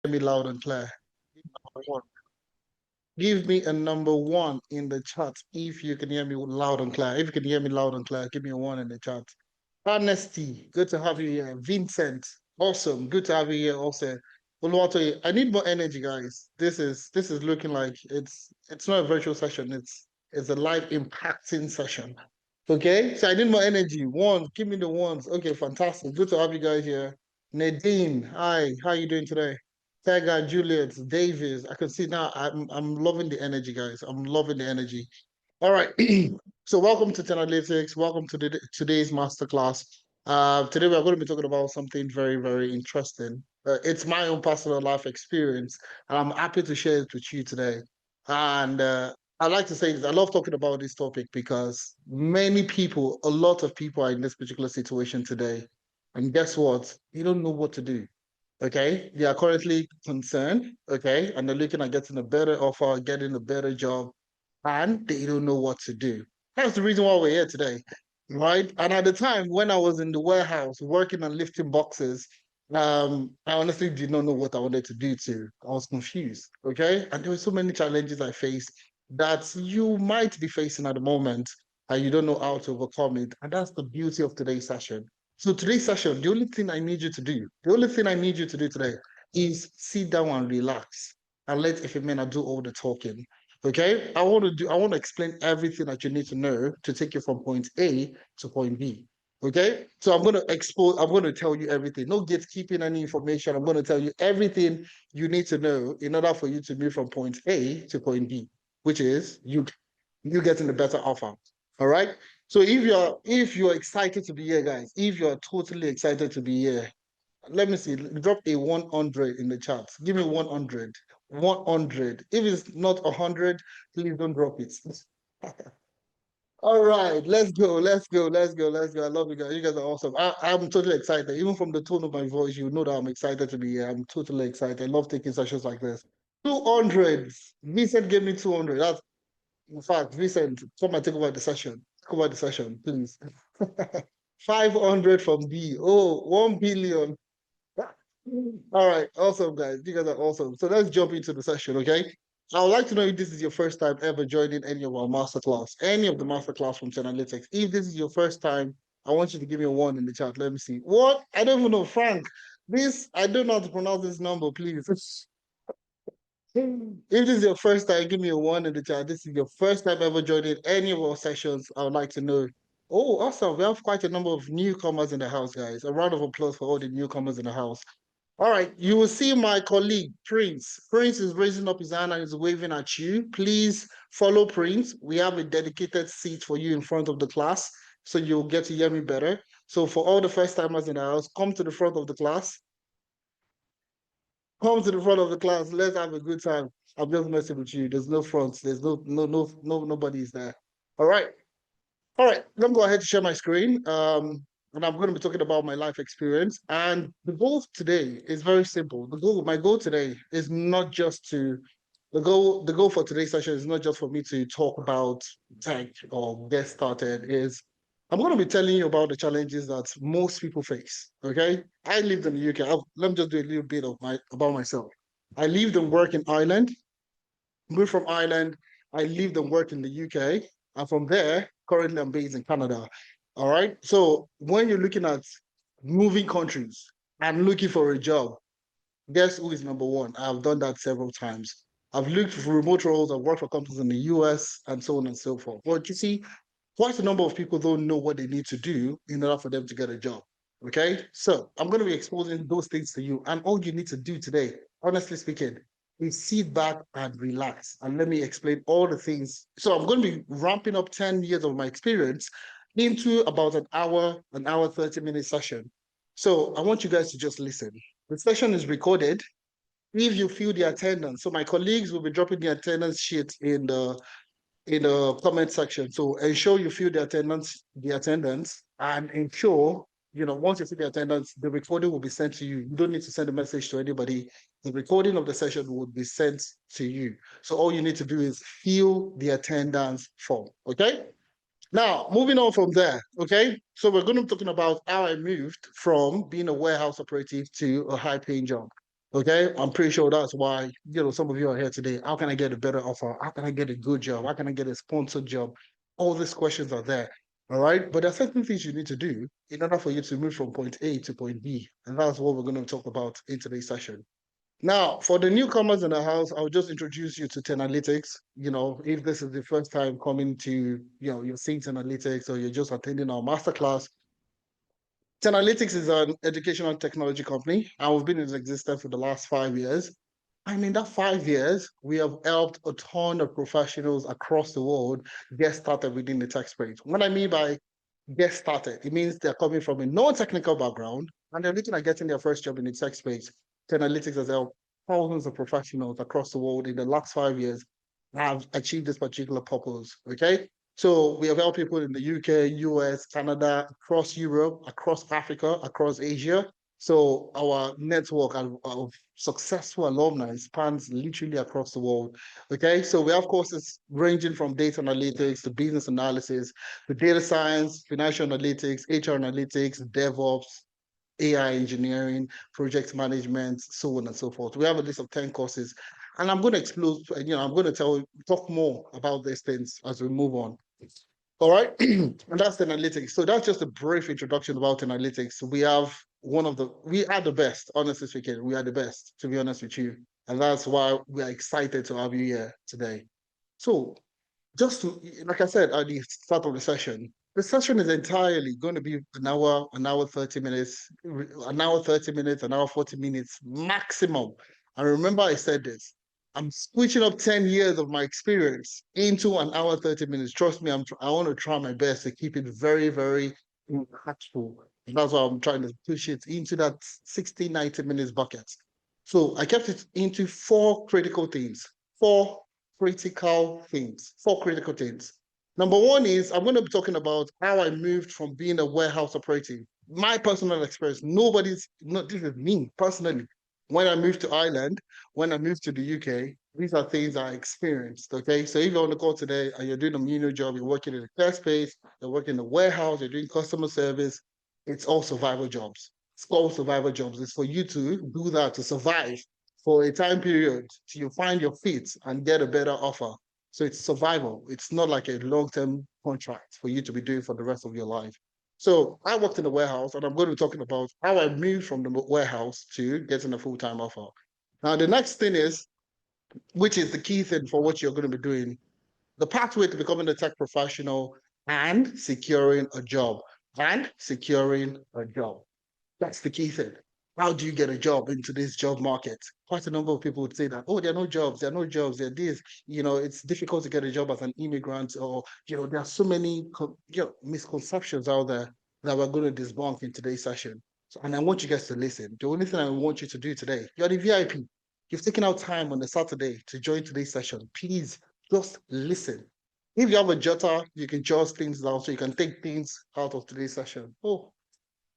Hear me loud and clear. One. Give me a number one in the chat if you can hear me loud and clear. If you can hear me loud and clear, give me a one in the chat. Honesty, good to have you here. Vincent, awesome, good to have you here also. Oluwatoye, I need more energy, guys. This is looking like it's not a virtual session, it's a live impacting session. Okay, so I need more energy. One, give me the ones. Okay, fantastic. Good to have you guys here. Nadine, hi, how you doing today? Tega, Juliet, Davis. I can see now. I'm loving the energy, guys. I'm loving the energy. All right. So welcome to Ten Analytics. Welcome to today's masterclass. Today we're going to be talking about something very, very interesting. It's my own personal life experience, and I'm happy to share it with you today. And I like to say this. I love talking about this topic because many people, a lot of people are in this particular situation today. And guess what? You don't know what to do. Okay, they are currently concerned, okay, and they're looking at getting a better offer, getting a better job, and they don't know what to do. That's the reason why we're here today, right? And at the time when I was in the warehouse working and lifting boxes, I honestly did not know what I wanted to do too. I was confused, okay? And there were so many challenges I faced that you might be facing at the moment, and you don't know how to overcome it. And that's the beauty of today's session. So today's session, the only thing I need you to do, the only thing I need you to do today is sit down and relax and let Ifemena do all the talking. Okay, I want to explain everything that you need to know to take you from point A to point B. Okay, so I'm going to tell you everything. No gatekeeping any information. I'm going to tell you everything you need to know in order for you to move from point A to point B, which is you getting a better offer. All right. So if you're excited to be here, guys, if you're totally excited to be here, let me see. Drop a 100 in the chat. Give me 100. 100. If it's not 100, please don't drop it. All right, let's go. Let's go. Let's go. Let's go. I love you guys. You guys are awesome. I'm totally excited. Even from the tone of my voice, you know that I'm excited to be here. I'm totally excited. I love taking sessions like this. 200. Vincent gave me 200. That's in fact, Vincent, come and take over the session. Take over the session, please. 500 from B. Oh, 1 billion. All right, awesome, guys. You guys are awesome. So let's jump into the session, okay? I would like to know if this is your first time ever joining any of our masterclass, any of the masterclass from Ten Analytics. If this is your first time, I want you to give me a one in the chat. Let me see. What? I don't even know, Frank. I don't know how to pronounce this number, please. If this is your first time, give me a one in the chat. This is your first time ever joining any of our sessions. I would like to know. Oh, awesome. We have quite a number of newcomers in the house, guys. A round of applause for all the newcomers in the house. All right, you will see my colleague, Prince. Prince is raising up his hand and is waving at you. Please follow Prince. We have a dedicated seat for you in front of the class, so you'll get to hear me better. So for all the first timers in the house, come to the front of the class. Come to the front of the class. Let's have a good time. I'm just messing with you. There's no fronts. There's nobody's there. All right. All right. Let me go ahead to share my screen. And I'm going to be talking about my life experience. And the goal today is very simple. My goal today is not just to the goal for today's session is not just for me to talk about tech or get started. Is I'm going to be telling you about the challenges that most people face. Okay, I lived in the UK. Let me just do a little bit of about myself. I lived and worked in Ireland. Moved from Ireland. I lived and worked in the UK, and from there, currently I'm based in Canada. All right. So when you're looking at moving countries and looking for a job, guess who is number one? I've done that several times. I've looked for remote roles. I've worked for companies in the US and so on and so forth. But you see, quite a number of people don't know what they need to do in order for them to get a job. Okay. So I'm going to be exposing those things to you. And all you need to do today, honestly speaking, is sit back and relax. And let me explain all the things. So I'm going to be ramping up 10 years of my experience into about an hour, 30-minute session. So I want you guys to just listen. The session is recorded. If you feel the attendance, so my colleagues will be dropping the attendance sheet in the comment section. So ensure you fill the attendance, and ensure, once you see the attendance, the recording will be sent to you. You don't need to send a message to anybody. The recording of the session will be sent to you. So all you need to do is fill the attendance form, okay? Now, moving on from there, okay? So we're going to be talking about how I moved from being a warehouse operative to a high-paying job. Okay, I'm pretty sure that's why, some of you are here today. How can I get a better offer? How can I get a good job? How can I get a sponsored job? All these questions are there. All right. But there are certain things you need to do in order for you to move from point A to point B. And that's what we're going to talk about in today's session. Now, for the newcomers in the house, I'll just introduce you to Analytics. If this is the first time coming to, you're seeing Analytics or you're just attending our masterclass, Analytics is an educational technology company, and we've been in existence for the last 5 years. And in that 5 years, we have helped a ton of professionals across the world get started within the tech space. What I mean by get started, it means they're coming from a non-technical background and they're looking at getting their first job in the tech space. Analytics has helped thousands of professionals across the world in the last 5 years have achieved this particular purpose. Okay. So we have helped people in the UK, US, Canada, across Europe, across Africa, across Asia. So our network of successful alumni spans literally across the world. Okay, so we have courses ranging from data analytics to business analysis, to data science, financial analytics, HR analytics, DevOps, AI engineering, project management, so on and so forth. We have a list of 10 courses. And I'm going to explore, I'm going to talk more about these things as we move on. All right. And that's analytics. So that's just a brief introduction about analytics. We are the best, honestly speaking. We are the best, to be honest with you. And that's why we are excited to have you here today. So just to, like I said at the start of the session is entirely going to be an hour 30 minutes, an hour 40 minutes maximum. And remember, I said this. I'm switching up 10 years of my experience into an hour 30 minutes. Trust me, I want to try my best to keep it very, very impactful. And that's why I'm trying to push it into that 60, 90 minutes bucket. So I kept it into four critical things, four four critical things. Number one is I'm going to be talking about how I moved from being a warehouse operative. My personal experience. This is me personally. When I moved to Ireland, when I moved to the UK, these are things I experienced. Okay. So if you're on the call today and you're doing a menial job, you're working in a care space, you're working in a warehouse, you're doing customer service, it's all survival jobs. It's all survival jobs. It's for you to do that to survive for a time period till you find your feet and get a better offer. So it's survival. It's not like a long-term contract for you to be doing for the rest of your life. So I worked in the warehouse, and I'm going to be talking about how I moved from the warehouse to getting a full-time offer. Now, the next thing is, which is the key thing for what you're going to be doing, the pathway to becoming a tech professional and securing a job. And securing a job. That's the key thing. How do you get a job into this job market? Quite a number of people would say that, oh, there are no jobs, there are no jobs, there are this. It's difficult to get a job as an immigrant, or, there are so many misconceptions out there that we're going to debunk in today's session. So, and I want you guys to listen. The only thing I want you to do today, you're the VIP. You've taken out time on a Saturday to join today's session. Please just listen. If you have a jotter, you can jot things down so you can take things out of today's session. Oh,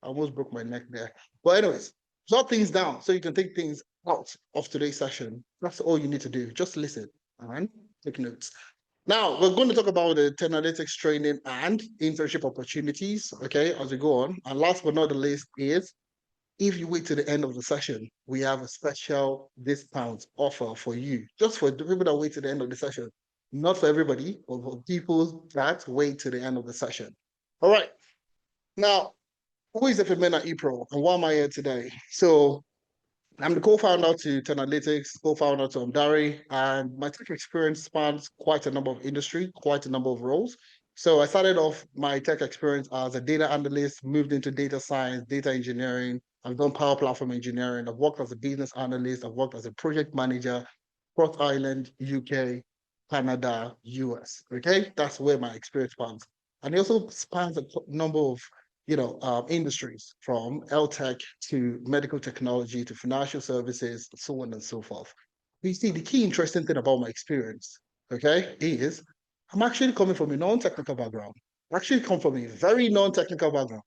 I almost broke my neck there. But anyways, jot things down so you can take things out of today's session. That's all you need to do. Just listen and take notes. Now, we're going to talk about the analytics training and internship opportunities, okay, as we go on. And last but not the least is, if you wait to the end of the session, we have a special discount offer for you, just for the people that wait to the end of the session. Not for everybody, but for people that wait to the end of the session. All right. Now, who is Femena Epro and why am I here today? So I'm the co-founder to Analytics, co-founder to Amdari, and my tech experience spans quite a number of industry, quite a number of roles. So I started off my tech experience as a data analyst, moved into data science, data engineering. I've done power platform engineering. I've worked as a business analyst. I've worked as a project manager, across Ireland, UK, Canada, US. Okay, that's where my experience spans. And it also spans a number of industries from health tech to medical technology to financial services, so on and so forth. You see, the key interesting thing about my experience, okay, is I'm actually coming from a non-technical background. I actually come from a very non-technical background.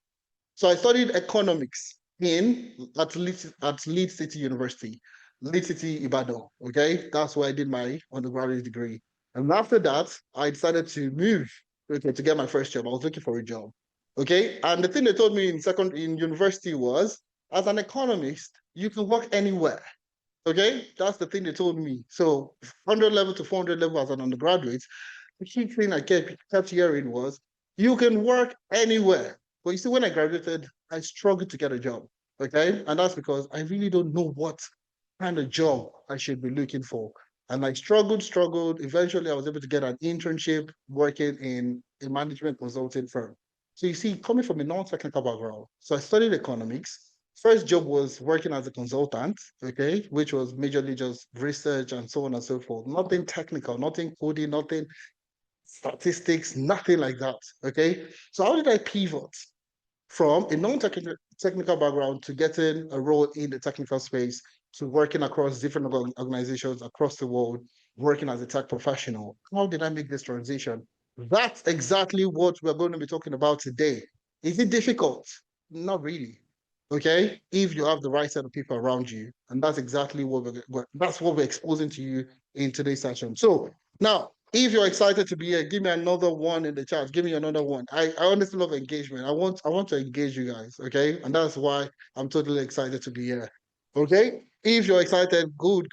So I studied economics at Leeds City University, Leeds City Ibadan. Okay, that's where I did my undergraduate degree. And after that, I decided to move to get my first job. I was looking for a job. Okay, and the thing they told me in university was, as an economist, you can work anywhere. Okay, that's the thing they told me. So 100 level to 400 level as an undergraduate, the key thing I kept hearing was you can work anywhere. But you see, when I graduated, I struggled to get a job. Okay, and that's because I really don't know what kind of job I should be looking for. And I struggled. Eventually, I was able to get an internship working in a management consulting firm. So you see, coming from a non-technical background, so I studied economics. First job was working as a consultant, okay, which was majorly just research and so on and so forth. Nothing technical, nothing coding, nothing statistics, nothing like that. Okay. So how did I pivot from a non-technical technical background to getting a role in the technical space to working across different organizations across the world, working as a tech professional? How did I make this transition? That's exactly what we're going to be talking about today. Is it difficult? Not really. Okay, if you have the right set of people around you, and that's exactly that's what we're exposing to you in today's session. So now, if you're excited to be here, give me another one in the chat. Give me another one. I honestly love engagement. I want to engage you guys. Okay, and that's why I'm totally excited to be here. Okay, if you're excited, good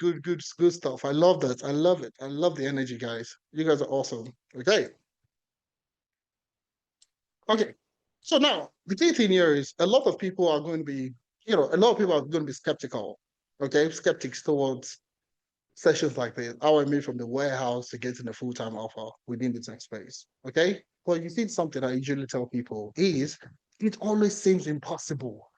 stuff. I love that. I love it. I love the energy, guys. You guys are awesome. Okay. Okay. So now the key thing here is a lot of people are going to be, a lot of people are going to be skeptical. Okay, skeptics towards sessions like this, how I made from the warehouse to getting a full-time offer within the tech space. Okay. Well, you see something I usually tell people is it always seems impossible.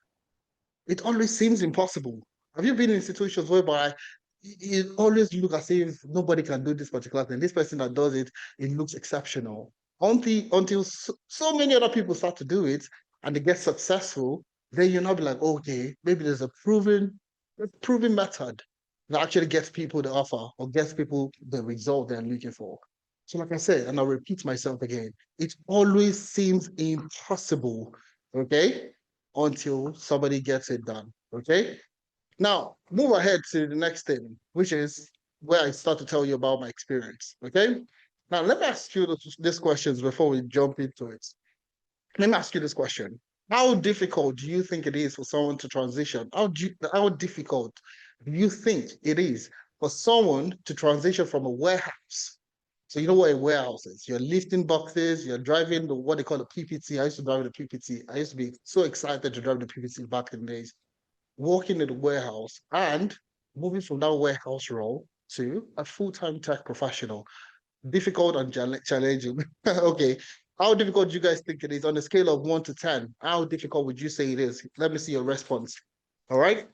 It always seems impossible. Have you been in situations whereby it always look as if nobody can do this particular thing? This person that does it, it looks exceptional. Until so many other people start to do it and they get successful, then you're not be like, okay, maybe there's a proven method that actually gets people the offer or gets people the result they're looking for. So, like I said, and I'll repeat myself again, it always seems impossible. Okay, until somebody gets it done. Okay. Now, move ahead to the next thing, which is where I start to tell you about my experience. Okay. Now, let me ask you these questions before we jump into it. Let me ask you this question. How difficult do you think it is for someone to transition? How difficult do you think it is for someone to transition from a warehouse? So you know what a warehouse is? You're lifting boxes, you're driving what they call a PPT. I used to drive the PPT. I used to be so excited to drive the PPT back in the days. Working in the warehouse and moving from that warehouse role to a full-time tech professional. Difficult and challenging. Okay. How difficult do you guys think it is on a scale of 1 to 10? How difficult would you say it is? Let me see your response. All right.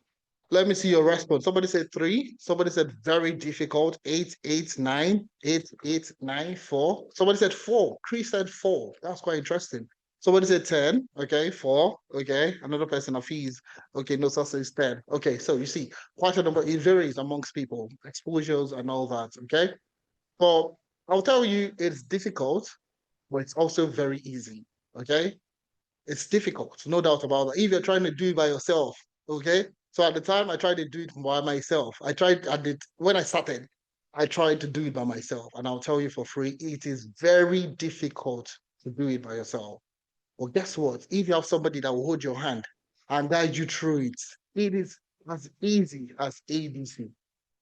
Let me see your response. Somebody said 3. Somebody said very difficult. 8, 8, 9, 8, 8, 9, 4. Somebody said 4. Chris said 4. That's quite interesting. Somebody said 10. Okay, 4. Okay. Another person, Afiz. Okay, no, so says 10. Okay, so you see, quite a number. It varies amongst people, exposures and all that. Okay. But I'll tell you, it's difficult, but it's also very easy. Okay. It's difficult, no doubt about that. If you're trying to do it by yourself, okay. So at the time, I tried to do it by myself. When I started. I tried to do it by myself, and I'll tell you for free, it is very difficult to do it by yourself. Well, guess what? If you have somebody that will hold your hand and guide you through it, it is as easy as ABC.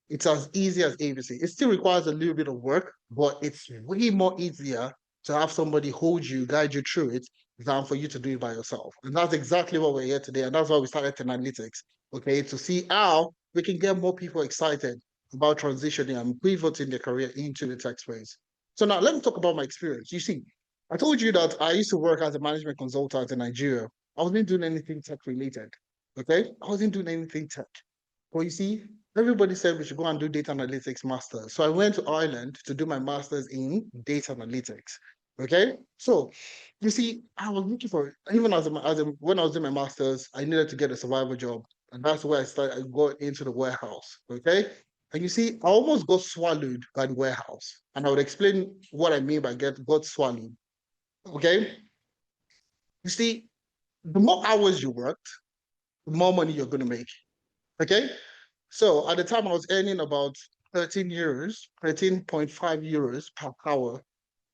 It's as easy as ABC. It still requires a little bit of work, but it's way more easier to have somebody hold you, guide you through it, than for you to do it by yourself. And that's exactly what we're here today. And that's why we started analytics, okay, to see how we can get more people excited about transitioning and pivoting their career into the tech space. So now let me talk about my experience. You see, I told you that I used to work as a management consultant in Nigeria. I wasn't doing anything tech related, okay? I wasn't doing anything tech. Well, you see, everybody said we should go and do data analytics masters. So I went to Ireland to do my masters in data analytics. Okay. So you see, I was looking for it. Even when I was doing my masters, I needed to get a survival job. And that's where I got into the warehouse. Okay. And you see, I almost got swallowed by the warehouse. And I would explain what I mean by got swallowed. Okay. You see, the more hours you worked, the more money you're going to make. Okay. So at the time, I was earning about 13 euros, 13.5 euros per hour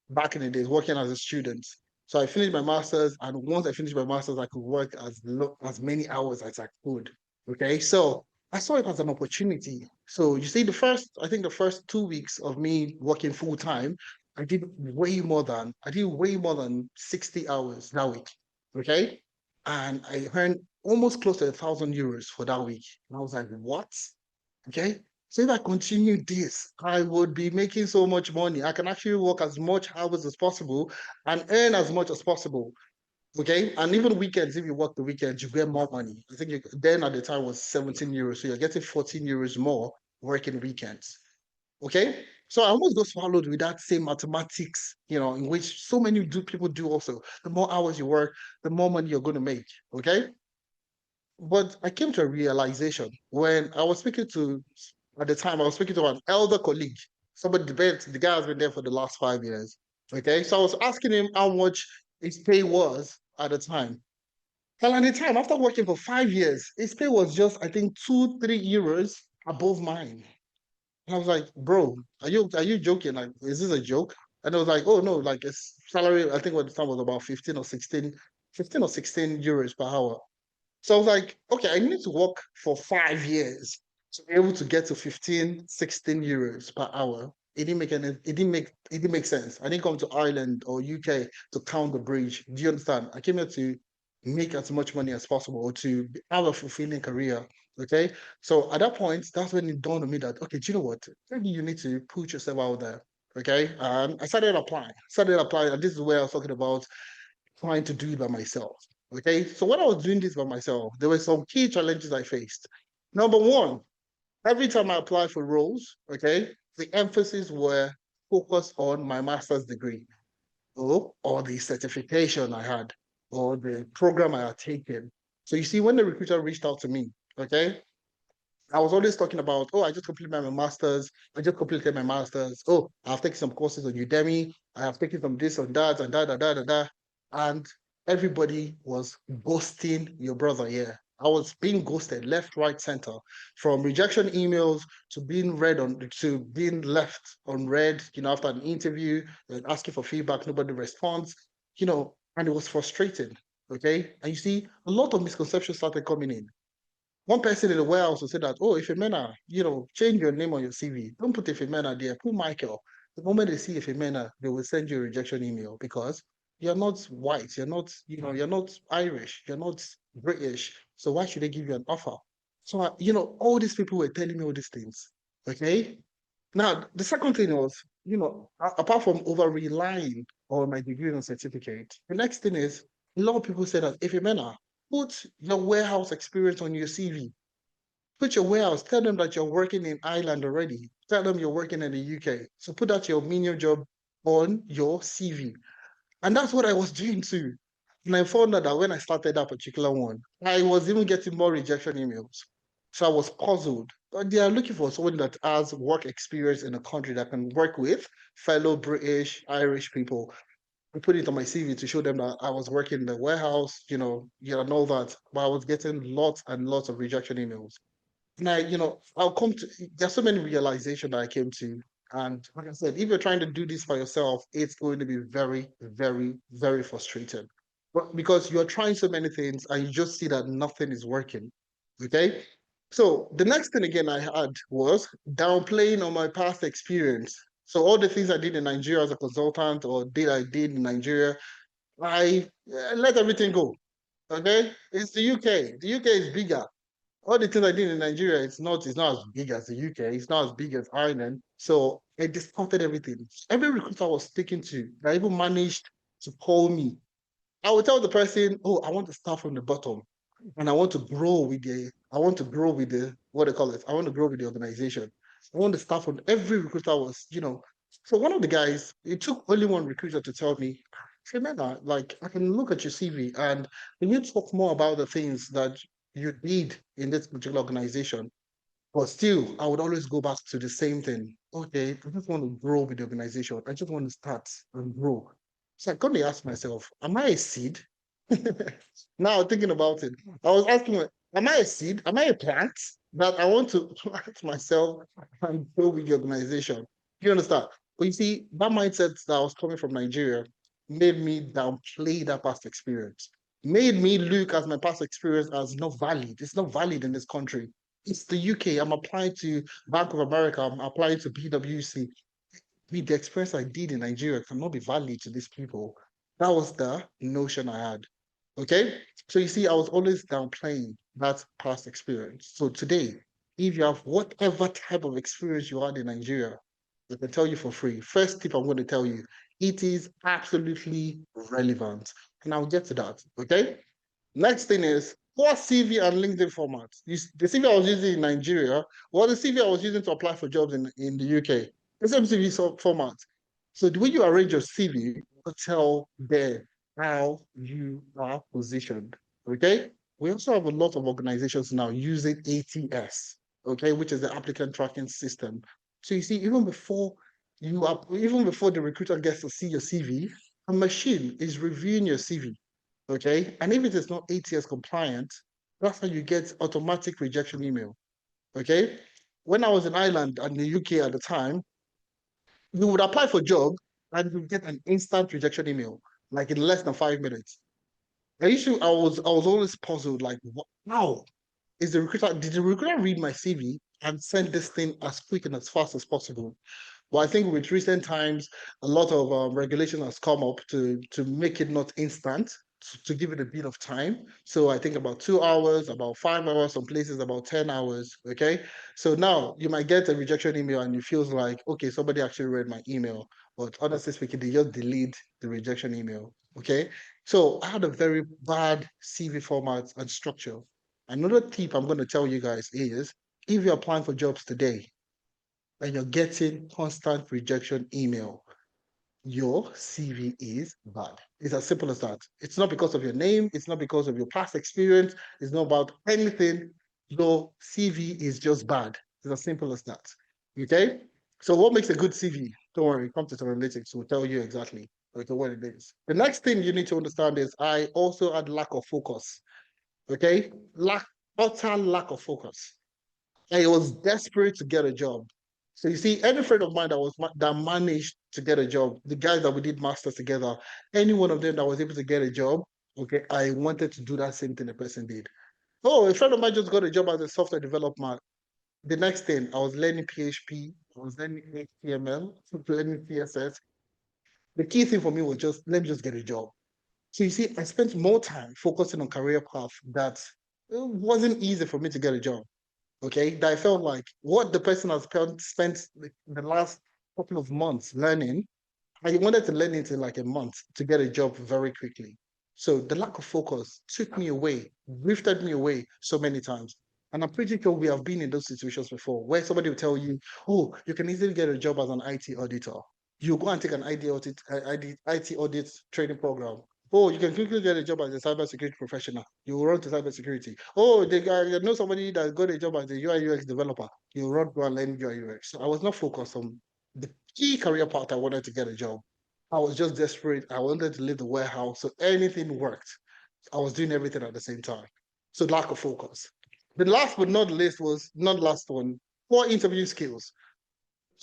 back in the days, working as a student. So I finished my master's, and once I finished my master's, I could work as many hours as I could. Okay, so I saw it as an opportunity. So you see, I think the first 2 weeks of me working full time, I did way more than 60 hours that week. Okay. And I earned almost close to €1,000 for that week. And I was like, what? Okay. So if I continue this, I would be making so much money. I can actually work as much hours as possible and earn as much as possible. Okay, and even weekends, if you work the weekends, you get more money. I think then at the time was €17, so you're getting €14 more working weekends. Okay, so I almost got swallowed with that same mathematics, in which so many people do also. The more hours you work, the more money you're going to make. Okay, but I came to a realization when I was speaking to, at the time, I was speaking to an elder colleague, somebody, the guy has been there for the last 5 years. Okay, so I was asking him how much his pay was at the time. Well, at the time, after working for 5 years, his pay was just, I think, €2, €3 above mine. And I was like, bro, are you joking? Like, is this a joke? And I was like, oh no, like his salary, I think at the time was about 15 or 16 euros per hour. So I was like, okay, I need to work for 5 years to be able to get to 15, €16 per hour. It didn't make sense. I didn't come to Ireland or UK to count the bridge. Do you understand? I came here to make as much money as possible or to have a fulfilling career. Okay. So at that point, that's when it dawned on me that, okay, do you know what? Maybe you need to put yourself out there. Okay. I started applying, and this is where I was talking about trying to do it by myself. Okay. So when I was doing this by myself, there were some key challenges I faced. Number one, every time I applied for roles, okay, the emphasis were focused on my master's degree or the certification I had or the program I had taken. So you see, when the recruiter reached out to me, okay, I was always talking about, oh, I just completed my master's. I just completed my master's. Oh, I've taken some courses on Udemy. I have taken some this and that and that and that and that. And everybody was ghosting your brother here. I was being ghosted left, right, center, from rejection emails to being left unread, after an interview, and asking for feedback, nobody responds, and it was frustrating. Okay. And you see, a lot of misconceptions started coming in. One person in the warehouse will say that, oh, Ifemena, change your name on your CV. Don't put Ifemena there, put Michael. The moment they see Ifemena, they will send you a rejection email because you're not white, you're not Irish, you're not British. So why should they give you an offer? So, all these people were telling me all these things. Okay. Now, the second thing was, apart from over relying on my degree and certificate, the next thing is a lot of people say that if you're men, put your warehouse experience on your CV. Put your warehouse. Tell them that you're working in Ireland already. Tell them you're working in the UK. So put that your menial job on your CV. And that's what I was doing too. And I found out that when I started that particular one, I was even getting more rejection emails. So I was puzzled. But they are looking for someone that has work experience in a country that can work with fellow British, Irish people. I put it on my CV to show them that I was working in the warehouse, and all that. But I was getting lots and lots of rejection emails. And there's so many realizations that I came to. And like I said, if you're trying to do this for yourself, it's going to be very, very, very frustrating. But because you're trying so many things and you just see that nothing is working. Okay. So the next thing again I had was downplaying on my past experience. So all the things I did in Nigeria as a consultant or I did in Nigeria, I let everything go. Okay. It's the UK. The UK is bigger. All the things I did in Nigeria, it's not as big as the UK, it's not as big as Ireland. So I discounted everything. Every recruiter I was speaking to, I even managed to call me. I would tell the person, oh, I want to start from the bottom and I want to grow with the what they call it. I want to grow with the organization. I want to start from every recruiter was. So one of the guys, it took only one recruiter to tell me, hey man, like I can look at your CV and when you talk more about the things that you did in this particular organization, but still, I would always go back to the same thing. Okay, I just want to grow with the organization. I just want to start and grow. So I got to ask myself, am I a seed? Now thinking about it, I was asking, am I a seed? Am I a plant that I want to plant myself and grow with the organization? Do you understand? But you see, that mindset that I was coming from Nigeria made me downplay that past experience, made me look at my past experience as not valid. It's not valid in this country. It's the UK. I'm applying to Bank of America. I'm applying to PwC. With the experience I did in Nigeria cannot be valid to these people. That was the notion I had. Okay. So you see, I was always downplaying that past experience. So today, if you have whatever type of experience you had in Nigeria, I can tell you for free. First tip I'm going to tell you, it is absolutely relevant. And I'll get to that. Okay. Next thing is what CV and LinkedIn format. The CV I was using in Nigeria was the CV I was using to apply for jobs in the UK. The same CV format. So the way you arrange your CV will tell there how you are positioned. Okay. We also have a lot of organizations now using ATS, okay, which is the applicant tracking system. So you see, even before the recruiter gets to see your CV, a machine is reviewing your CV. Okay. And if it is not ATS compliant, that's how you get automatic rejection email. Okay. When I was in Ireland and the UK at the time, you would apply for a job and you get an instant rejection email, like in less than 5 minutes. I was always puzzled, like, how is did the recruiter read my CV and send this thing as quick and as fast as possible? But I think with recent times, a lot of regulation has come up to make it not instant, to give it a bit of time. So I think about 2 hours, about 5 hours, some places about 10 hours. Okay. So now you might get a rejection email and it feels like, okay, somebody actually read my email. But honestly speaking, they just delete the rejection email. Okay. So I had a very bad CV format and structure. Another tip I'm going to tell you guys is if you're applying for jobs today, and you're getting constant rejection email, your CV is bad. It's as simple as that. It's not because of your name, it's not because of your past experience, it's not about anything. Your CV is just bad. It's as simple as that. Okay? So, what makes a good CV? Don't worry, computer analytics will tell you exactly what it is. The next thing you need to understand is I also had lack of focus. Okay? Utter lack of focus. I was desperate to get a job. So you see, any friend of mine that managed to get a job, the guys that we did masters together, any one of them that was able to get a job, okay, I wanted to do that same thing the person did. Oh, a friend of mine just got a job as a software developer. The next thing, I was learning PHP, I was learning HTML, learning CSS. The key thing for me was just let me just get a job. So you see, I spent more time focusing on career path that it wasn't easy for me to get a job. Okay, that I felt like what the person has spent the last couple of months learning, I wanted to learn it in like a month to get a job very quickly. So the lack of focus took me away, drifted me away so many times. And I'm pretty sure we have been in those situations before where somebody will tell you, oh, you can easily get a job as an IT auditor. You go and take an IT audit training program. Oh, you can quickly get a job as a cybersecurity professional. You will run to cybersecurity. Oh, they know somebody that got a job as a UI UX developer. You run go and learn UI UX. So I was not focused on the key career path I wanted to get a job. I was just desperate. I wanted to leave the warehouse. So anything worked. I was doing everything at the same time. So lack of focus. The last but not least was not last one, poor interview skills.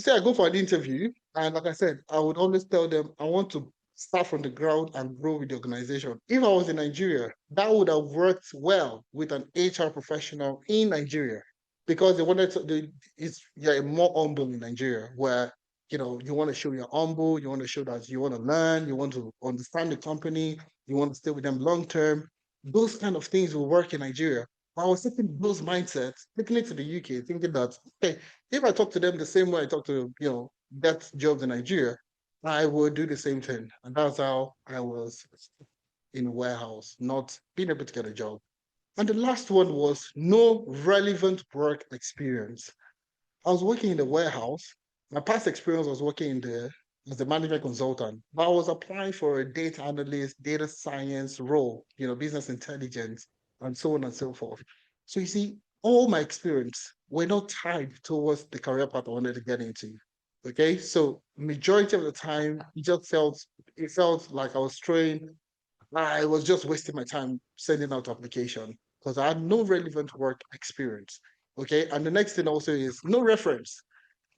Say I go for an interview, and like I said, I would always tell them I want to start from the ground and grow with the organization. If I was in Nigeria, that would have worked well with an HR professional in Nigeria because they wanted to. You're more humble in Nigeria, where you want to show you're humble, you want to show that you want to learn, you want to understand the company, you want to stay with them long term. Those kind of things will work in Nigeria. I was taking those mindsets, taking it to the UK, thinking that okay, if I talk to them the same way I talk to, get jobs in Nigeria, I would do the same thing. And that's how I was in a warehouse, not being able to get a job. And the last one was no relevant work experience. I was working in the warehouse. My past experience was working as a management consultant, but I was applying for a data analyst, data science role, business intelligence, and so on and so forth. So you see, all my experience were not tied towards the career path I wanted to get into. Okay, so majority of the time, it felt like I was throwing I was just wasting my time sending out application because I had no relevant work experience. Okay. And the next thing also is no reference.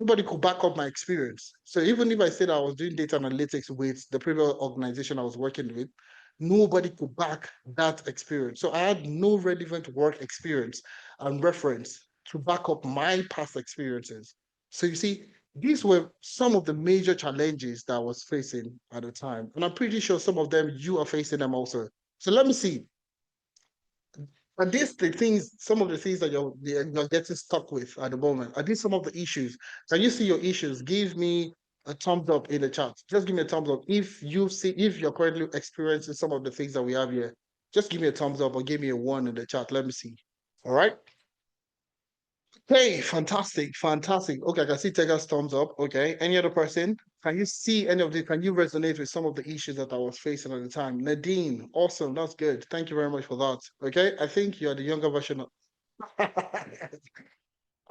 Nobody could back up my experience. So even if I said I was doing data analytics with the previous organization I was working with, nobody could back that experience. So I had no relevant work experience and reference. to back up my past experiences. So you see, these were some of the major challenges that I was facing at the time. And I'm pretty sure some of them you are facing them also. So let me see. Are these the things, some of the things that you're getting stuck with at the moment? Are these some of the issues? Can you see your issues? Give me a thumbs up in the chat. Just give me a thumbs up if you're currently experiencing some of the things that we have here. Just give me a thumbs up or give me a one in the chat. Let me see. All right. Okay, fantastic, fantastic. Okay, I can see Tega's thumbs up. Okay, any other person? Can you see any of the? Can you resonate with some of the issues that I was facing at the time? Nadine, awesome, that's good. Thank you very much for that. Okay, I think you're the younger version of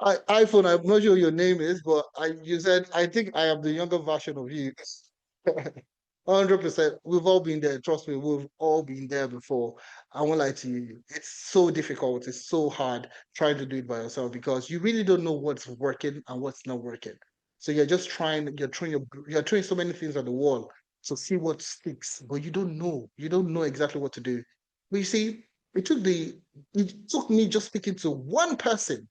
iPhone. I'm not sure your name is, but you said I think I am the younger version of you. 100%. We've all been there. Trust me, we've all been there before. I won't lie to you. It's so difficult. It's so hard trying to do it by yourself because you really don't know what's working and what's not working. So you're just trying, you're throwing so many things at the wall to see what sticks, but you don't know. You don't know exactly what to do. But you see, it took me just speaking to one person.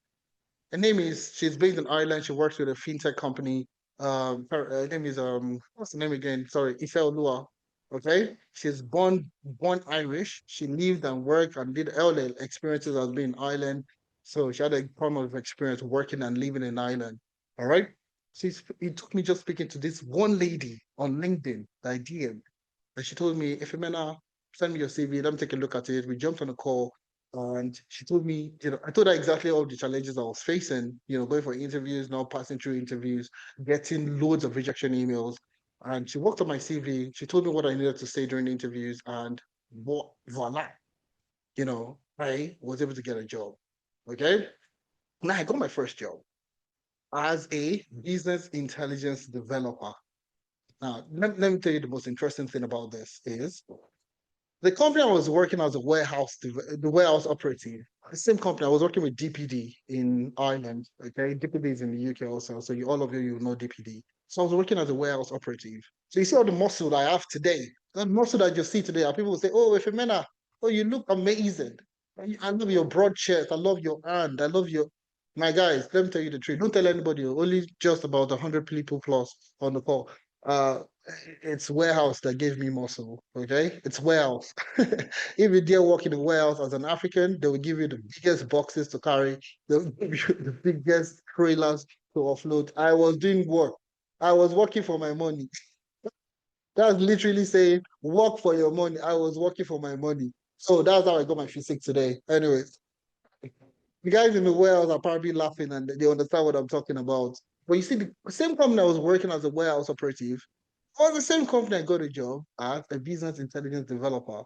She's based in Ireland. She works with a fintech company. Her name is what's the name again? Sorry, Ife Olua. Okay, she's born Irish. She lived and worked and did all the experiences as being in Ireland. So she had a ton of experience working and living in Ireland. All right. It took me just speaking to this one lady on LinkedIn, the idea. And she told me, if Ifemena, send me your CV, let me take a look at it. We jumped on a call and she told me, I told her exactly all the challenges I was facing, going for interviews, now passing through interviews, getting loads of rejection emails. And she worked on my CV. She told me what I needed to say during the interviews and voila, I was able to get a job. Okay. Now I got my first job as a business intelligence developer. Now, let me tell you the most interesting thing about this is the company I was working as a the warehouse operative, the same company I was working with DPD in Ireland. Okay, DPD is in the UK also, so all of you know DPD. So I was working as a warehouse operative. So you see all the muscle that I have today, that muscle that you see today, and people will say, "Oh, Ifemena, oh, you look amazing. I love your broad chest. I love your hand. I love your." My guys, let me tell you the truth. Don't tell anybody. Only just about 100 people plus on the call. Uh, it's warehouse that gave me muscle. Okay, it's warehouse. If you dare work in a warehouse as an African, they will give you the biggest boxes to carry. They'll give you the biggest trailers to offload. I was doing work. I was working for my money. That's literally saying work for your money. I was working for my money. So that's how I got my physique today. Anyways, the guys in the warehouse are probably laughing and they understand what I'm talking about. But you see, the same company I was working as a warehouse operative was the same company I got a job as a business intelligence developer.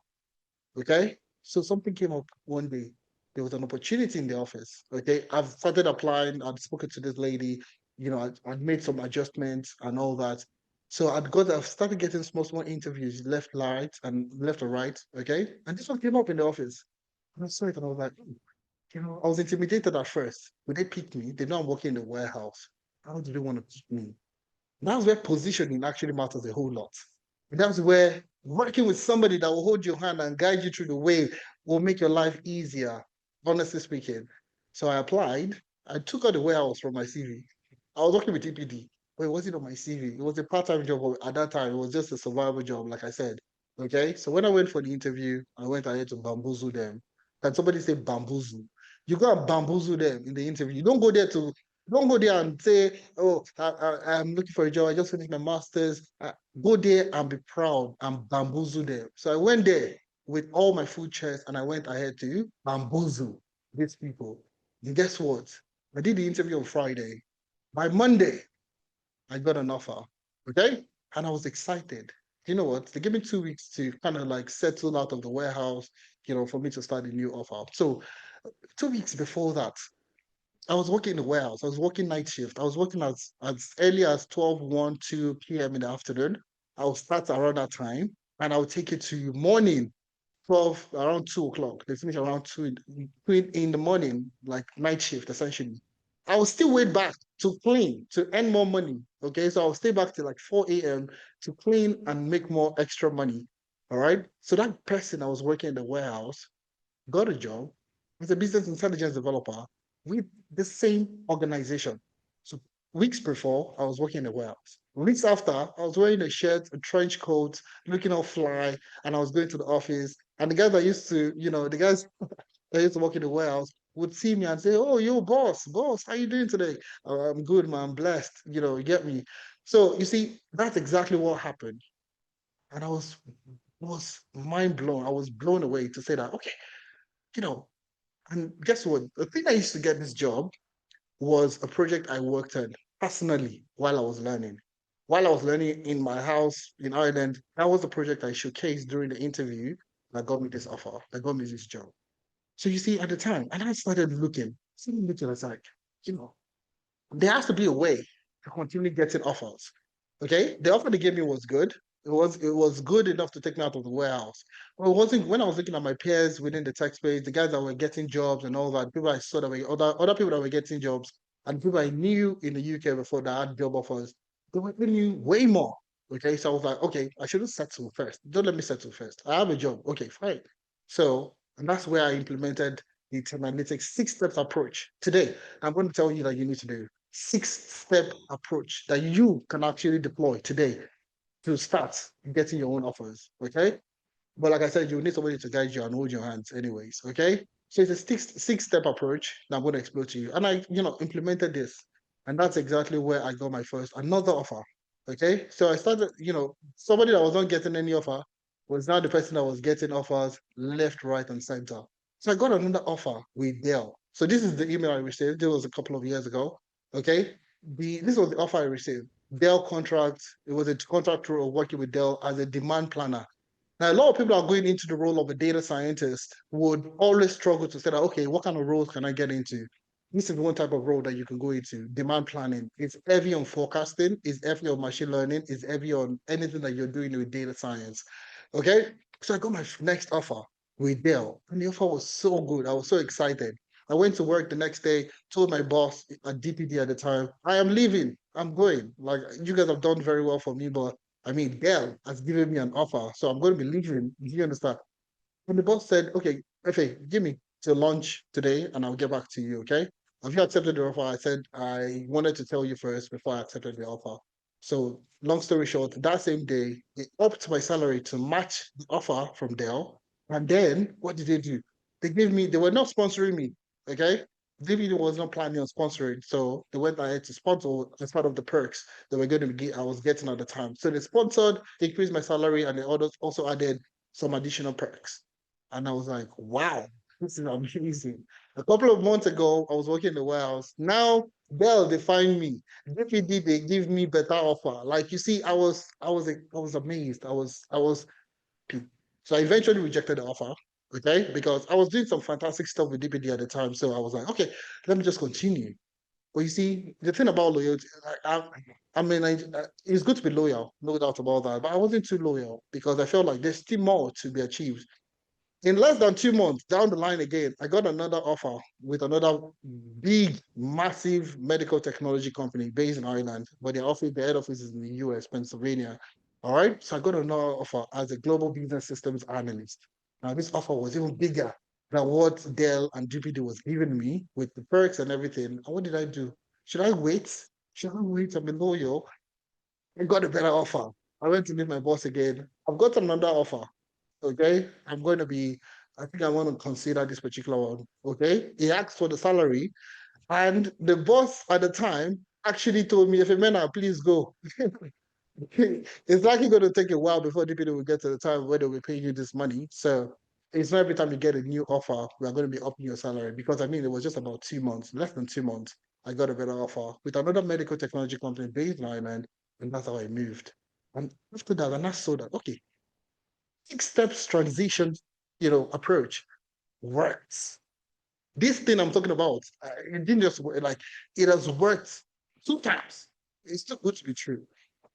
Okay. So something came up one day. There was an opportunity in the office. Okay. I've started applying. I'd spoken to this lady, I'd made some adjustments and all that. So I've started getting small interviews left or right. Okay. And this one came up in the office. And I saw it and I was like, I was intimidated at first. When they picked me, they know I'm working in the warehouse. How do they want to pick me? That's where positioning actually matters a whole lot. And that's where working with somebody that will hold your hand and guide you through the way will make your life easier, honestly speaking. So I applied. I took out the warehouse from my CV. I was working with TPD, but it wasn't on my CV. It was a part-time job at that time. It was just a survival job, like I said. Okay. So when I went for the interview, I went ahead to bamboozle them. Can somebody say bamboozle? You go and bamboozle them in the interview. You don't go there and say, "Oh, I'm looking for a job. I just finished my master's." Go there and be proud and bamboozle them. So I went there with all my full chest and I went ahead to bamboozle these people. And guess what? I did the interview on Friday. By Monday, I got an offer. Okay. And I was excited. You know what? They gave me 2 weeks to kind of like settle out of the warehouse, for me to start a new offer. So 2 weeks before that, I was working in the warehouse. I was working night shift. I was working as early as 12, 1, 2 p.m. in the afternoon. I would start around that time and I would take it to morning, 12, around 2 o'clock. They finish around 2 in the morning, like night shift essentially. I will still wait back to clean to earn more money. Okay. So I'll stay back till like 4 a.m. to clean and make more extra money. All right. So that person I was working in the warehouse got a job as a business intelligence developer. with the same organization. So weeks before, I was working in a warehouse. Weeks after, I was wearing a shirt, a trench coat, looking all fly, and I was going to the office. And the guys that used to, the guys that used to work in the warehouse would see me and say, "Oh, yo, boss, how you doing today?" I'm good, man. I'm blessed. You get me. So you see, that's exactly what happened. And I was mind blown. I was blown away to say that, okay, you know, and guess what? The thing I used to get this job was a project I worked on personally while I was learning. While I was learning in my house in Ireland, that was the project I showcased during the interview that got me this offer, that got me this job. So you see, at the time, and I started looking, I was like, you know, there has to be a way to continue getting offers. Okay, the offer they gave me was good. It was good enough to take me out of the warehouse. But it wasn't when I was looking at my peers within the tech space, the guys that were getting jobs and all that, people I saw that were other people that were getting jobs, and people I knew in the UK before that had job offers, they were paying me way more. Okay, so I was like, okay, I shouldn't settle first. Don't let me settle first. I have a job. Okay, fine. So, and that's where I implemented the Analytics 6 steps approach. Today, I'm going to tell you that you need to do 6 step approach that you can actually deploy today to start getting your own offers. Okay. But like I said, you need somebody to guide you and hold your hands, anyways. Okay. So it's a six step approach that I'm going to explain to you. And I, implemented this. And that's exactly where I got my first another offer. Okay. So I started, somebody that was not getting any offer was now the person that was getting offers left, right, and center. So I got another offer with Dell. So this is the email I received. It was a couple of years ago. Okay. This was the offer I received. Dell contract. It was a contract role working with Dell as a demand planner. Now, a lot of people are going into the role of a data scientist would always struggle to say that, okay, what kind of roles can I get into? This is one type of role that you can go into, demand planning. It's heavy on forecasting, it's heavy on machine learning, it's heavy on anything that you're doing with data science. Okay. So I got my next offer with Dell, and the offer was so good. I was so excited. I went to work the next day, told my boss at DPD at the time, I am leaving. I'm going. Like, you guys have done very well for me, but I mean, Dell has given me an offer, so I'm going to be leaving. You understand? And the boss said, okay, okay, give me till lunch today and I'll get back to you, okay? Have you accepted the offer? I said, I wanted to tell you first before I accepted the offer. So, long story short, that same day, they upped my salary to match the offer from Dell. And then what did they do? They were not sponsoring me, okay? David was not planning on sponsoring, so they went ahead to sponsor as part of the perks that we're going to be I was getting at the time. So they sponsored, they increased my salary, and they also added some additional perks. And I was like, wow, this is amazing. A couple of months ago, I was working in the warehouse. Now Dell, they find me. DPD, they give me better offer. Like you see, I was amazed. I was so I eventually rejected the offer. Okay, because I was doing some fantastic stuff with DPD at the time. So I was like, okay, let me just continue. But you see, the thing about loyalty, I mean, it's good to be loyal, no doubt about that. But I wasn't too loyal because I felt like there's still more to be achieved. In less than 2 months down the line again, I got another offer with another big, massive medical technology company based in Ireland, but their head office is in the US, Pennsylvania. All right. So I got another offer as a global business systems analyst. Now, this offer was even bigger than what Dell and GPD was giving me with the perks and everything. And what did I do? Should I wait? Should I wait and be loyal? I got a better offer. I went to meet my boss again. I've got another offer. Okay. I think I want to consider this particular one. Okay. He asked for the salary, and the boss at the time actually told me, if a man, please go. It's likely going to take a while before DPD will get to the time where they will pay you this money. So it's not every time you get a new offer, we are going to be upping your salary. Because I mean, it was just about 2 months, less than 2 months. I got a better offer with another medical technology company based in Ireland, and that's how I moved. And after that, and I saw that, okay, 6 steps transition, approach works. This thing I'm talking about, it didn't just work, like it has worked 2 times. It's too good to be true.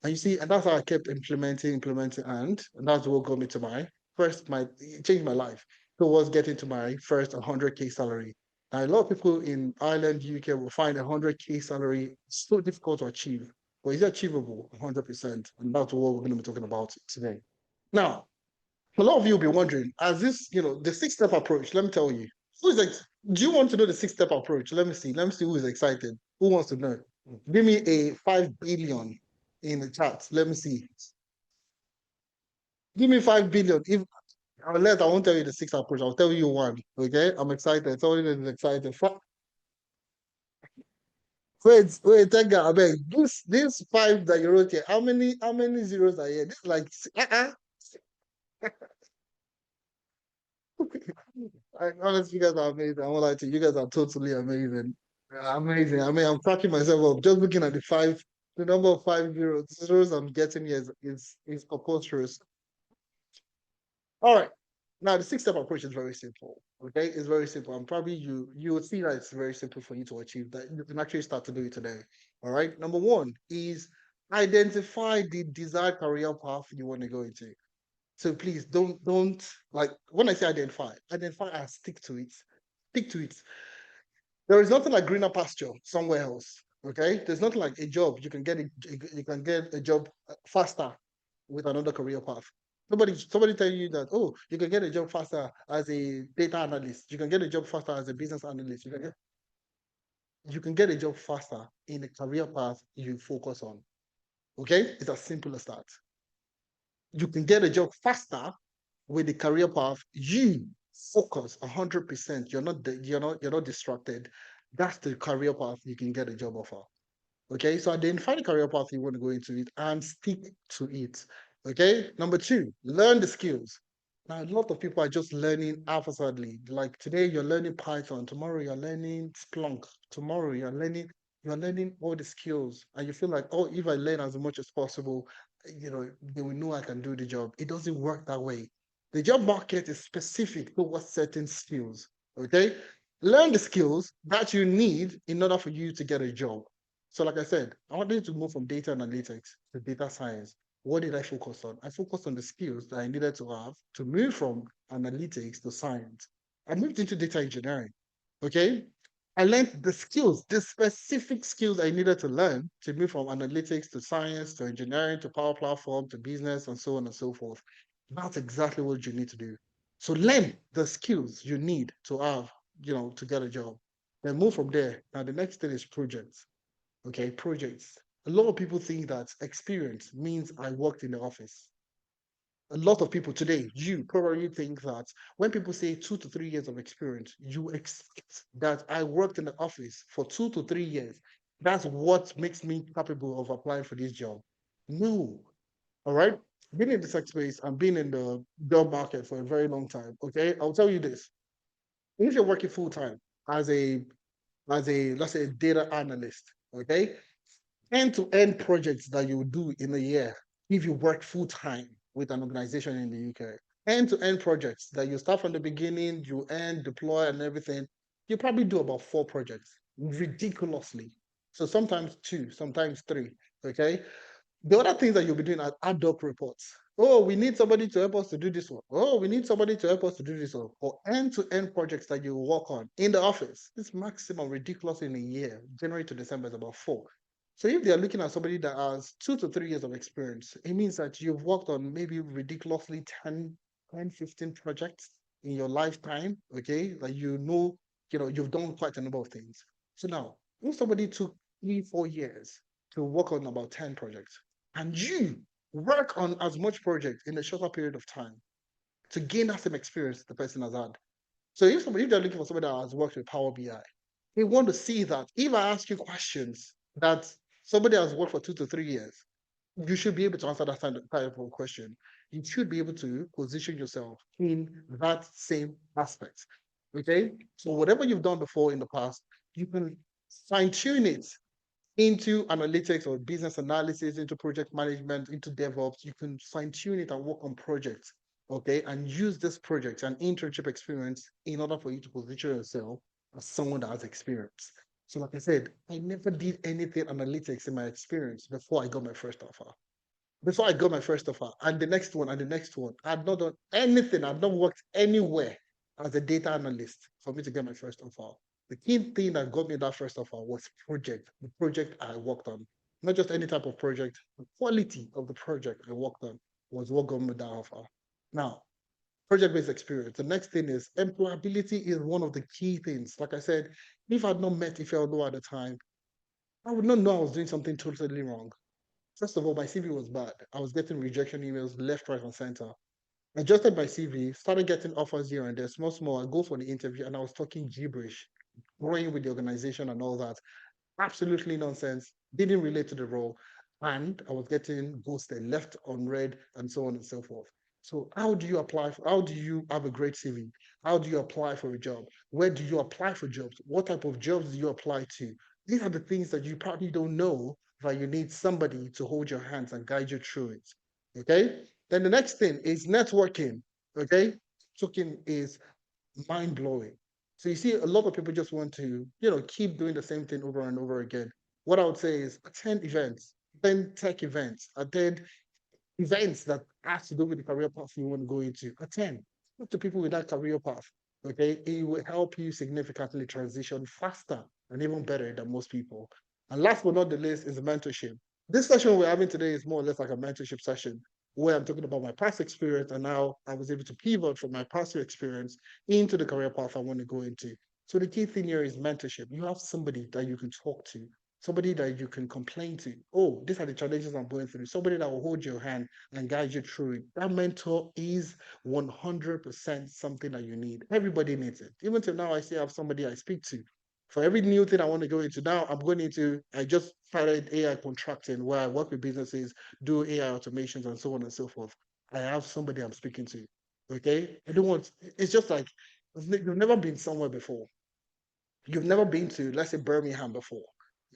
And you see, and that's how I kept implementing, and that's what got me to it changed my life towards getting to my first 100K salary. Now, a lot of people in Ireland, UK will find 100K salary so difficult to achieve, but it's achievable 100%. And that's what we're going to be talking about today. Now, a lot of you will be wondering, as this, the 6 step approach, let me tell you, who is it? Do you want to know the six-step approach? Let me see. Let me see who is excited. Who wants to know? Give me a 5 billion in the chat. Let me see. Give me 5 billion. If unless I won't tell you the six approach, I'll tell you one. Okay, I'm excited. Somebody is excited. Wait, take that. I beg. This five that you wrote here. How many zeros are here? This is like honestly, you guys are amazing. I won't lie to you. You guys are totally amazing. Amazing. I mean, I'm cracking myself up just looking at the number of zeros I'm getting here is preposterous. All right. Now the six-step approach is very simple. Okay, it's very simple. And probably you will see that it's very simple for you to achieve that. You can actually start to do it today. All right. Number one is identify the desired career path you want to go into. So please don't like when I say identify and stick to it. Stick to it. There is nothing like greener pasture somewhere else. Okay, there's nothing like a job. You can get a job faster with another career path. Somebody tell you that, oh, you can get a job faster as a data analyst. You can get a job faster as a business analyst. You can get a job faster in a career path you focus on. Okay, it's as simple as that. You can get a job faster with the career path you focus 100%. You're not distracted. That's the career path you can get a job offer. Okay, so identify the career path you want to go into it and stick to it. Okay, number two, learn the skills. Now, a lot of people are just learning haphazardly. Like today, you're learning Python. Tomorrow, you're learning Splunk. Tomorrow, you're learning all the skills, and you feel like, oh, if I learn as much as possible, they will know I can do the job. It doesn't work that way. The job market is specific towards certain skills. Okay, learn the skills that you need in order for you to get a job. So, like I said, I wanted to move from data analytics to data science. What did I focus on? I focused on the skills that I needed to have to move from analytics to science. I moved into data engineering. Okay. I learned the skills, the specific skills I needed to learn to move from analytics to science to engineering to power platform to business and so on and so forth. That's exactly what you need to do. So learn the skills you need to have, to get a job. Then move from there. Now the next thing is projects. Okay, projects. A lot of people think that experience means I worked in the office. A lot of people today, you probably think that when people say 2 to 3 years of experience, you expect that I worked in the office for 2 to 3 years. That's what makes me capable of applying for this job. No. All right. Being in the tech space and being in the job market for a very long time. Okay. I'll tell you this. If you're working full time as a let's say data analyst, okay, end-to-end projects that you do in a year if you work full-time with an organization in the UK. End-to-end projects that you start from the beginning, you end, deploy, and everything. You probably do about 4 projects ridiculously. So sometimes two, sometimes three. Okay. The other things that you'll be doing are ad hoc reports. Oh, we need somebody to help us to do this one. Oh, we need somebody to help us to do this one. Or end-to-end projects that you work on in the office. This maximum ridiculous in a year. January to December is about 4. So if they're looking at somebody that has 2 to 3 years of experience, it means that you've worked on maybe ridiculously 10, 15 projects in your lifetime. Okay. Like you've done quite a number of things. So now, if somebody took 3, 4 years to work on about 10 projects, and you work on as much project in a shorter period of time to gain that same experience the person has had. So if they're looking for somebody that has worked with Power BI, they want to see that if I ask you questions that somebody has worked for 2 to 3 years, you should be able to answer that type of question. You should be able to position yourself in that same aspect. Okay. So whatever you've done before in the past, you can fine tune it into analytics or business analysis, into project management, into DevOps. You can fine tune it and work on projects, okay, and use this project and internship experience in order for you to position yourself as someone that has experience. So, like I said, I never did anything analytics in my experience before I got my first offer. Before I got my first offer, and the next one, and the next one, I had not done anything. I've not worked anywhere as a data analyst for me to get my first offer. The key thing that got me that first offer was the project I worked on. Not just any type of project, the quality of the project I worked on was what got me that offer. Now, project-based experience. The next thing is employability is one of the key things. Like I said, if I'd not met Ifeldo at the time, I would not know I was doing something totally wrong. First of all, my CV was bad. I was getting rejection emails left, right, and center. Adjusted my CV, started getting offers here and there, small, small. I go for the interview and I was talking gibberish, growing with the organization and all that. Absolutely nonsense, didn't relate to the role, and I was getting ghosted, left on red, and so on and so forth. So how do you apply for, how do you have a great CV? How do you apply for a job? Where do you apply for jobs? What type of jobs do you apply to? These are the things that you probably don't know, but you need somebody to hold your hands and guide you through it. Okay. Then the next thing is networking. Okay. Talking is mind blowing. So you see, a lot of people just want to, keep doing the same thing over and over again. What I would say is attend events, attend tech events, attend events that has to do with the career path you want to go into. Attend. Talk to people with that career path. Okay, it will help you significantly transition faster and even better than most people. And last but not the least is mentorship. This session we're having today is more or less like a mentorship session where I'm talking about my past experience and how I was able to pivot from my past experience into the career path I want to go into. So the key thing here is mentorship. You have somebody that you can talk to, somebody that you can complain to. Oh, these are the challenges I'm going through. Somebody that will hold your hand and guide you through it. That mentor is 100% something that you need. Everybody needs it. Even till now, I still have somebody I speak to. For every new thing I want to go into now, I just started AI contracting where I work with businesses, do AI automations and so on and so forth. I have somebody I'm speaking to. Okay. I don't want, it's just like, you've never been somewhere before. You've never been to, let's say, Birmingham before,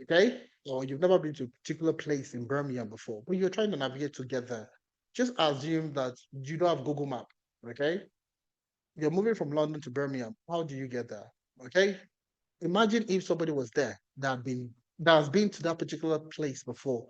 okay? Or you've never been to a particular place in Birmingham before, but you're trying to navigate to get there. Just assume that you don't have Google Map, okay? You're moving from London to Birmingham. How do you get there? Okay? Imagine if somebody was there that has been to that particular place before,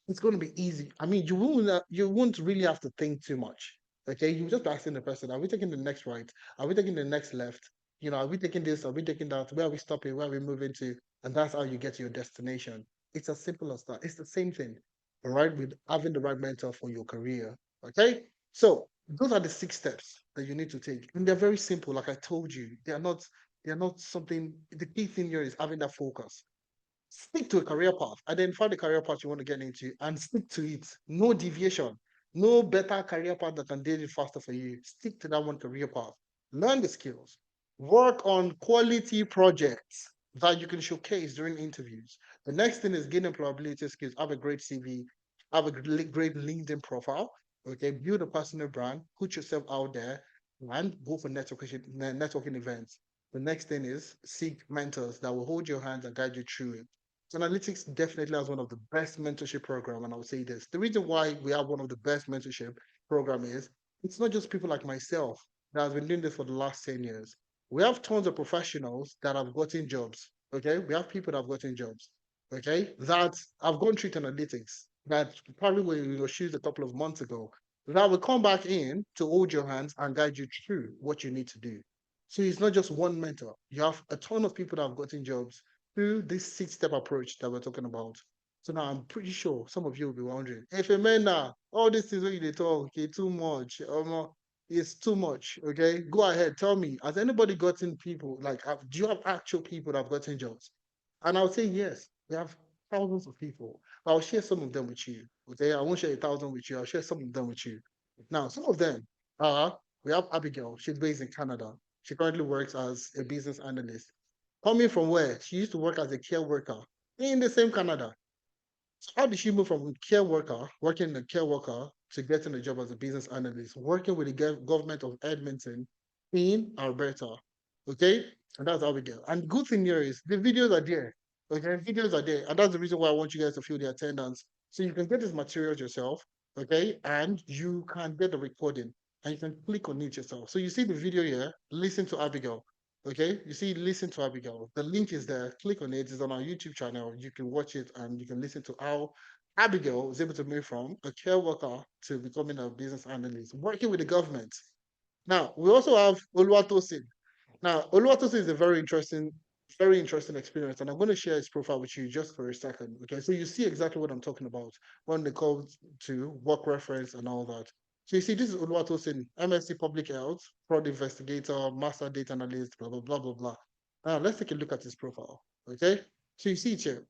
it's going to be easy. I mean, you won't really have to think too much. Okay, you just asking the person, are we taking the next right? Are we taking the next left? Are we taking this? Are we taking that? Where are we stopping? Where are we moving to? And that's how you get to your destination. It's as simple as that. It's the same thing, all right, with having the right mentor for your career. Okay, so those are the 6 steps that you need to take, and they're very simple. Like I told you, they are not something. The key thing here is having that focus. Stick to a career path. Identify the career path you want to get into and stick to it. No deviation. No better career path that can do it faster for you. Stick to that one career path. Learn the skills. Work on quality projects that you can showcase during interviews. The next thing is gain employability skills. Have a great CV. Have a great LinkedIn profile. Okay, build a personal brand. Put yourself out there and go for networking events. The next thing is seek mentors that will hold your hands and guide you through it. So analytics definitely has one of the best mentorship program, and I will say this: the reason why we have one of the best mentorship program is it's not just people like myself that has been doing this for the last 10 years. We have tons of professionals that have gotten jobs. Okay, we have people that have gotten jobs. Okay, that have gone through analytics that probably were in your shoes a couple of months ago. That will come back in to hold your hands and guide you through what you need to do. So it's not just one mentor. You have a ton of people that have gotten jobs through this 6 step approach that we're talking about. So now I'm pretty sure some of you will be wondering, if a man now, all these things when you talk, okay, too much, it's too much. Okay, go ahead, tell me, has anybody gotten people like, do you have actual people that have gotten jobs? And I'll say yes, we have thousands of people. But I'll share some of them with you. Okay, I won't share 1,000 with you. I'll share some of them with you. Now, some of them are we have Abigail. She's based in Canada. She currently works as a business analyst. Coming from where? She used to work as a care worker in the same Canada. So how did she move from care worker, working in a care worker, to getting a job as a business analyst, working with the government of Edmonton in Alberta? Okay, and that's how we get. And good thing here is the videos are there. Okay, videos are there, and that's the reason why I want you guys to feel the attendance, so you can get these materials yourself. Okay, and you can get the recording, and you can click on it yourself. So you see the video here. Listen to Abigail. Okay, you see, listen to Abigail. The link is there. Click on it. It's on our YouTube channel. You can watch it and you can listen to how Abigail was able to move from a care worker to becoming a business analyst, working with the government. Now, we also have Oluwatosin. Now, Oluwatosin is a very interesting experience, and I'm going to share his profile with you just for a second. Okay, so you see exactly what I'm talking about when they come to work reference and all that. So you see, this is Oluwatosin, MSc Public Health, fraud investigator, master data analyst, blah, blah, blah, blah, blah. Now, let's take a look at his profile. Okay. So you see it here.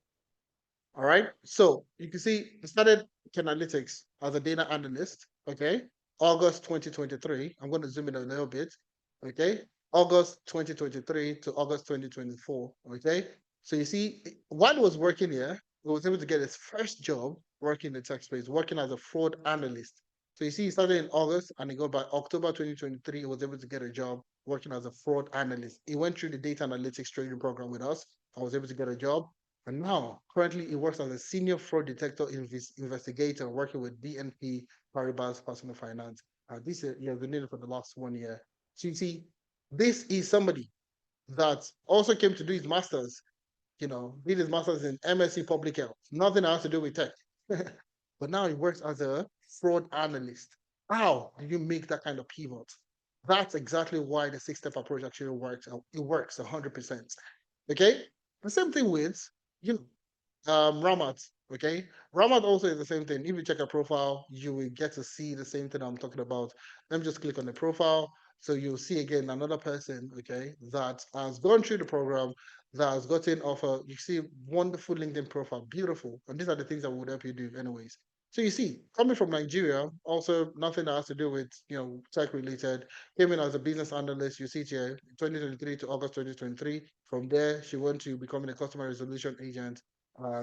All right. So you can see I started analytics as a data analyst. Okay. August 2023. I'm going to zoom in a little bit. Okay. August 2023 to August 2024. Okay. So you see, while he was working here, he was able to get his first job working in the tech space, working as a fraud analyst. So you see, he started in August and he got by October 2023, he was able to get a job working as a fraud analyst. He went through the data analytics training program with us. I was able to get a job. And now, currently, he works as a senior fraud detector investigator working with BNP Paribas Personal Finance. This he has been in it for the last 1 year. So you see, this is somebody that also came to do his master's, did his master's in MSc Public Health. Nothing else to do with tech. But now he works as a fraud analyst. How do you make that kind of pivot? That's exactly why the six-step approach actually works. It works 100%. Okay? The same thing with, you know, Ramat. Okay, Ramat also is the same thing. If you check a profile, you will get to see the same thing I'm talking about. Let me just click on the profile. So you'll see again another person, okay, that has gone through the program, that has gotten offer. You see wonderful LinkedIn profile, beautiful. And these are the things that would help you do anyways. So you see, coming from Nigeria, also nothing that has to do with tech related. Came in as a business analyst. You see it here, 2023 to August 2023. From there, she went to becoming a customer resolution agent.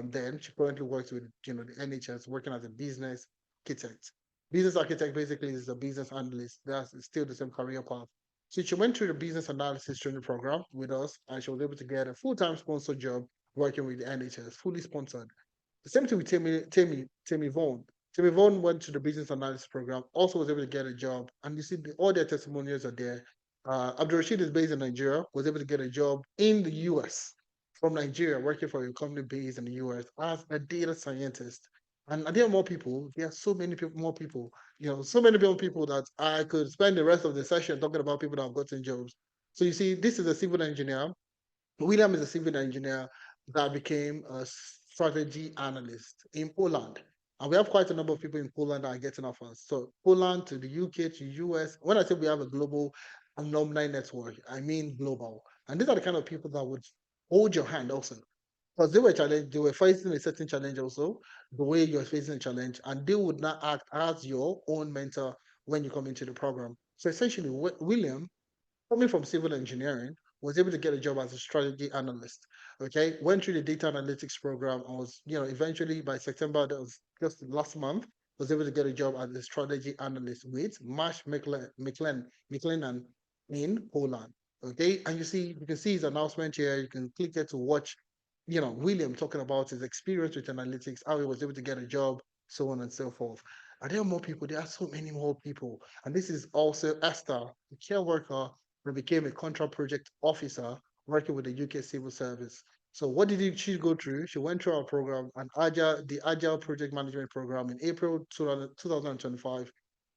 Then she currently works with the NHS, working as a business architect. Business architect basically is a business analyst. That's still the same career path. So she went through the business analysis training program with us, and she was able to get a full-time sponsored job working with the NHS, fully sponsored. The same thing with Timmy Vaughan. Timmy Vaughan went to the business analysis program, also was able to get a job, and you see all their testimonials are there. Abdul Rashid is based in Nigeria, was able to get a job in the US from Nigeria, working for a company based in the US as a data scientist. And there are more people. There are so many people, more people. So many more people that I could spend the rest of the session talking about people that have gotten jobs. So you see, this is a civil engineer. William is a civil engineer that became a strategy analyst in Poland. And we have quite a number of people in Poland that are getting offers. So Poland to the UK to US. When I say we have a global alumni network, I mean global. And these are the kind of people that would hold your hand also. Because they were facing a certain challenge also, the way you're facing a challenge, and they would not act as your own mentor when you come into the program. So essentially, William, coming from civil engineering, was able to get a job as a strategy analyst. Okay, went through the data analytics program. I was, eventually by September, that was just last month, was able to get a job as a strategy analyst with Mash McLennan in Poland. Okay, and you can see his announcement here. You can click it to watch, William talking about his experience with analytics, how he was able to get a job, so on and so forth. Are there more people? There are so many more people. And this is also Esther, a care worker who became a contract project officer working with the UK Civil Service. So what she go through? She went through our program, the Agile Project Management Program in April 2025.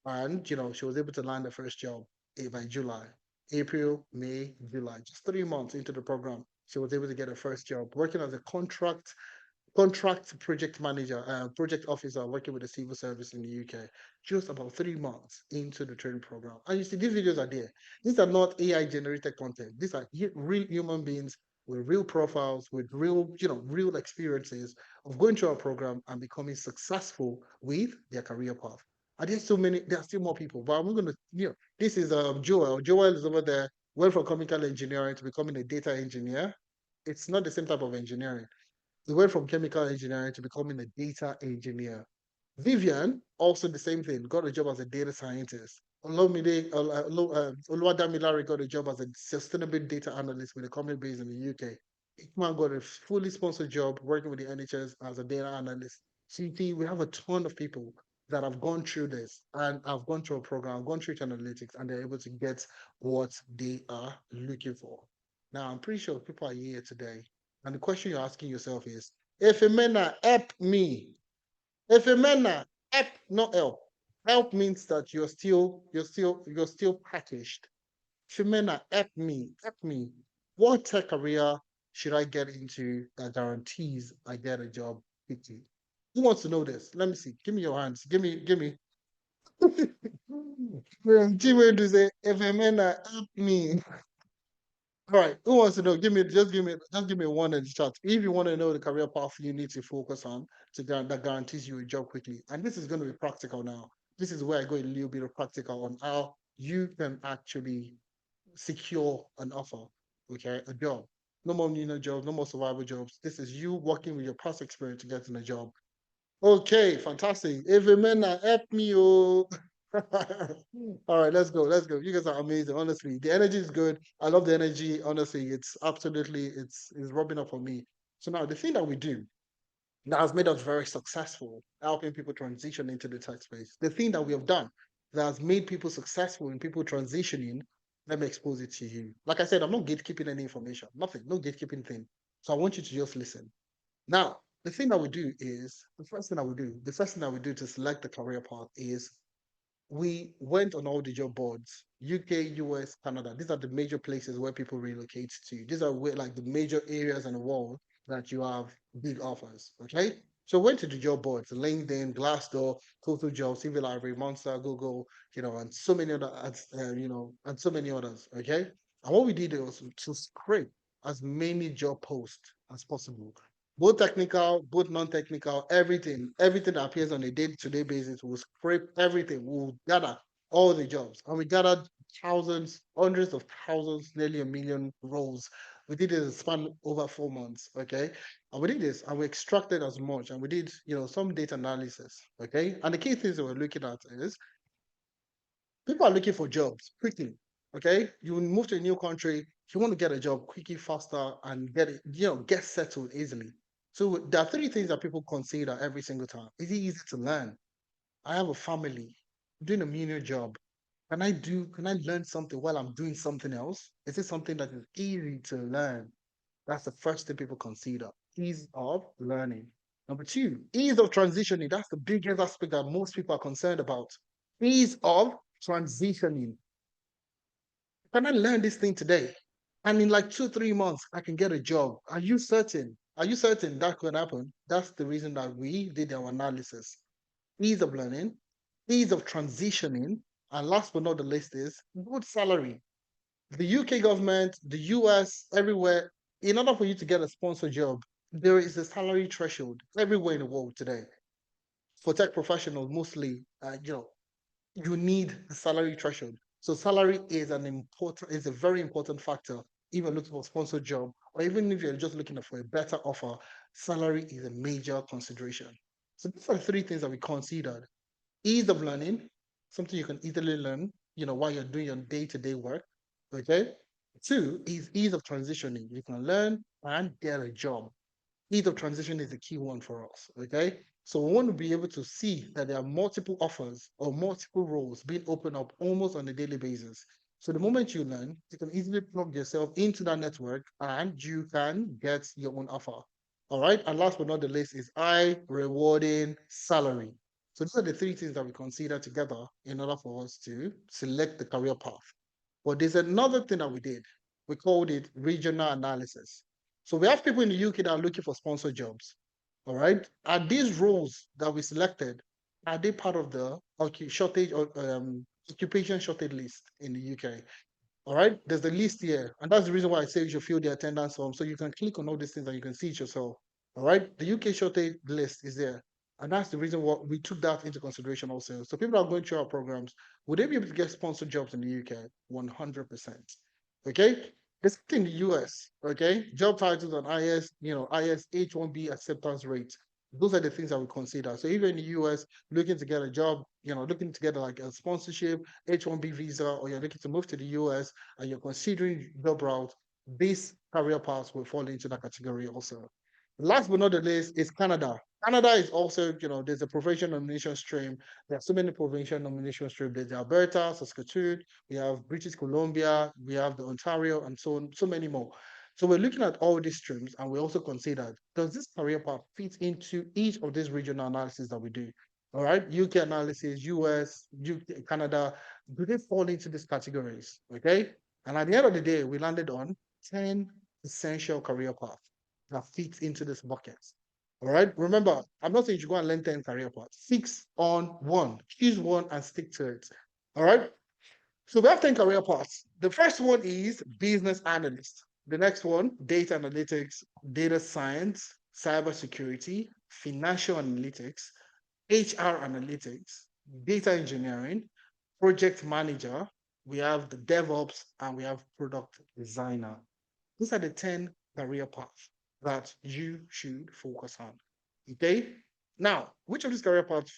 And, she was able to land the first job by July. April, May, July, just 3 months into the program, she was able to get her first job working as a contract project manager, project officer working with the civil service in the UK, just about 3 months into the training program. And you see, these videos are there. These are not AI generated content. These are real human beings with real profiles, with real experiences of going through our program and becoming successful with their career path. And there are still more people, but I'm going to, this is Joel. Joel is over there, went from chemical engineering to becoming a data engineer. It's not the same type of engineering. He went from chemical engineering to becoming a data engineer. Vivian, also the same thing, got a job as a data scientist. Oluwadamilare got a job as a sustainable data analyst with a company based in the UK. Ikman got a fully sponsored job working with the NHS as a data analyst. CT, we have a ton of people that have gone through this and have gone through a program, gone through analytics, and they're able to get what they are looking for. Now, I'm pretty sure people are here today. And the question you're asking yourself is, if a man help me, if a man help, not help. Help means that you're still packaged. If a man help me, help me. What tech career should I get into that guarantees I get a job quickly? Who wants to know this? Let me see. Give me your hands. Give me. Jimmy to say, FMN, help me. All right, who wants to know? Just give me one in the chat. If you want to know the career path you need to focus on that guarantees you a job quickly. And this is going to be practical now. This is where I go a little bit of practical on how you can actually secure an offer, okay, a job. No more jobs, no more survival jobs. This is you working with your past experience to get in a job. Okay, fantastic. Every help me, oh. All right, let's go. Let's go. You guys are amazing. Honestly, the energy is good. I love the energy. Honestly, it's absolutely it's rubbing up on me. So now the thing that we do that has made us very successful helping people transition into the tech space. The thing that we have done that has made people successful in people transitioning, let me expose it to you. Like I said, I'm not gatekeeping any information, nothing, no gatekeeping thing. So I want you to just listen. Now, the thing that we do is the first thing that we do to select the career path is we went on all the job boards, UK, US, Canada. These are the major places where people relocate to. These are where like the major areas in the world that you have big offers. Okay. So went to the job boards, LinkedIn, Glassdoor, Total Jobs, Civil Library, Monster, Google, and so many other and so many others. Okay. And what we did was to scrape as many job posts as possible, both technical, both non-technical, everything that appears on a day-to-day basis. We'll scrape everything. We'll gather all the jobs. And we gathered thousands, hundreds of thousands, nearly a million roles. We did it in a span over 4 months. Okay. And we did this and we extracted as much and we did, some data analysis. Okay. And the key things that we're looking at is people are looking for jobs quickly. Okay, you move to a new country, you want to get a job quickly, faster, and get it, get settled easily. So there are three things that people consider every single time. Is it easy to learn? I have a family, I'm doing a menial job. Can I learn something while I'm doing something else? Is it something that is easy to learn? That's the first thing people consider. Ease of learning. Number two, ease of transitioning. That's the biggest aspect that most people are concerned about. Ease of transitioning. Can I learn this thing today? And in like 2, 3 months, I can get a job. Are you certain? Are you certain that could happen? That's the reason that we did our analysis. Ease of learning, ease of transitioning, and last but not the least is good salary. The UK government, the US, everywhere, in order for you to get a sponsor job, there is a salary threshold everywhere in the world today. For tech professionals, mostly, you need a salary threshold. So salary is a very important factor if you're looking for a sponsored job, or even if you're just looking for a better offer, salary is a major consideration. So these are the three things that we considered. Ease of learning, something you can easily learn, while you're doing your day-to-day work. Okay. Two is ease of transitioning. You can learn and get a job. Ease of transition is the key one for us. Okay. So we want to be able to see that there are multiple offers or multiple roles being opened up almost on a daily basis. So the moment you learn, you can easily plug yourself into that network and you can get your own offer. All right. And last but not the least is high rewarding salary. So these are the three things that we consider together in order for us to select the career path. But there's another thing that we did. We called it regional analysis. So we have people in the UK that are looking for sponsor jobs. All right. Are these roles that we selected, are they part of the shortage or occupation shortage list in the UK? All right. There's the list here. And that's the reason why I say you should fill the attendance form. So you can click on all these things and you can see it yourself. All right. The UK shortage list is there. And that's the reason why we took that into consideration also. So people are going through our programs. Would they be able to get sponsored jobs in the UK? 100%. Okay. This in the US, okay, job titles and IS H1B acceptance rate. Those are the things that we consider. So even in the US, looking to get a job, looking to get like a sponsorship, H1B visa, or you're looking to move to the US and you're considering job route, these career paths will fall into that category also. Last but not the least is Canada. Canada is also, there's a provincial nomination stream. There are so many provincial nomination streams. There's Alberta, Saskatchewan, we have British Columbia, we have the Ontario, and so on, so many more. So we're looking at all these streams, and we also considered, does this career path fit into each of these regional analysis that we do? All right, UK analysis, US, UK, Canada, do they fall into these categories? Okay. And at the end of the day, we landed on 10 essential career paths that fits into this bucket. All right. Remember, I'm not saying you should go and learn 10 career paths. Fix on one, choose one and stick to it. All right. So we have 10 career paths. The first one is business analyst. The next one, data analytics, data science, cybersecurity, financial analytics, HR analytics, data engineering, project manager. We have the DevOps and we have product designer. These are the 10 career paths that you should focus on. Okay. Now, which of these career paths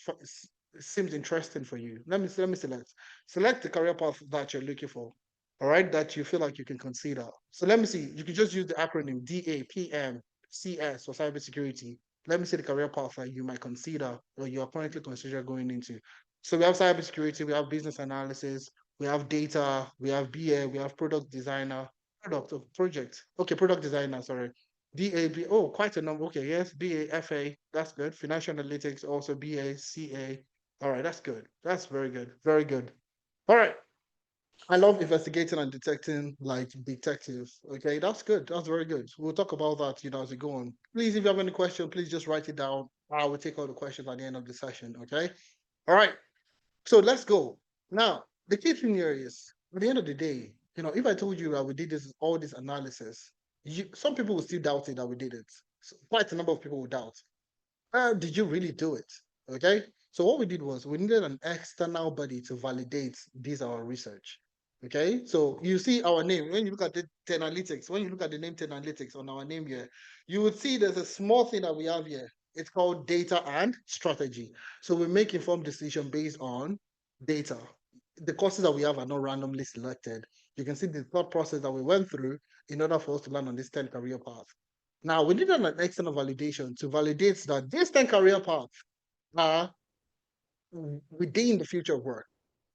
seems interesting for you? Let me select. Select the career path that you're looking for. All right, that you feel like you can consider. So let me see. You can just use the acronym DAPM CS for cybersecurity. Let me see the career path that you might consider or you are currently considering going into. So we have cybersecurity, we have business analysis, we have data, we have BA, we have product designer, product of project. Okay, product designer, sorry. DAB, oh, quite a number. Okay, yes, BAFA, that's good. Financial analytics, also BACA. All right, that's good. That's very good. Very good. All right. I love investigating and detecting like detectives. Okay, that's good. That's very good. We'll talk about that, as we go on. Please, if you have any question, please just write it down. I will take all the questions at the end of the session. Okay. All right. So let's go. Now, the key thing here is at the end of the day, if I told you that we did all this analysis, some people will still doubt it that we did it. So quite a number of people will doubt. Did you really do it? Okay. So what we did was we needed an external body to validate this our research. Okay. So you see our name when you look at the 10 analytics, when you look at the name 10 analytics on our name here, you would see there's a small thing that we have here. It's called data and strategy. So we make informed decision based on data. The courses that we have are not randomly selected. You can see the thought process that we went through in order for us to land on this 10 career path. Now, we need an external validation to validate that these 10 career paths are within the future of work.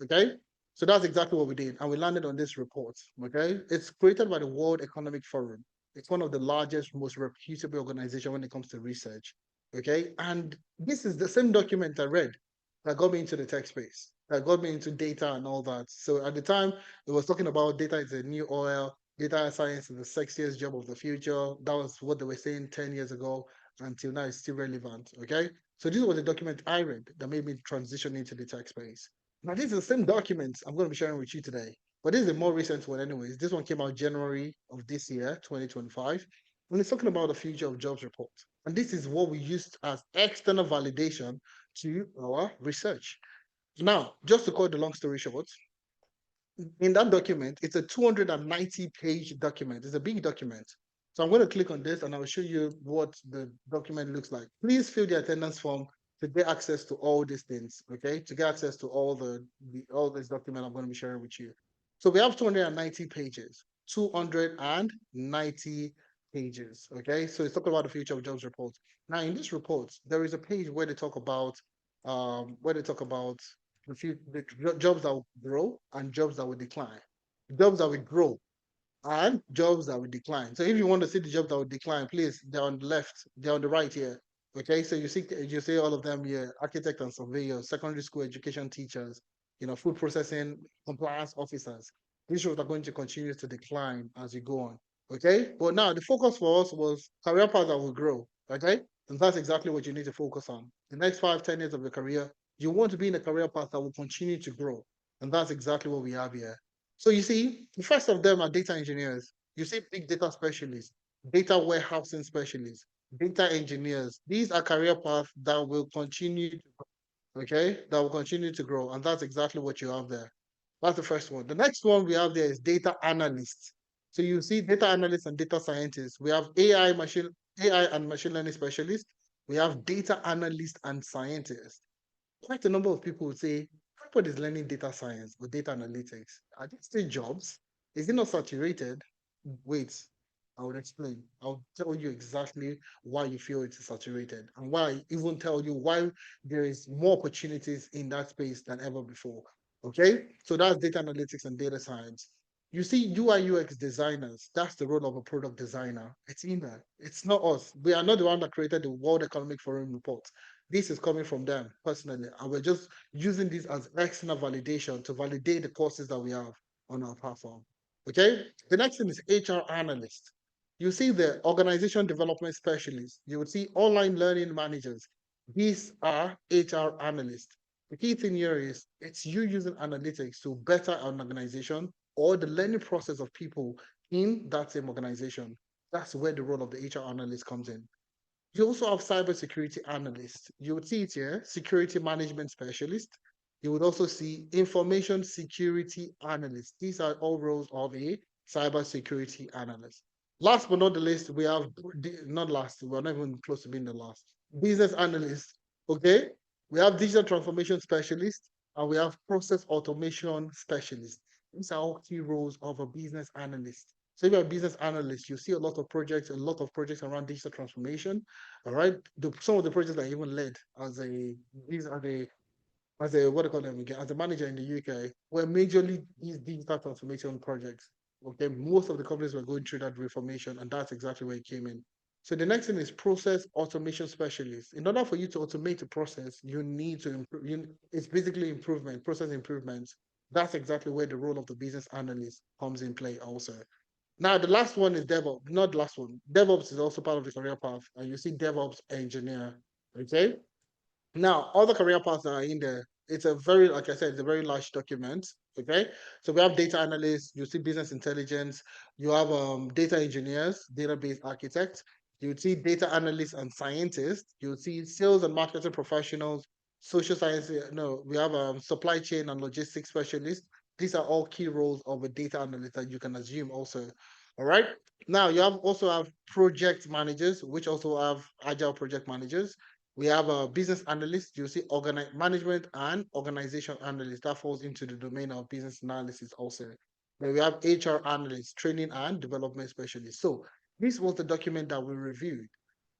Okay. So that's exactly what we did. And we landed on this report. Okay. It's created by the World Economic Forum. It's one of the largest, most reputable organizations when it comes to research. Okay. And this is the same document I read that got me into the tech space, that got me into data and all that. So at the time, it was talking about data is the new oil, data science is the sexiest job of the future. That was what they were saying 10 years ago. Until now, it's still relevant. Okay. So this was a document I read that made me transition into the tech space. Now, this is the same document I'm going to be sharing with you today, but this is a more recent one anyways. This one came out January of this year, 2025, and it's talking about the future of jobs report. And this is what we used as external validation to our research. Now, just to cut the long story short, in that document, it's a 290-page document. It's a big document. So I'm going to click on this and I'll show you what the document looks like. Please fill the attendance form to get access to all these things, okay? To get access to all this document I'm going to be sharing with you. So we have 290 pages, 290 pages, okay? So it's talking about the future of jobs report. Now in this report, there is a page where they talk about the jobs that will grow and jobs that will decline. Jobs that will grow and jobs that will decline. So if you want to see the jobs that will decline, please, they're on the left, they're on the right here. Okay, so you see all of them here: architect and surveyor, secondary school education teachers, food processing, compliance officers. These roles are going to continue to decline as you go on. Okay, but now the focus for us was career paths that will grow. Okay, and that's exactly what you need to focus on. The next 5, 10 years of your career, you want to be in a career path that will continue to grow. And that's exactly what we have here. So you see, the first of them are data engineers. You see big data specialists, data warehousing specialists, data engineers. These are career paths that will continue, okay, that will continue to grow. And that's exactly what you have there. That's the first one. The next one we have there is data analysts. So you see data analysts and data scientists. We have AI and machine learning specialists. We have data analysts and scientists. Quite a number of people would say, everybody's learning data science or data analytics. Are these still jobs? Is it not saturated? Wait, I will explain. I'll tell you exactly why you feel it's saturated and why, even tell you why there is more opportunities in that space than ever before. Okay, so that's data analytics and data science. You see, UI UX designers, that's the role of a product designer. It's in there. It's not us. We are not the one that created the World Economic Forum report. This is coming from them personally. And we're just using this as external validation to validate the courses that we have on our platform. Okay. The next thing is HR analyst. You see the organization development specialists. You would see online learning managers. These are HR analysts. The key thing here is it's you using analytics to better an organization or the learning process of people in that same organization. That's where the role of the HR analyst comes in. You also have cybersecurity analysts. You would see it here, security management specialist. You would also see information security analyst. These are all roles of a cybersecurity analyst. Last but not the least, we have not last, we're not even close to being the last. Business analyst. Okay. We have digital transformation specialist and we have process automation specialist. These are all key roles of a business analyst. So if you're a business analyst, you see a lot of projects around digital transformation. All right. Some of the projects that I even led as a these are the as a what do you call them again, as a manager in the UK, were majorly these digital transformation projects. Okay, most of the companies were going through that reformation, and that's exactly where it came in. So the next thing is process automation specialist. In order for you to automate the process, you need to improve. It's basically improvement, process improvements. That's exactly where the role of the business analyst comes in play also. Now, the last one is DevOps, not the last one. DevOps is also part of the career path, and you see DevOps engineer. Okay. Now, all the career paths that are in there, it's a very, like I said, it's a very large document. Okay. So we have data analysts, you see business intelligence, you have data engineers, database architects, you see data analysts and scientists, you see sales and marketing professionals, social science, no, we have supply chain and logistics specialists. These are all key roles of a data analyst that you can assume also. All right. Now you have also have project managers, which also have agile project managers. We have a business analyst. You see, management and organization analyst that falls into the domain of business analysis also. Then we have HR analyst, training and development specialist. So this was the document that we reviewed.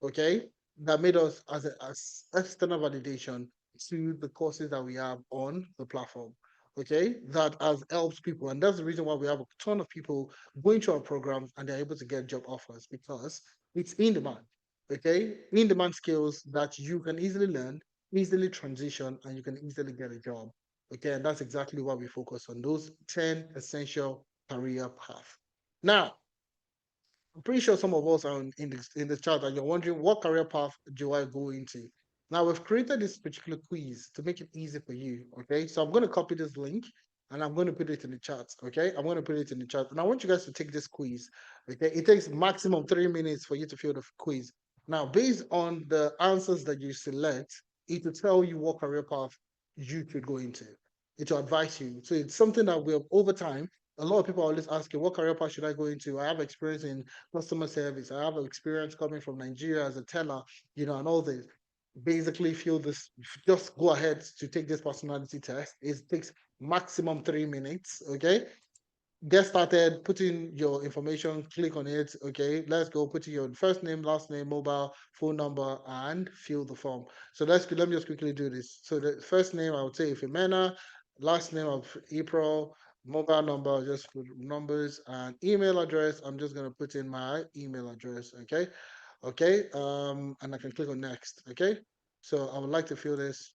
Okay, that made us as external validation to the courses that we have on the platform. Okay, that has helped people, and that's the reason why we have a ton of people going to our programs and they're able to get job offers because it's in demand. Okay, in demand skills that you can easily learn, easily transition, and you can easily get a job. Okay, and that's exactly why we focus on those 10 essential career paths. Now, I'm pretty sure some of us are in the chat and you're wondering what career path do I go into? Now we've created this particular quiz to make it easy for you. Okay, so I'm going to copy this link and I'm going to put it in the chat. Okay, I'm going to put it in the chat and I want you guys to take this quiz. Okay, it takes maximum 3 minutes for you to fill the quiz. Now, based on the answers that you select, it will tell you what career path you could go into. It will advise you. So it's something that we have over time. A lot of people are always asking, what career path should I go into? I have experience in customer service. I have experience coming from Nigeria as a teller, and all this. Basically, feel this, just go ahead to take this personality test. It takes maximum 3 minutes. Okay, get started, put in your information, click on it. Okay, let's go. Put in your first name, last name, mobile, phone number, and fill the form. So let me just quickly do this. So the first name I would say Ifemena, last name of April, mobile number, I'll just put numbers, and email address. I'm just gonna put in my email address. Okay, okay, and I can click on next. Okay, so I would like to fill this.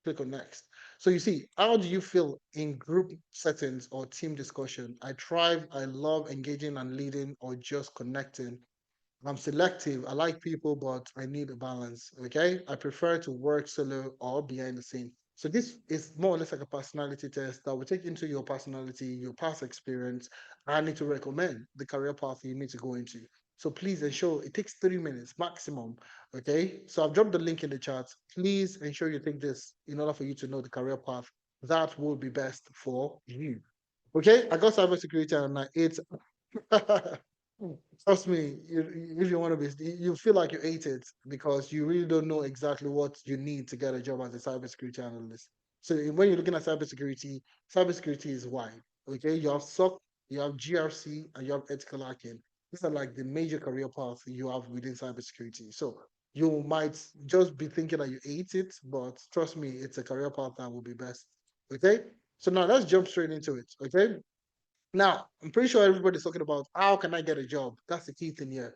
Click on next. So you see, how do you feel in group settings or team discussion? I thrive, I love engaging and leading or just connecting. I'm selective. I like people, but I need a balance. Okay. I prefer to work solo or behind the scene. So this is more or less like a personality test that will take into your personality, your past experience, and need to recommend the career path you need to go into. So please ensure it takes 3 minutes maximum. Okay. So I've dropped the link in the chat. Please ensure you take this in order for you to know the career path that will be best for you. Okay. I got cybersecurity and it's trust me, if you want to be, you feel like you ate it because you really don't know exactly what you need to get a job as a cybersecurity analyst. So when you're looking at cybersecurity, cybersecurity is wide. Okay, you have SOC, you have GRC, and you have ethical hacking. These are like the major career paths you have within cybersecurity. So you might just be thinking that you ate it, but trust me, it's a career path that will be best. Okay, so now let's jump straight into it. Okay, now, I'm pretty sure everybody's talking about how can I get a job? That's the key thing here.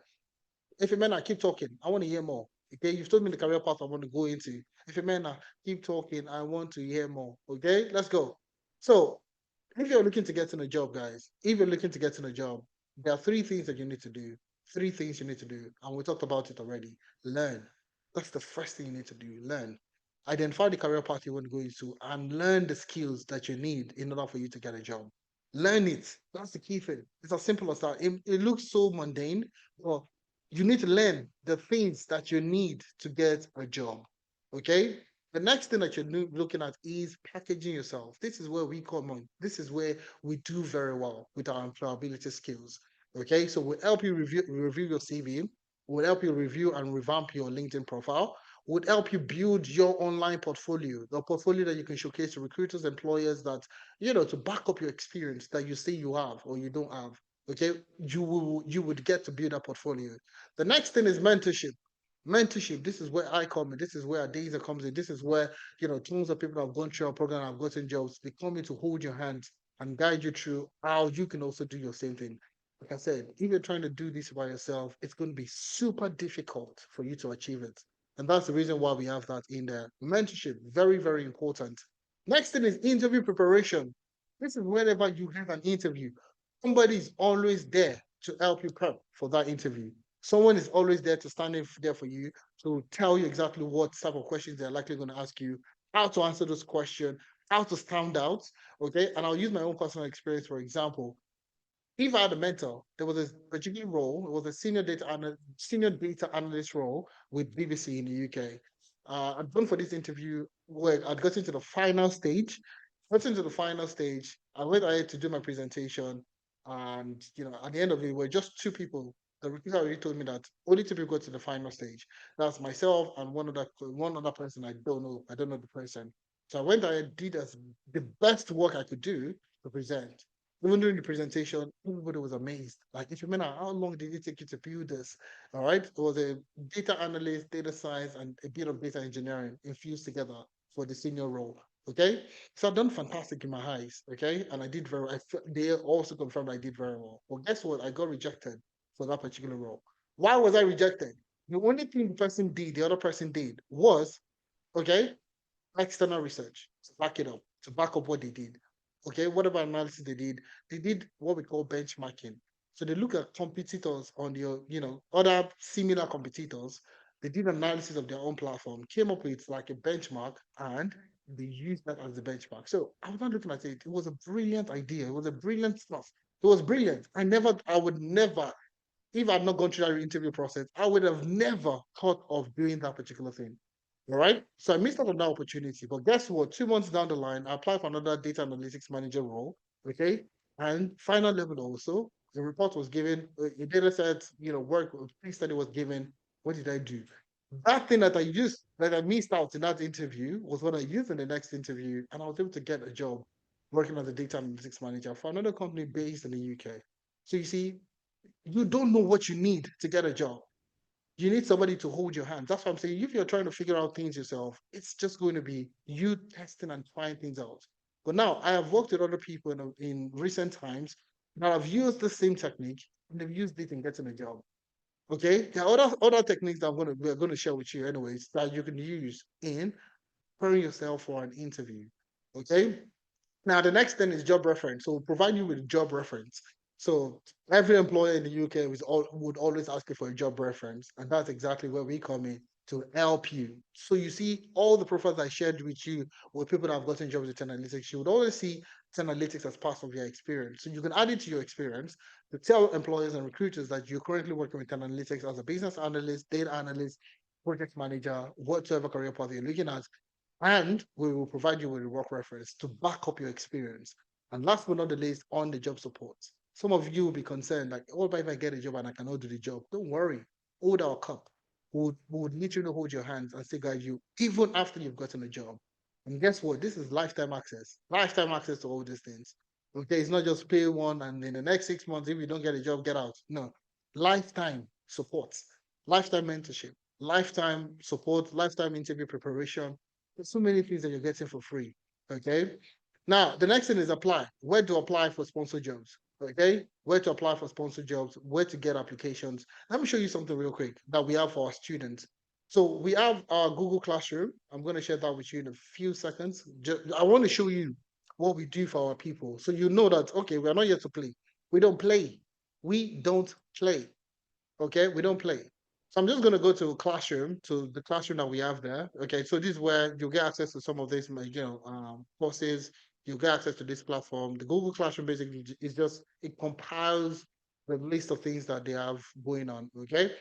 If you man, keep talking. I want to hear more. Okay, you've told me the career path I want to go into. If you man, keep talking. I want to hear more. Okay, let's go. So, if you're looking to get in a job, guys, if you're looking to get in a job, there are three things that you need to do. Three things you need to do, and we talked about it already. Learn. That's the first thing you need to do. Learn. identify the career path you want to go into, and learn the skills that you need in order for you to get a job. Learn it. That's the key thing. It's as simple as that. It looks so mundane, but you need to learn the things that you need to get a job. Okay? The next thing that you're looking at is packaging yourself. This is where we come on. This is where we do very well with our employability skills. Okay, so we'll help you review your CV. We'll help you review and revamp your LinkedIn profile. Would help you build your online portfolio, the portfolio that you can showcase to recruiters, employers that, to back up your experience that you say you have or you don't have. Okay, you would get to build a portfolio. The next thing is mentorship. Mentorship. This is where I come in. This is where Adeza comes in. This is where tons of people have gone through our program, have gotten jobs. They come in to hold your hand and guide you through how you can also do your same thing. Like I said, if you're trying to do this by yourself, it's going to be super difficult for you to achieve it. And that's the reason why we have that in there. Mentorship, very, very important. Next thing is interview preparation. This is whenever you have an interview, somebody is always there to help you prep for that interview. Someone is always there to stand in there for you to tell you exactly what type of questions they're likely going to ask you, how to answer those questions, how to stand out. Okay. And I'll use my own personal experience, for example. If I had a mentor, there was a particular role, it was a senior data analyst role with BBC in the UK. I'd gone for this interview where I'd gotten to the final stage. Got into the final stage. I went ahead to do my presentation, and at the end of it, we're just two people. The recruiter already told me that only two people got to the final stage. That's myself and one other person. I don't know. I don't know the person. So I went ahead, did as the best work I could do to present. Even during the presentation, everybody was amazed. Like, if you remember, how long did it take you to build this? All right. It was a data analyst, data science, and a bit of data engineering infused together for the senior role. Okay. So I've done fantastic in my eyes. Okay. And I did very well. They also confirmed I did very well. But guess what? I got rejected for that particular role. Why was I rejected? The only thing the other person did was, okay, external research to back it up, to back up what they did. Okay, whatever analysis they did what we call benchmarking. So they look at competitors on your, other similar competitors. They did analysis of their own platform, came up with like a benchmark, and they used that as the benchmark. So I was not looking at it. It was a brilliant idea. It was a brilliant stuff. It was brilliant. I would never, if I'd not gone through that interview process, I would have never thought of doing that particular thing. All right. So I missed out on that opportunity. But guess what? 2 months down the line, I applied for another data analytics manager role. Okay. And final level also, the report was given, a data set, work, case study was given. What did I do? That thing that I missed out in that interview was what I used in the next interview. And I was able to get a job working as a data analytics manager for another company based in the UK. So you see, you don't know what you need to get a job. You need somebody to hold your hand. That's what I'm saying. If you're trying to figure out things yourself, it's just going to be you testing and trying things out. But now I have worked with other people in recent times that have used the same technique and they've used it in getting a job. Okay, there are other techniques that we're going to share with you, anyways, that you can use in preparing yourself for an interview. Okay, now, the next thing is job reference. So, we'll provide you with job reference. So, every employer in the UK would always ask you for a job reference. And that's exactly where we come in to help you. So, you see, all the profiles I shared with you with people that have gotten jobs with analytics, you would always see analytics as part of your experience. So, you can add it to your experience to tell employers and recruiters that you're currently working with analytics as a business analyst, data analyst, project manager, whatever career path you're looking at, and we will provide you with a work reference to back up your experience. And last but not the least, on the job support. Some of you will be concerned, like, what about if I get a job and I cannot do the job? Don't worry. Hold our cup. We would literally hold your hands and still guide you even after you've gotten a job. And guess what? This is lifetime access. Lifetime access to all these things. Okay, it's not just pay one and in the next 6 months, if you don't get a job, get out. No. Lifetime support, lifetime mentorship, lifetime support, lifetime interview preparation. There's so many things that you're getting for free. Okay. Now, the next thing is apply. Where to apply for sponsor jobs? Okay. Where to apply for sponsor jobs, where to get applications. Let me show you something real quick that we have for our students. So we have our Google Classroom. I'm going to share that with you in a few seconds. I want to show you what we do for our people. So you know that, okay, we're not here to play. We don't play. We don't play. Okay. We don't play. So I'm just going to go to classroom, to the classroom that we have there. Okay, so this is where you'll get access to some of these, courses. You'll get access to this platform. The Google Classroom basically is just, it compiles the list of things that they have going on. Okay,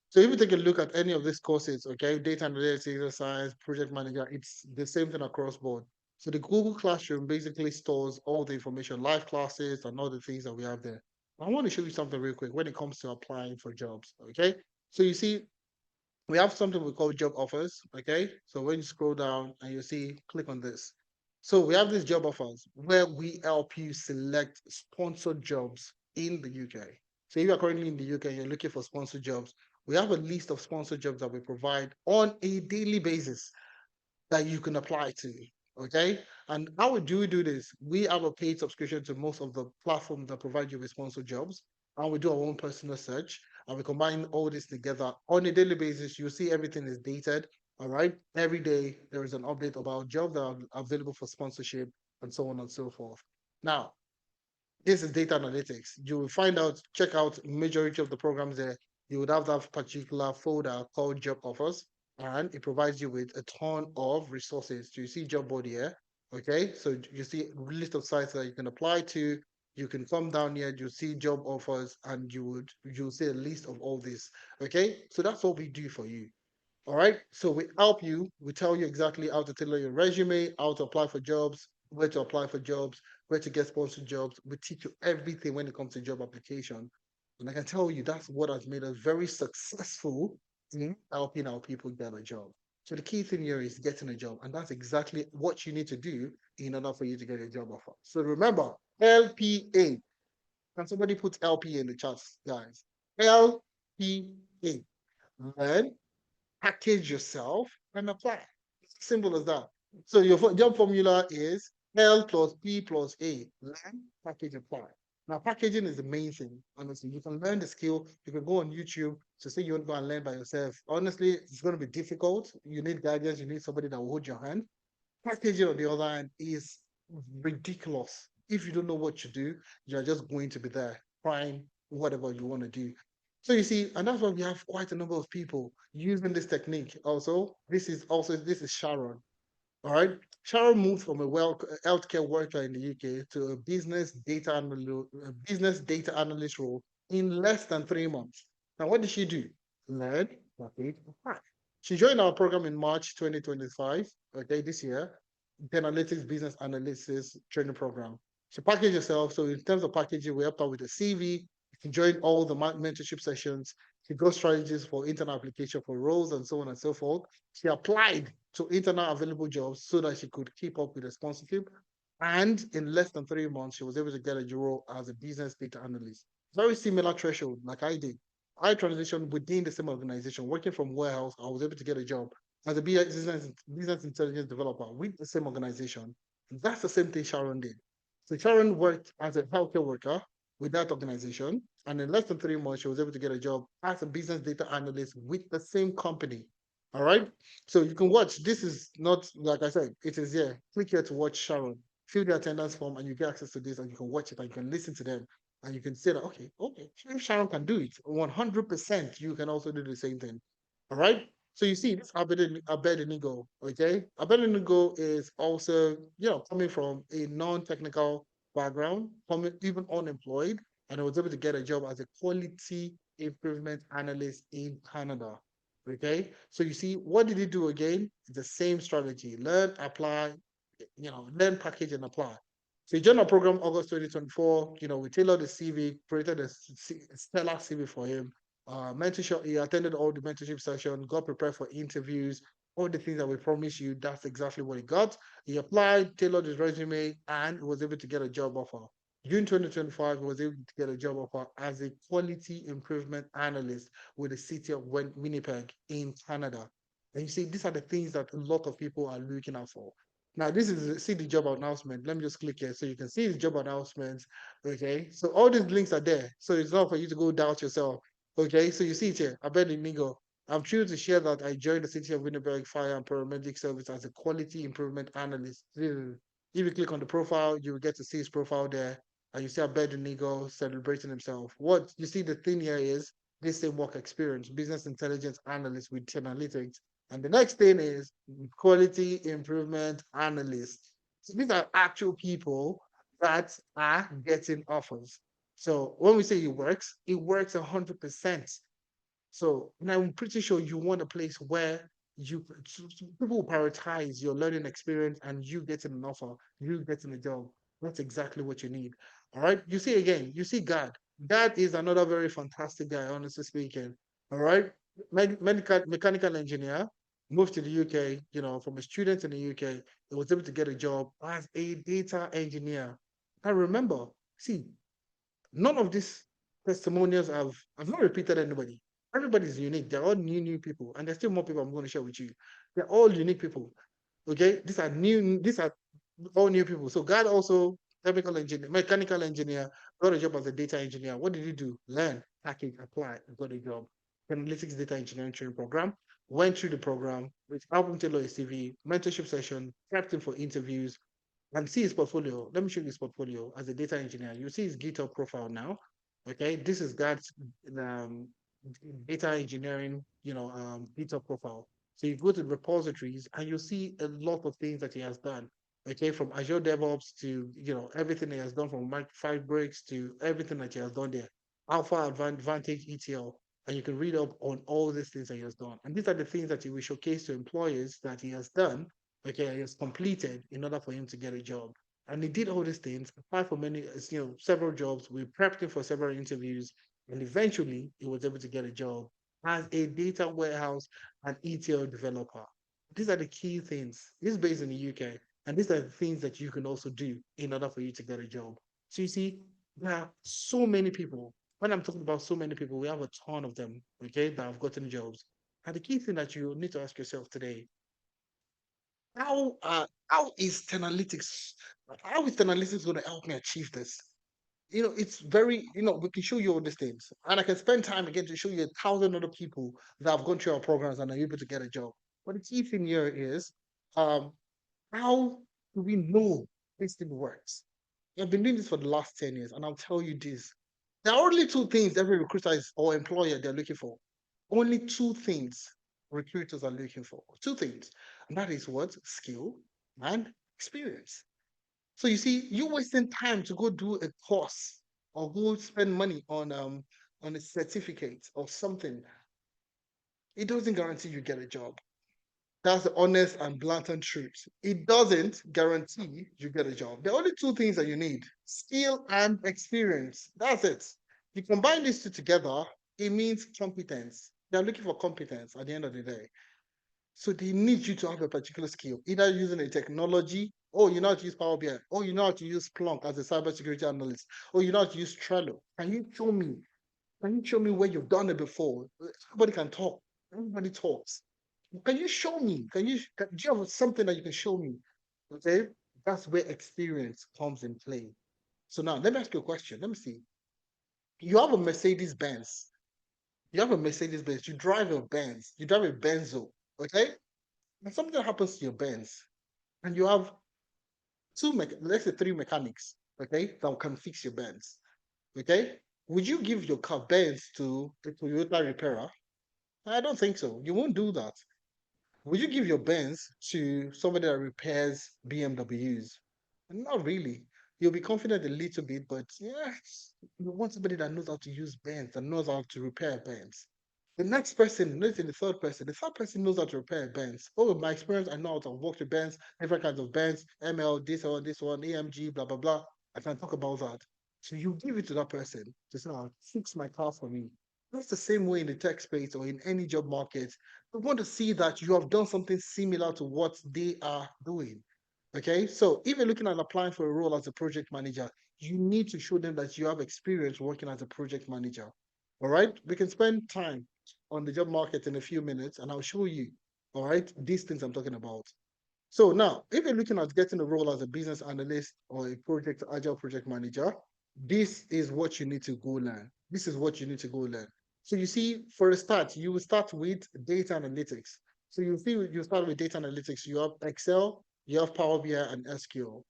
so if you take a look at any of these courses, okay, data analytics, data science, project manager, it's the same thing across board. So the Google Classroom basically stores all the information, live classes, and all the things that we have there. I want to show you something real quick when it comes to applying for jobs. Okay, so you see, we have something we call job offers. Okay. So when you scroll down and you see, click on this. So we have these job offers where we help you select sponsored jobs in the UK. So if you're currently in the UK and you're looking for sponsored jobs, we have a list of sponsored jobs that we provide on a daily basis that you can apply to. Okay. And how do we do this? We have a paid subscription to most of the platforms that provide you with sponsored jobs. And we do our own personal search. And we combine all this together on a daily basis. You see everything is dated. All right. Every day there is an update about jobs that are available for sponsorship and so on and so forth. Now, this is data analytics. You will find out, check out majority of the programs there. You would have that particular folder called job offers, and it provides you with a ton of resources. So you see job board here. Okay, so you see a list of sites that you can apply to. You can come down here, you see job offers, and you'll see a list of all this. Okay, so that's what we do for you. All right. So we help you. We tell you exactly how to tailor your resume, how to apply for jobs, where to apply for jobs, where to get sponsored jobs. We teach you everything when it comes to job application. And I can tell you that's what has made us very successful in helping our people get a job. So the key thing here is getting a job. And that's exactly what you need to do in order for you to get a job offer. So remember, LPA. Can somebody put LPA in the chat, guys? LPA. Learn, package yourself, and apply. It's as simple as that. So your job formula is L plus P plus A. Learn, package, apply. Now, packaging is the main thing. Honestly, you can learn the skill. You can go on YouTube to say you want to go and learn by yourself. Honestly, it's going to be difficult. You need guidance. You need somebody that will hold your hand. Packaging, on the other hand, is ridiculous. If you don't know what to do, you're just going to be there trying whatever you want to do. So you see, and that's why we have quite a number of people using this technique. This is Sharon. All right. Sharon moved from a healthcare worker in the UK to a business data analyst role in less than 3 months. Now, what did she do? Learn, package, apply. She joined our program in March 2025, okay, this year, the analytics business analysis training program. She packaged herself. So in terms of packaging, we helped her with a CV. She joined all the mentorship sessions. She got strategies for internal application for roles and so on and so forth. She applied to internal available jobs so that she could keep up with the sponsorship. And in less than 3 months, she was able to get a role as a business data analyst. Very similar threshold, like I did. I transitioned within the same organization, working from warehouse. I was able to get a job as a business intelligence developer with the same organization. And that's the same thing Sharon did. So Sharon worked as a healthcare worker with that organization. And in less than 3 months, she was able to get a job as a business data analyst with the same company. All right. So you can watch. This is not, like I said, it is here. Click here to watch Sharon. Fill the attendance form and you get access to this and you can watch it and you can listen to them and you can say that, okay, if Sharon can do it, 100%, you can also do the same thing. All right. So you see, this Abednego, okay? Abednego is also, coming from a non-technical background, coming even unemployed, and I was able to get a job as a quality improvement analyst in Canada. Okay, so you see, what did he do again? The same strategy: learn, apply, learn, package, and apply. So he joined our program August 2024. We tailored the CV, created a stellar CV for him. Mentorship, he attended all the mentorship session, got prepared for interviews, all the things that we promised you. That's exactly what he got. He applied, tailored his resume, and was able to get a job offer. June 2025, he was able to get a job offer as a quality improvement analyst with the city of Winnipeg in Canada. And you see, these are the things that a lot of people are looking out for. Now, this is see the job announcement. Let me just click here so you can see the job announcements. Okay, so all these links are there. So it's not for you to go doubt yourself. Okay, so you see it here. Abednego. I'm thrilled to share that I joined the City of Winnipeg Fire and Paramedic Service as a quality improvement analyst. If you click on the profile, you will get to see his profile there. And you see Abednego celebrating himself. What you see, the thing here is this same work experience, business intelligence analyst with analytics. And the next thing is quality improvement analyst. So these are actual people that are getting offers. So when we say it works 100%. So, and I'm pretty sure you want a place where people will prioritize your learning experience and you getting an offer, you getting a job. That's exactly what you need. All right. You see again, you see God. God is another very fantastic guy, honestly speaking. All right. Mechanical engineer, moved to the UK, from a student in the UK, he was able to get a job as a data engineer. I remember, see, none of these testimonials have not repeated anybody. Everybody's unique. They're all new people, and there's still more people I'm going to share with you. They're all unique people. Okay, these are new. These are all new people. So God also mechanical engineer, got a job as a data engineer. What did he do? Learn, package, apply, and got a job. Analytics data engineering training program. Went through the program, which helped him tailor his CV, mentorship session, prepped him for interviews, and see his portfolio. Let me show you his portfolio as a data engineer. You see his GitHub profile now. Okay, this is God's um, data engineering, GitHub profile. So you go to the repositories and you see a lot of things that he has done. Okay, from Azure DevOps to everything he has done, from Fabrics to everything that he has done there. Alpha Advantage ETL, and you can read up on all these things that he has done. And these are the things that he will showcase to employers that he has done, okay, he has completed in order for him to get a job. And he did all these things, apart from many, several jobs. We prepped him for several interviews, and eventually he was able to get a job as a data warehouse and ETL developer. These are the key things. He's based in the UK, and these are the things that you can also do in order for you to get a job. So you see, there are so many people. When I'm talking about so many people, we have a ton of them, okay, that have gotten jobs. And the key thing that you need to ask yourself today: how is Analytics? How is Analytics going to help me achieve this? It's very, we can show you all these things, and I can spend time again to show you 1,000 other people that have gone through our programs and are able to get a job. But the key thing here is, um, how do we know this thing works? I've been doing this for the last 10 years, and I'll tell you this. There are only two things every recruiter or employer they're looking for. Only two things recruiters are looking for. Two things. And that is what? Skill and experience. So you see, you wasting time to go do a course or go spend money on a certificate or something. It doesn't guarantee you get a job. That's the honest and blatant truth. It doesn't guarantee you get a job. The only two things that you need: skill and experience. That's it. You combine these two together, it means competence. They're looking for competence at the end of the day. So they need you to have a particular skill, either using a technology. Oh, you know how to use Power BI. Oh, you know how to use Splunk as a cybersecurity analyst. Oh, you know how to use Trello. Can you show me? Can you show me where you've done it before? Everybody can talk. Everybody talks. Can you show me? Do you have something that you can show me? Okay, that's where experience comes in play. So now let me ask you a question. Let me see. You have a Mercedes Benz. You have a Mercedes Benz. You drive a Benz. You drive a Benzo. Okay, and something happens to your Benz, and you have let's say three mechanics. Okay, that can fix your Benz. Okay, would you give your car Benz to a Toyota repairer? I don't think so. You won't do that. Would you give your Benz to somebody that repairs BMWs? Not really. You'll be confident a little bit, but yeah, you want somebody that knows how to use Benz, that knows how to repair Benz. The next person, let's say the third person knows how to repair Benz. Oh, my experience, I know how to work with Benz, different kinds of Benz, ML, this one, AMG, blah, blah, blah. I can talk about that. So you give it to that person to say, "Oh, fix my car for me." That's the same way in the tech space or in any job market. We want to see that you have done something similar to what they are doing. Okay, so if you're looking at applying for a role as a project manager, you need to show them that you have experience working as a project manager. All right, we can spend time on the job market in a few minutes and I'll show you, all right, these things I'm talking about. So now, if you're looking at getting a role as a business analyst or a agile project manager, this is what you need to go learn. This is what you need to go learn. So you see, for a start, you will start with data analytics. So you start with data analytics. You have Excel, you have Power BI and SQL.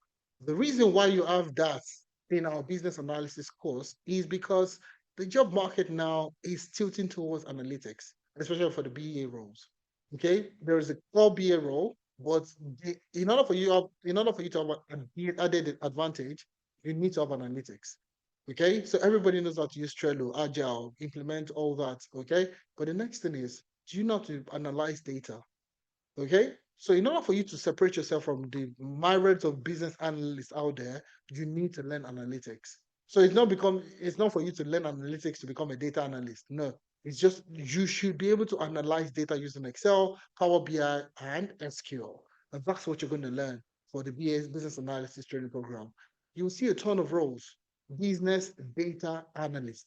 The reason why you have that in our business analysis course is because the job market now is tilting towards analytics, especially for the BA roles. Okay, there is a core BA role, but in order for you to have an added advantage, you need to have analytics. Okay, so everybody knows how to use Trello, Agile, implement all that. Okay, but the next thing is, do you know how to analyze data? Okay. So in order for you to separate yourself from the myriads of business analysts out there, you need to learn analytics. So it's not for you to learn analytics to become a data analyst. No, it's just you should be able to analyze data using Excel, Power BI, and SQL. And that's what you're going to learn for the BA business analysis training program. You'll see a ton of roles. Business data analyst.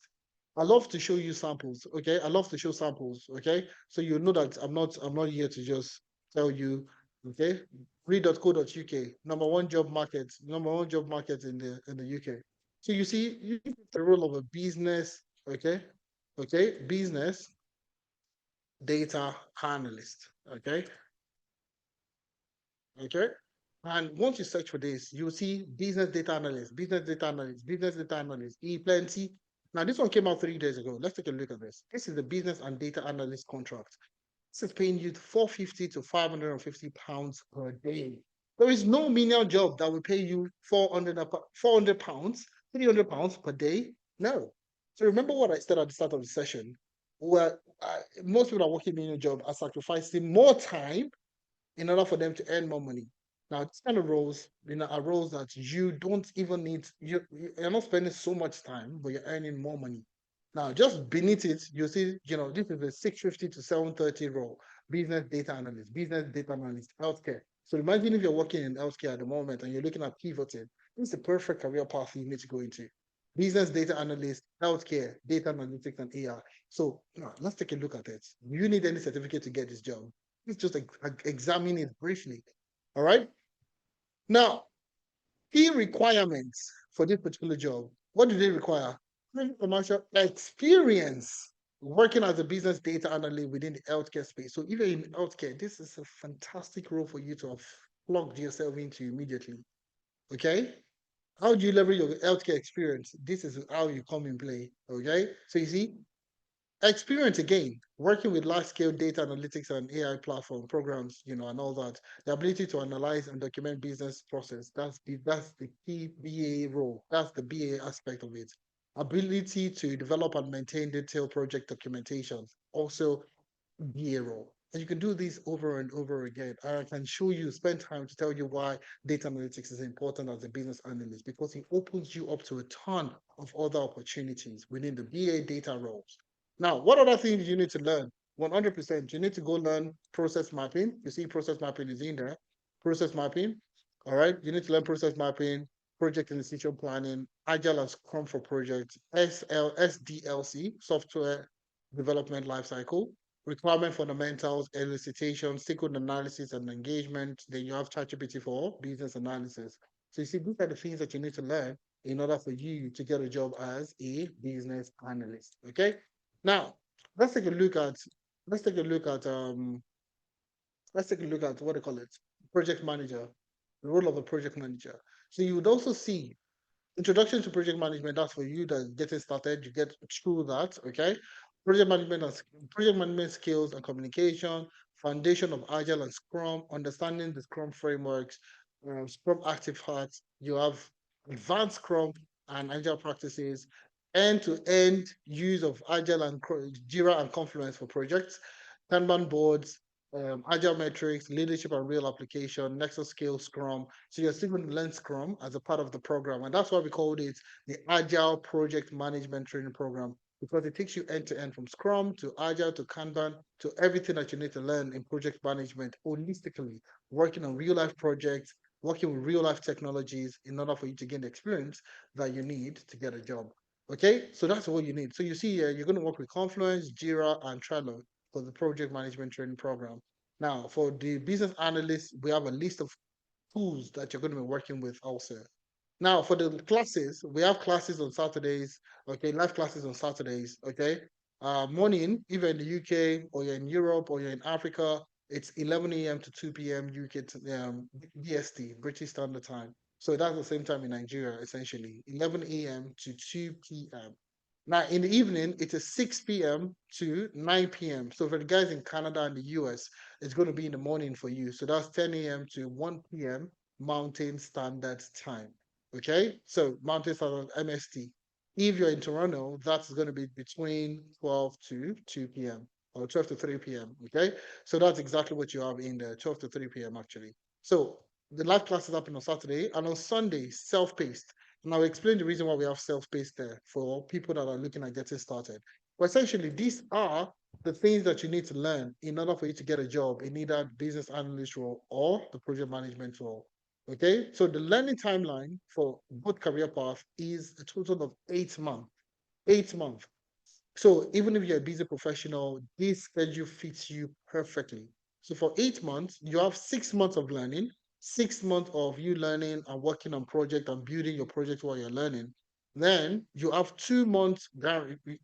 I love to show you samples. Okay. I love to show samples. Okay. So you know that I'm not here to just tell you, okay, read.co.uk, number one job market in the UK. So you see, you the role of a business, okay, business data analyst, okay, okay. And once you search for this, you'll see business data analyst, business data analyst, business data analyst, e plenty. Now this one came out 3 days ago. Let's take a look at this. This is the business and data analyst contract. This is paying you 450 to 550 pounds per day. There is no menial job that will pay you 400 pounds, 300 pounds per day. No. So remember what I said at the start of the session, where most people are working menial job are sacrificing more time in order for them to earn more money. Now, this kind of roles, are roles that you don't even need, you're not spending so much time, but you're earning more money. Now, just beneath it, you see, this is a 650 to 730 role, business data analyst, healthcare. So imagine if you're working in healthcare at the moment and you're looking at pivoting, this is the perfect career path you need to go into. Business data analyst, healthcare, data analytics, and AI. So now let's take a look at it. You need any certificate to get this job. Let's just examine it briefly. All right. Now, key requirements for this particular job. What do they require? Commercial experience working as a business data analyst within the healthcare space. So if you're in healthcare, this is a fantastic role for you to have plugged yourself into immediately. Okay. How do you leverage your healthcare experience? This is how you come in play. Okay. So you see, experience again, working with large scale data analytics and AI platform programs, and all that. The ability to analyze and document business process. That's the key BA role. That's the BA aspect of it. Ability to develop and maintain detailed project documentation. Also BA role. And you can do this over and over again. I can show you, spend time to tell you why data analytics is important as a business analyst because it opens you up to a ton of other opportunities within the BA data roles. Now, what other things you need to learn? 100%, you need to go learn process mapping. You see, process mapping is in there. Process mapping. All right. You need to learn process mapping, project and decision planning, agile and scrum for projects, SDLC, software development lifecycle, requirement fundamentals, elicitation, stakeholder analysis and engagement. Then you have ChatGPT for business analysis. So you see, these are the things that you need to learn in order for you to get a job as a business analyst. Okay. Now, let's take a look at let's take a look at let's take a look at what they call it, project manager, the role of a project manager. So you would also see introduction to project management. That's for you that getting started. You get through that. Okay. Project management and project management skills and communication, foundation of agile and scrum, understanding the scrum frameworks, scrum active hearts. You have advanced scrum and agile practices, end-to-end use of agile and Jira and Confluence for projects, Kanban boards, agile metrics, leadership and real application, Nexus scale Scrum. So you're still going to learn Scrum as a part of the program. And that's why we called it the Agile Project Management Training Program, because it takes you end to end from Scrum to Agile to Kanban to everything that you need to learn in project management holistically, working on real life projects, working with real life technologies in order for you to gain the experience that you need to get a job. Okay, so that's what you need. So you see, you're going to work with Confluence, Jira, and Trello for the project management training program. Now, for the business analysts, we have a list of tools that you're going to be working with also. Now, for the classes, we have classes on Saturdays, okay, live classes on Saturdays, okay. Morning, either in the UK or you're in Europe or you're in Africa, it's 11 a.m. to 2 p.m. UK BST, British Standard Time. So that's the same time in Nigeria, essentially, 11 a.m. to 2 p.m. Now, in the evening, it is 6 p.m. to 9 p.m. So for the guys in Canada and the US, it's going to be in the morning for you. So that's 10 a.m. to 1 p.m. Mountain Standard Time. Okay? So Mountain Standard MST. If you're in Toronto, that's going to be between 12 to 2 p.m. or 12 to 3 p.m. Okay? So that's exactly what you have in there, 12 to 3 p.m. actually. So the live classes happen on Saturday and on Sunday, self-paced. And I'll explain the reason why we have self-paced there for people that are looking at getting started. But essentially, these are the things that you need to learn in order for you to get a job in either business analyst role or the project management role. Okay, so the learning timeline for both career paths is a total of 8 months. 8 months. So even if you're a busy professional, this schedule fits you perfectly. So for 8 months, you have 6 months of learning, 6 months of you learning and working on project and building your project while you're learning. Then you have 2 months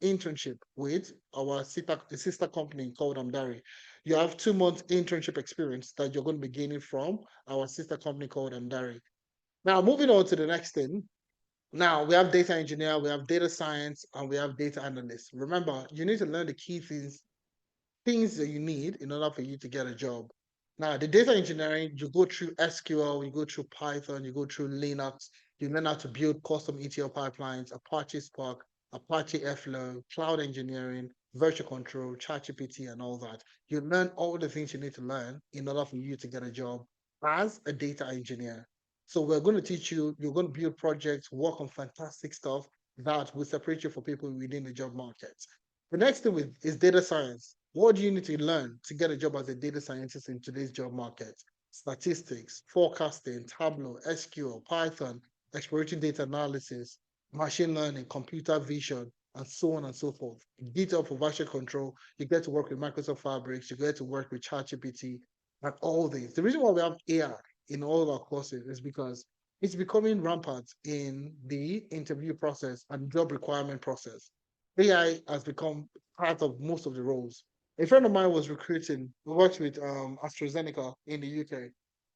internship with our sister company called Amdari. You have 2 months internship experience that you're going to be gaining from our sister company called Amdari. Now, moving on to the next thing, now we have data engineer, we have data science, and we have data analyst. Remember, you need to learn the key things that you need in order for you to get a job. Now, the data engineering, you go through SQL, you go through Python, you go through Linux, you learn how to build custom ETL pipelines, Apache Spark, Apache Airflow, cloud engineering, virtual control, ChatGPT, and all that. You learn all the things you need to learn in order for you to get a job as a data engineer. So we're going to teach you, you're going to build projects, work on fantastic stuff that will separate you from people within the job market. The next thing is data science. What do you need to learn to get a job as a data scientist in today's job market? Statistics, forecasting, Tableau, SQL, Python, exploratory data analysis, machine learning, computer vision, and so on and so forth. GitHub for version control. You get to work with Microsoft Fabrics. You get to work with ChatGPT and all these. The reason why we have AI in all our courses is because it's becoming rampant in the interview process and job requirement process. AI has become part of most of the roles. A friend of mine was recruiting, who works with AstraZeneca in the UK,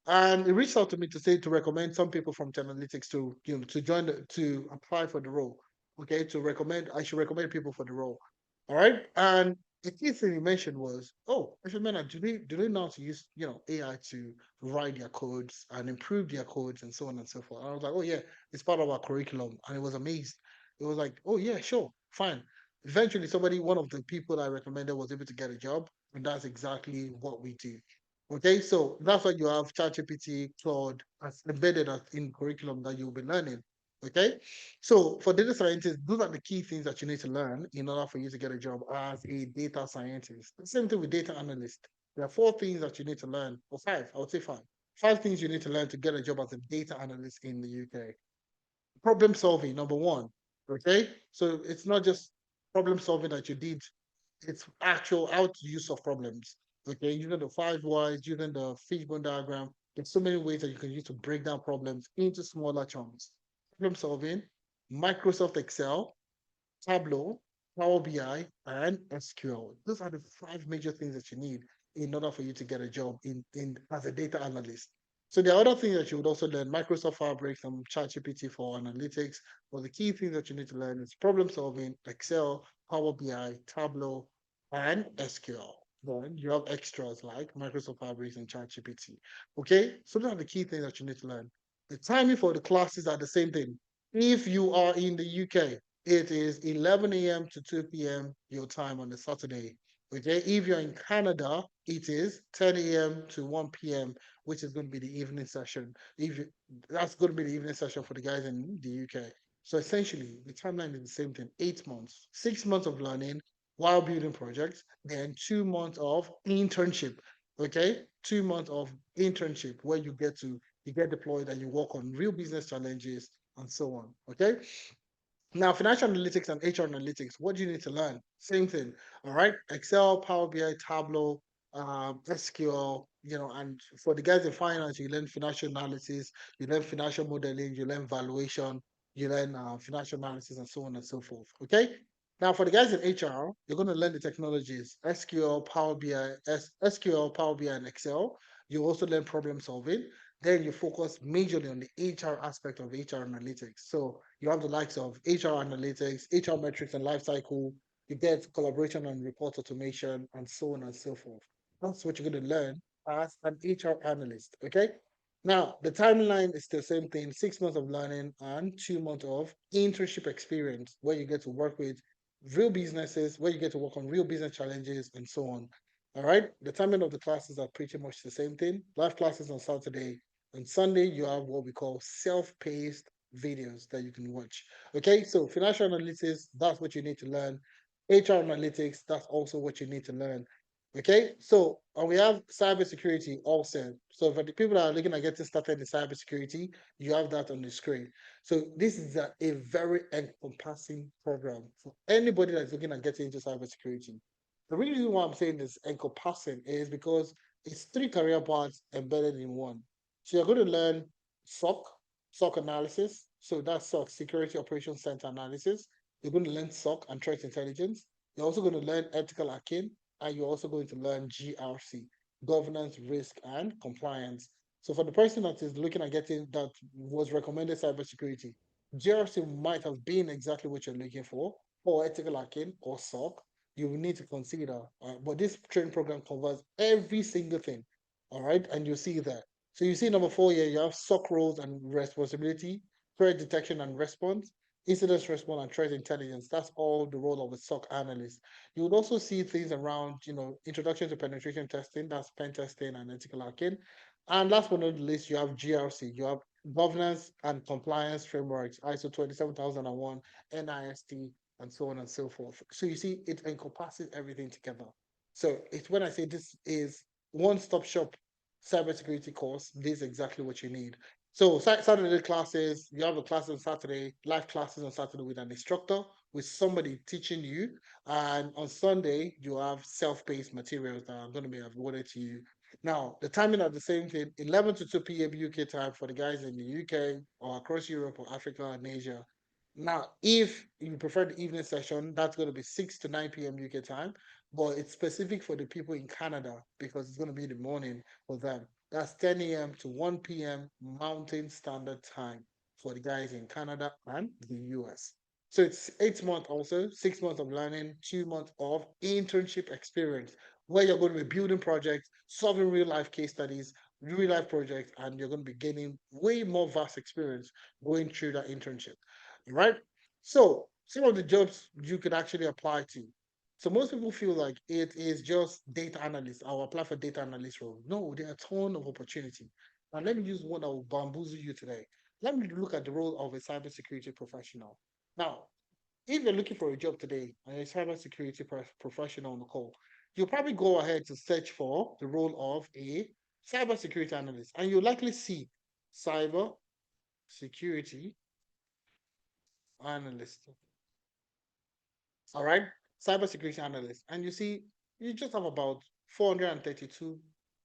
and he reached out to me to say to recommend some people from Analytics to to join to apply for the role. Okay, to recommend I should recommend people for the role. All right, and the key thing he mentioned was, oh, I said, man, do they know how to use AI to write their codes and improve their codes and so on and so forth? And I was like, oh yeah, it's part of our curriculum, and he was amazed. It was like, oh yeah, sure, fine. Eventually, one of the people I recommended was able to get a job, and that's exactly what we do. Okay, so that's why you have ChatGPT, Claude as embedded as in curriculum that you'll be learning. Okay, so for data scientists, those are the key things that you need to learn in order for you to get a job as a data scientist. The same thing with data analyst. There are 4 things that you need to learn, or five, I would say five. 5 things you need to learn to get a job as a data analyst in the UK. Problem solving, number one. Okay, so it's not just problem solving that you did, it's actual how to use of problems. Okay, using the 5 whys, using the fishbone diagram. There's so many ways that you can use to break down problems into smaller chunks. Problem solving, Microsoft Excel, Tableau, Power BI, and SQL. Those are the 5 major things that you need in order for you to get a job in as a data analyst. So there are other things that you would also learn, Microsoft Fabric and ChatGPT for analytics. But the key things that you need to learn is problem solving, Excel, Power BI, Tableau, and SQL. Then you have extras like Microsoft Fabric and ChatGPT. Okay, so those are the key things that you need to learn. The timing for the classes are the same thing. If you are in the UK, it is 11 a.m. to 2 p.m. your time on the Saturday. Okay, if you're in Canada, it is 10 a.m. to 1 p.m., which is going to be the evening session. If you, that's going to be the evening session for the guys in the UK. So essentially, the timeline is the same thing: 8 months, 6 months of learning while building projects, then 2 months of internship. Okay, 2 months of internship where you get deployed and you work on real business challenges and so on. Okay. Now, financial analytics and HR analytics, what do you need to learn? Same thing. All right. Excel, Power BI, Tableau, SQL, and for the guys in finance, you learn financial analysis, you learn financial modeling, you learn valuation, you learn financial analysis, and so on and so forth. Okay. Now, for the guys in HR, you're going to learn the technologies SQL, Power BI, SQL, Power BI, and Excel. You also learn problem solving. then you focus majorly on the HR aspect of HR analytics. So you have the likes of HR analytics, HR metrics and lifecycle. You get collaboration and report automation, and so on and so forth. That's what you're going to learn as an HR analyst. Okay. Now, the timeline is the same thing, 6 months of learning and 2 months of internship experience where you get to work with real businesses, where you get to work on real business challenges and so on. All right. The timing of the classes are pretty much the same thing. Live classes on Saturday. On Sunday, you have what we call self-paced videos that you can watch. Okay. So financial analytics, that's what you need to learn. HR analytics, that's also what you need to learn. Okay, so we have cybersecurity also. So for the people that are looking at getting started in cybersecurity, you have that on the screen. So this is a very encompassing program for anybody that's looking at getting into cybersecurity. The reason why I'm saying this encompassing is because it's three career paths embedded in one. So you're going to learn SOC analysis. So that's SOC, Security Operations Center analysis. You're going to learn SOC and threat intelligence. You're also going to learn ethical hacking, and you're also going to learn GRC, governance, risk, and compliance. So for the person that is looking at getting that was recommended cybersecurity, GRC might have been exactly what you're looking for, or ethical hacking, or SOC. You will need to consider. But this training program covers every single thing. All right, and you see that. So you see number 4 here, you have SOC roles and responsibility, threat detection and response, incident response and threat intelligence. That's all the role of a SOC analyst. You would also see things around, introduction to penetration testing, that's pen testing and ethical hacking. And last but not least, you have GRC. You have governance and compliance frameworks, ISO 27001, NIST, and so on and so forth. So you see, it encompasses everything together. So it's when I say this is one-stop shop cybersecurity course, this is exactly what you need. So Saturday classes, you have a class on Saturday, live classes on Saturday with an instructor, with somebody teaching you. And on Sunday, you have self-paced materials that are going to be awarded to you. Now, the timing are the same thing, 11 to 2 p.m. UK time for the guys in the UK or across Europe or Africa and Asia. Now, if you prefer the evening session, that's going to be 6 to 9 p.m. UK time, but it's specific for the people in Canada because it's going to be the morning for them. That's 10 a.m. to 1 p.m. Mountain Standard Time for the guys in Canada and the US. So it's 8 months also, 6 months of learning, 2 months of internship experience, where you're going to be building projects, solving real life case studies, real life projects, and you're going to be gaining way more vast experience going through that internship. Right? So some of the jobs you could actually apply to. So most people feel like it is just data analyst. I'll apply for data analyst role. No, there are a ton of opportunity. And let me use one that will bamboozle you today. Let me look at the role of a cybersecurity professional. Now, if you're looking for a job today and you're a cybersecurity professional on the call, you'll probably go ahead to search for the role of a cybersecurity analyst, and you'll likely see cyber security analyst. All right, cybersecurity analyst, and you see, you just have about 432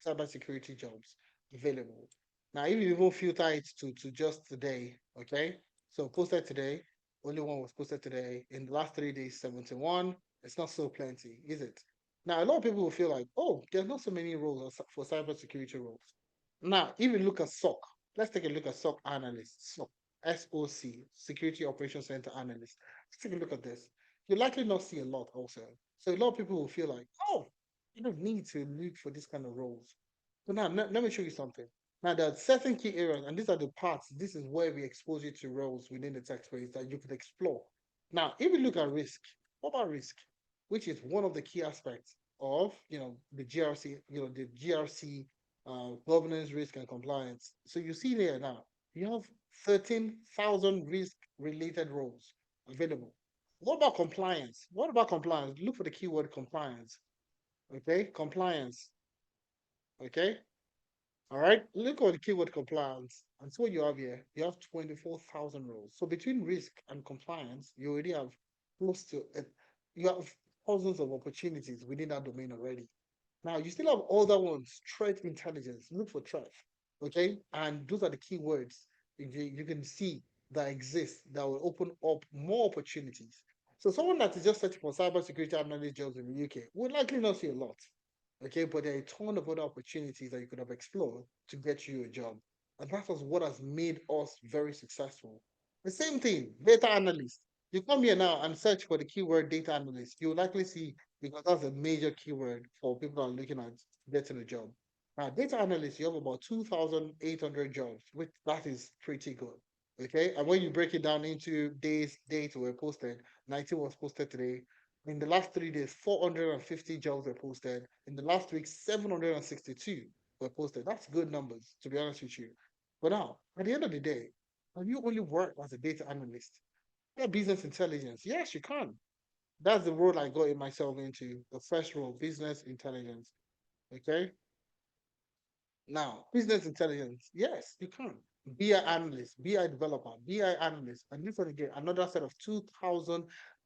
cybersecurity jobs available. Now, if you even filter it to just today, okay, so posted today, only one was posted today. In the last 3 days, 71. It's not so plenty, is it? Now, a lot of people will feel like, oh, there's not so many roles for cybersecurity roles. Now, if you look at SOC, let's take a look at SOC analyst, SOC, Security Operations Center analyst. Let's take a look at this. You likely not see a lot also. So a lot of people will feel like, oh, you don't need to look for this kind of roles. So now let me show you something. Now there are certain key areas, and these are the parts. This is where we expose you to roles within the tech space that you could explore. Now, if we look at risk, what about risk? Which is one of the key aspects of the GRC, the GRC governance, risk, and compliance. So you see there now, you have 13,000 risk related roles available. What about compliance? What about compliance? Look for the keyword compliance. Okay, compliance. Okay, all right. Look at the keyword compliance. And so what you have here, you have 24,000 roles. So between risk and compliance, you already have close to it. You have thousands of opportunities within that domain already. Now you still have other ones, threat intelligence. Look for threat. Okay, and those are the keywords you can see that exist that will open up more opportunities. So someone that is just searching for cybersecurity analyst jobs in the UK would likely not see a lot. Okay, but there are a ton of other opportunities that you could have explored to get you a job. And that was what has made us very successful. The same thing, data analyst. You come here now and search for the keyword data analyst. You'll likely see because that's a major keyword for people who are looking at getting a job. Now, data analyst, you have about 2,800 jobs, which that is pretty good. Okay. And when you break it down into dates were posted, 19 was posted today. In the last 3 days, 450 jobs were posted. In the last week, 762 were posted. That's good numbers, to be honest with you. But now, at the end of the day, can you only work as a data analyst? Yeah, business intelligence. Yes, you can. That's the role I got in myself into. The first role, business intelligence. Okay. Now, business intelligence, yes, you can. BI analyst, BI developer, BI analyst, and this one again, another set of 2,000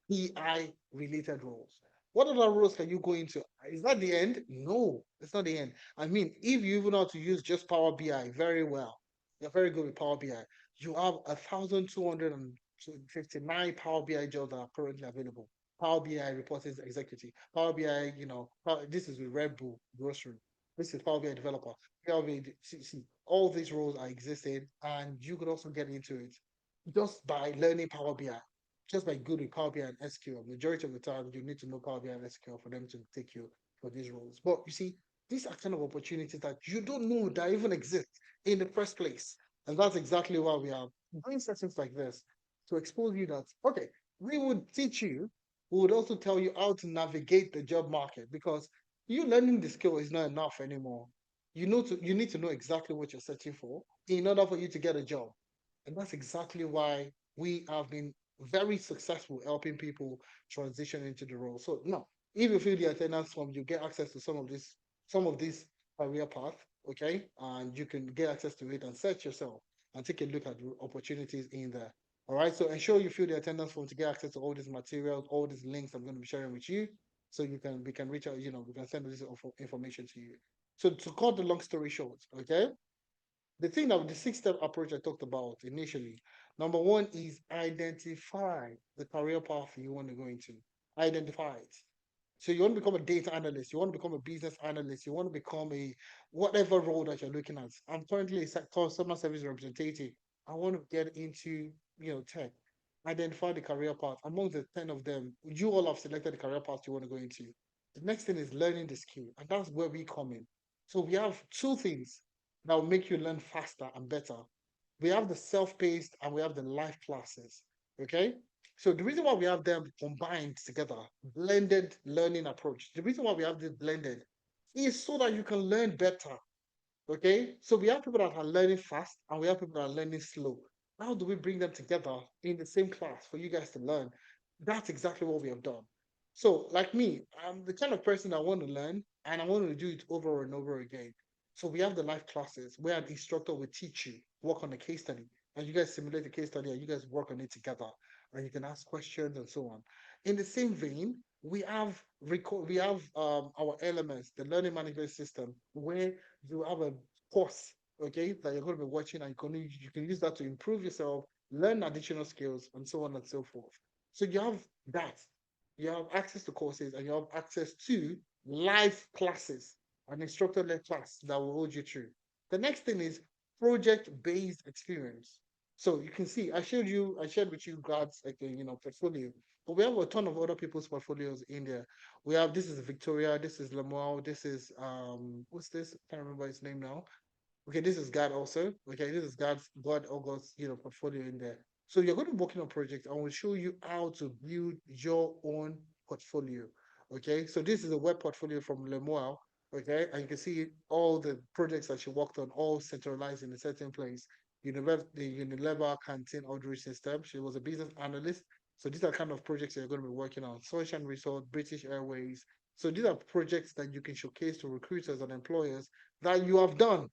BI related roles. What other roles can you go into? Is that the end? No, it's not the end. I mean, if you even know how to use just Power BI very well, you're very good with Power BI. You have 1,259 Power BI jobs that are currently available. Power BI reporting executive, Power BI, this is with Red Bull grocery. This is Power BI developer. See, all these roles are existing, and you could also get into it just by learning Power BI, just by good with Power BI and SQL. Majority of the time, you need to know Power BI and SQL for them to take you for these roles. But you see, these are kind of opportunities that you don't know that even exist in the first place. And that's exactly why we are doing sessions like this to expose you that, okay, we would teach you, we would also tell you how to navigate the job market because you learning the skill is not enough anymore. You need to know exactly what you're searching for in order for you to get a job. And that's exactly why we have been very successful helping people transition into the role. So now, if you fill the attendance form, you get access to some of these career path, okay? And you can get access to it and search yourself and take a look at the opportunities in there. All right. So ensure you fill the attendance form to get access to all these materials, all these links I'm going to be sharing with you. So we can reach out, we can send this information to you. So to cut the long story short, okay, the thing that the 6 step approach I talked about initially, number one is identify the career path you want to go into. Identify it. So you want to become a data analyst, you want to become a business analyst, you want to become a whatever role that you're looking at. I'm currently a customer service representative. I want to get into tech. Identify the career path. Among the 10 of them, you all have selected the career path you want to go into. The next thing is learning the skill, and that's where we come in. So we have two things that will make you learn faster and better. We have the self-paced and we have the life classes. Okay. So the reason why we have them combined together, blended learning approach, the reason why we have this blended is so that you can learn better. Okay, so we have people that are learning fast and we have people that are learning slow. How do we bring them together in the same class for you guys to learn? That's exactly what we have done. So, like me, I'm the kind of person I want to learn and I want to do it over and over again. So, we have the live classes where an instructor will teach you, work on a case study, and you guys simulate the case study and you guys work on it together, and you can ask questions and so on. In the same vein, we have our LMS, the learning management system, where you have a course, okay, that you're going to be watching, and you can use that to improve yourself, learn additional skills, and so on and so forth. So you have that. You have access to courses, and you have access to live classes, an instructor-led class that will hold you through. The next thing is project-based experience. So you can see, I shared with you guys like a portfolio, but we have a ton of other people's portfolios in there. We have this is Victoria, this is Lemuel, this is what's this? I can't remember his name now. Okay, this is God also. Okay, this is God August, portfolio in there. So you're going to be working on projects and we'll show you how to build your own portfolio. Okay, so this is a web portfolio from Lemuel. Okay, and you can see all the projects that she worked on, all centralized in a certain place. The Unilever canteen ordering system. She was a business analyst. So these are kind of projects you're going to be working on. Sunshine Resort, British Airways. So these are projects that you can showcase to recruiters and employers that you have done.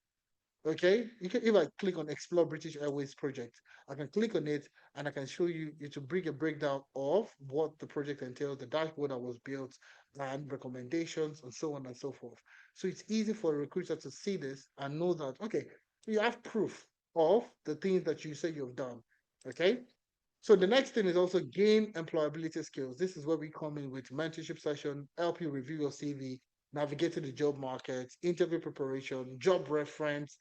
Okay, if I click on Explore British Airways project, I can click on it and I can show you it will bring a breakdown of what the project entails, the dashboard that was built, and recommendations, and so on and so forth. So it's easy for a recruiter to see this and know that okay, you have proof of the things that you say you've done. Okay, so the next thing is also gain employability skills. This is where we come in with mentorship session, help you review your CV, navigating the job market, interview preparation, job reference,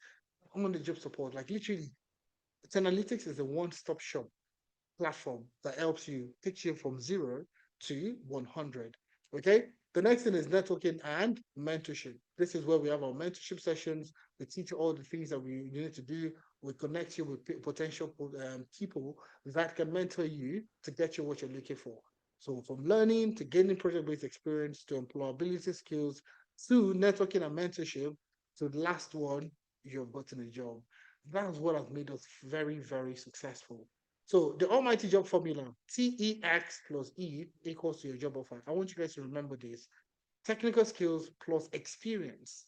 on the job support. Like literally, analytics is a one-stop shop platform that helps you, takes you from zero to 100. Okay. The next thing is networking and mentorship. This is where we have our mentorship sessions. We teach you all the things that you need to do. We connect you with potential people that can mentor you to get you what you're looking for. So from learning to gaining project-based experience to employability skills to networking and mentorship to the last one, you've gotten a job. That's what has made us very, very successful. So the almighty job formula, TEX plus E equals to your job offer. I want you guys to remember this. Technical skills plus experience.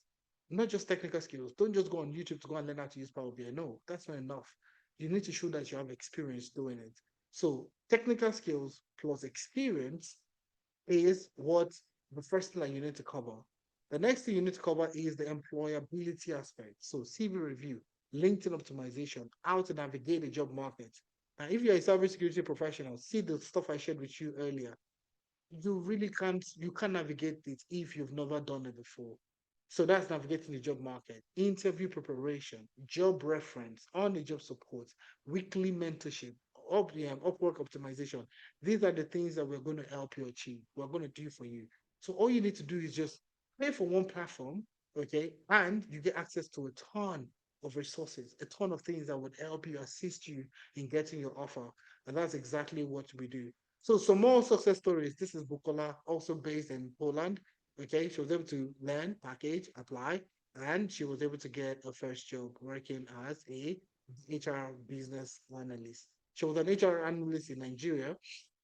Not just technical skills. Don't just go on YouTube to go and learn how to use Power BI. No, that's not enough. You need to show that you have experience doing it. So technical skills plus experience is what the first thing that you need to cover. The next thing you need to cover is the employability aspect. So CV review, LinkedIn optimization, how to navigate the job market. And if you're a cybersecurity professional, see the stuff I shared with you earlier. You can't navigate it if you've never done it before. So that's navigating the job market, interview preparation, job reference, on the job support, weekly mentorship, Upwork optimization. These are the things that we're going to help you achieve. We're going to do for you. So all you need to do is just pay for one platform, okay, and you get access to a ton of resources, a ton of things that would help you, assist you in getting your offer. And that's exactly what we do. So some more success stories. This is Bukola, also based in Poland. Okay, she was able to learn, package, apply, and she was able to get a first job working as a HR business analyst. She was an HR analyst in Nigeria,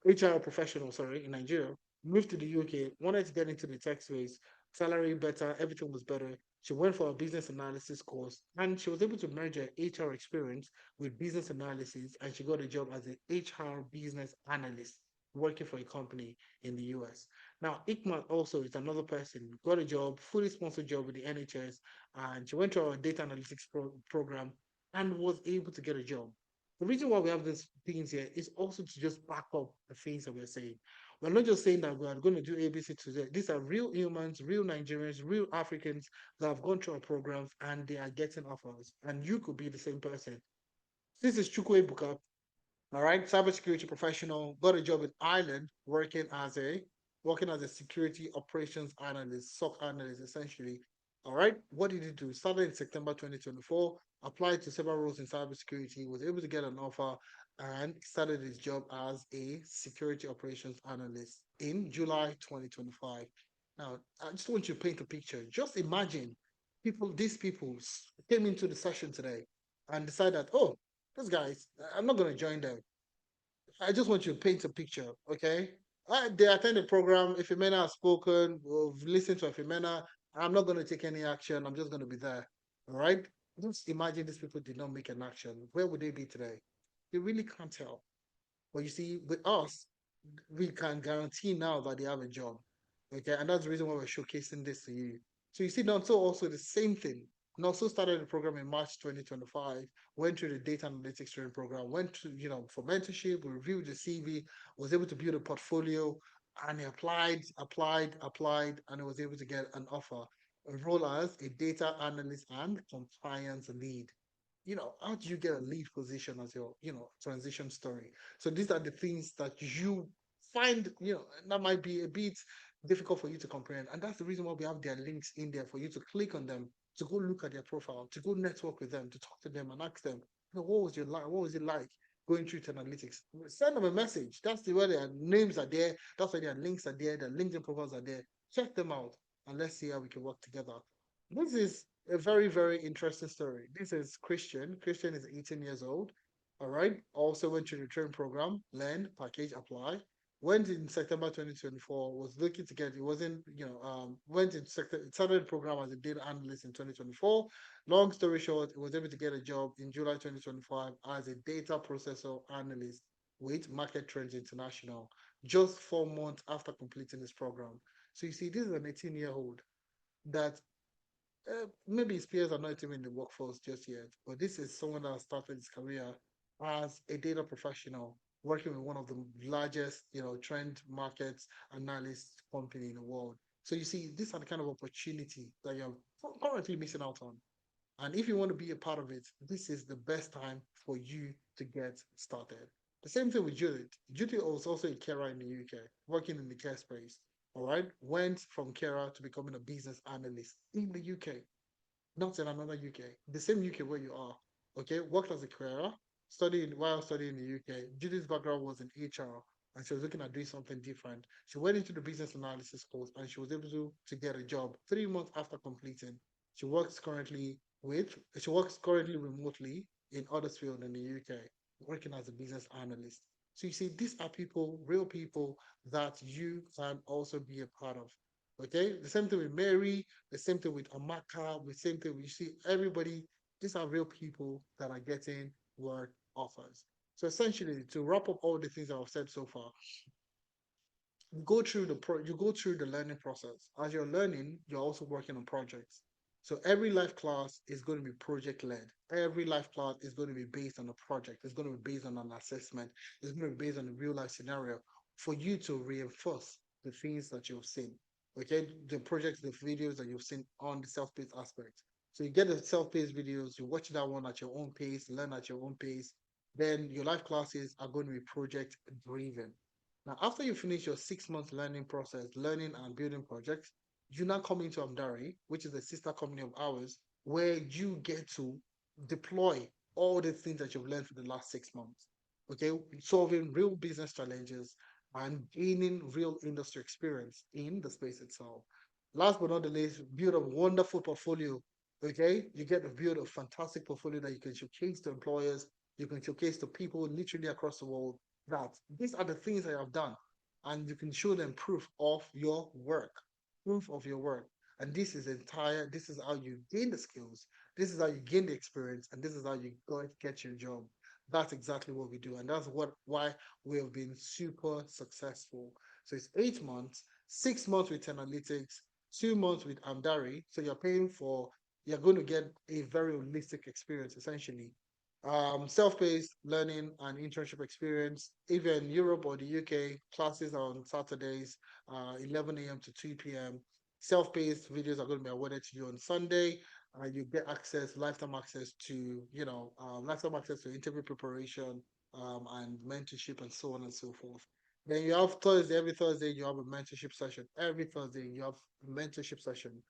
HR professional, sorry, in Nigeria, moved to the UK, wanted to get into the tech space, salary better, everything was better. She went for a business analysis course and she was able to merge her HR experience with business analysis and she got a job as an HR business analyst working for a company in the US. Now, Ikmat also is another person, got a job, fully sponsored job with the NHS, and she went to our data analytics program and was able to get a job. The reason why we have these things here is also to just back up the things that we're saying. We're not just saying that we are going to do ABC today. These are real humans, real Nigerians, real Africans that have gone through our programs and they are getting offers. And you could be the same person. This is Chukwe Buka. All right, cybersecurity professional, got a job in Ireland working as a security operations analyst, SOC analyst, essentially. All right, what did he do? Started in September 2024, applied to several roles in cybersecurity, was able to get an offer, and started his job as a security operations analyst in July 2025. Now, I just want you to paint a picture. Just imagine these people came into the session today and decided, oh, those guys, I'm not going to join them. I just want you to paint a picture, okay? They attend the program. If Ifemena has spoken, we've listened to Ifemena. I'm not going to take any action. I'm just going to be there, all right? Just imagine these people did not make an action. Where would they be today? You really can't tell. But you see, with us, we can guarantee now that they have a job. Okay, and that's the reason why we're showcasing this to you. So you see, Nonso also the same thing. Nonso started the program in March 2025, went through the data analytics training program, went to, for mentorship, reviewed the CV, was able to build a portfolio, and he applied, and he was able to get an offer, a role as a data analyst and compliance lead. How do you get a lead position as your, transition story? So these are the things that you find, that might be a bit difficult for you to comprehend. And that's the reason why we have their links in there for you to click on them, to go look at their profile, to go network with them, to talk to them and ask them, what was your life? What was it like going through to analytics? Send them a message. That's where their names are there. That's where their links are there. Their LinkedIn profiles are there. Check them out and let's see how we can work together. This is a very, very interesting story. This is Christian. Christian is 18 years old. All right. Also went through the training program, learn, package, apply. Went in September 2024, was looking to get, it wasn't, went in sector, started the program as a data analyst in 2024. Long story short, it was able to get a job in July 2025 as a data processor analyst with Market Trends International, just 4 months after completing this program. So you see, this is an 18-year-old that maybe his peers are not even in the workforce just yet, but this is someone that started his career as a data professional working with one of the largest, trend markets analyst company in the world. So you see, these are the kind of opportunity that you're currently missing out on. And if you want to be a part of it, this is the best time for you to get started. The same thing with Judith. Judith was also a carer in the UK, working in the care space. All right. Went from carer to becoming a business analyst in the UK, not in another UK, the same UK where you are. Okay, worked as a carer, studying while studying in the UK. Judy's background was in HR, and she was looking at doing something different. She went into the business analysis course, and she was able to get a job 3 months after completing. She works currently she works currently remotely in Huddersfield in the UK, working as a business analyst. So you see, these are people, real people that you can also be a part of. Okay, the same thing with Mary, the same thing with Amaka, the same thing we see everybody. These are real people that are getting work offers. So essentially, to wrap up all the things I've said so far, you go through the learning process. As you're learning, you're also working on projects. So every life class is going to be project led. Every life class is going to be based on a project. It's going to be based on an assessment. It's going to be based on a real life scenario for you to reinforce the things that you've seen. Okay, the projects, the videos that you've seen on the self-paced aspect. So you get the self-paced videos, you watch that one at your own pace, learn at your own pace. Then your life classes are going to be project driven. Now, after you finish your 6 months learning process, learning and building projects, you now come into Amdari, which is a sister company of ours, where you get to deploy all the things that you've learned for the last 6 months. Okay, solving real business challenges and gaining real industry experience in the space itself. Last but not the least, build a wonderful portfolio. Okay, you get to build a fantastic portfolio that you can showcase to employers, you can showcase to people literally across the world that these are the things I have done, and you can show them proof of your work, proof of your work. And this is how you gain the skills, this is how you gain the experience, and this is how you get your job. That's exactly what we do, and that's what why we have been super successful. So it's 8 months, 6 months with analytics, 2 months with Amdari. So you're going to get a very holistic experience essentially. Self-paced learning and internship experience. Even Europe or the UK, classes are on Saturdays, 11 a.m. to 2 p.m. Self-paced videos are going to be awarded to you on Sunday. You get lifetime access to, lifetime access to interview preparation, and mentorship and so on and so forth. Then you have Thursday, every Thursday you have a mentorship session. Every Thursday you have a mentorship session.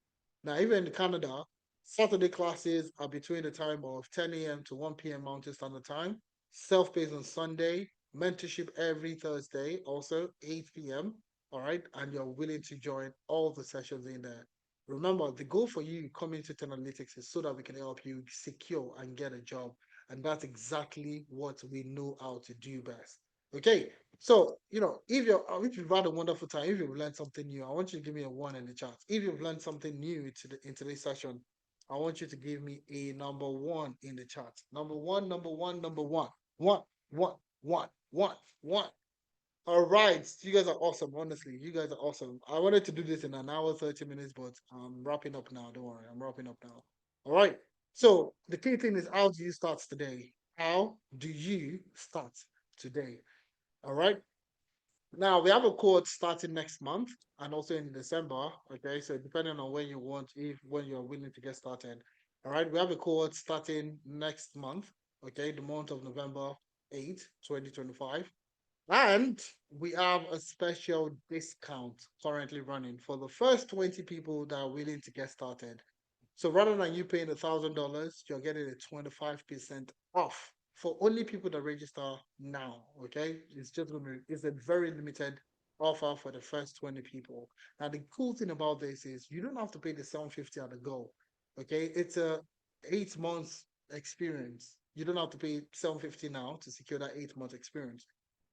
Now, even in Canada, Saturday classes are between the time of 10 a.m. to 1 p.m. Mountain Standard Time. Self-paced on Sunday. Mentorship every Thursday, also 8 p.m. All right. And you're willing to join all the sessions in there. Remember, the goal for you coming to Ten Analytics is so that we can help you secure and get a job. And that's exactly what we know how to do best. Okay. So, if you've had a wonderful time, if you've learned something new, I want you to give me a one in the chat. If you've learned something new in today's session, I want you to give me a number one in the chat. Number one, number one, number one. One, one, one, one, one. All right. You guys are awesome. Honestly, you guys are awesome. I wanted to do this in an hour, 30 minutes, but I'm wrapping up now. Don't worry. I'm wrapping up now. All right. So the key thing is, how do you start today? How do you start today? All right. Now we have a quote starting next month and also in December. Okay, so depending on when you want, if when you're willing to get started. All right, we have a quote starting next month. Okay, the month of November 8th, 2025. And we have a special discount currently running for the first 20 people that are willing to get started. So rather than you paying $1,000, you're getting a 25% off for only people that register now. Okay, it's a very limited offer for the first 20 people. Now the cool thing about this is you don't have to pay the 750 at the go. Okay, it's a 8 months experience. You don't have to pay 750 now to secure that 8 month experience.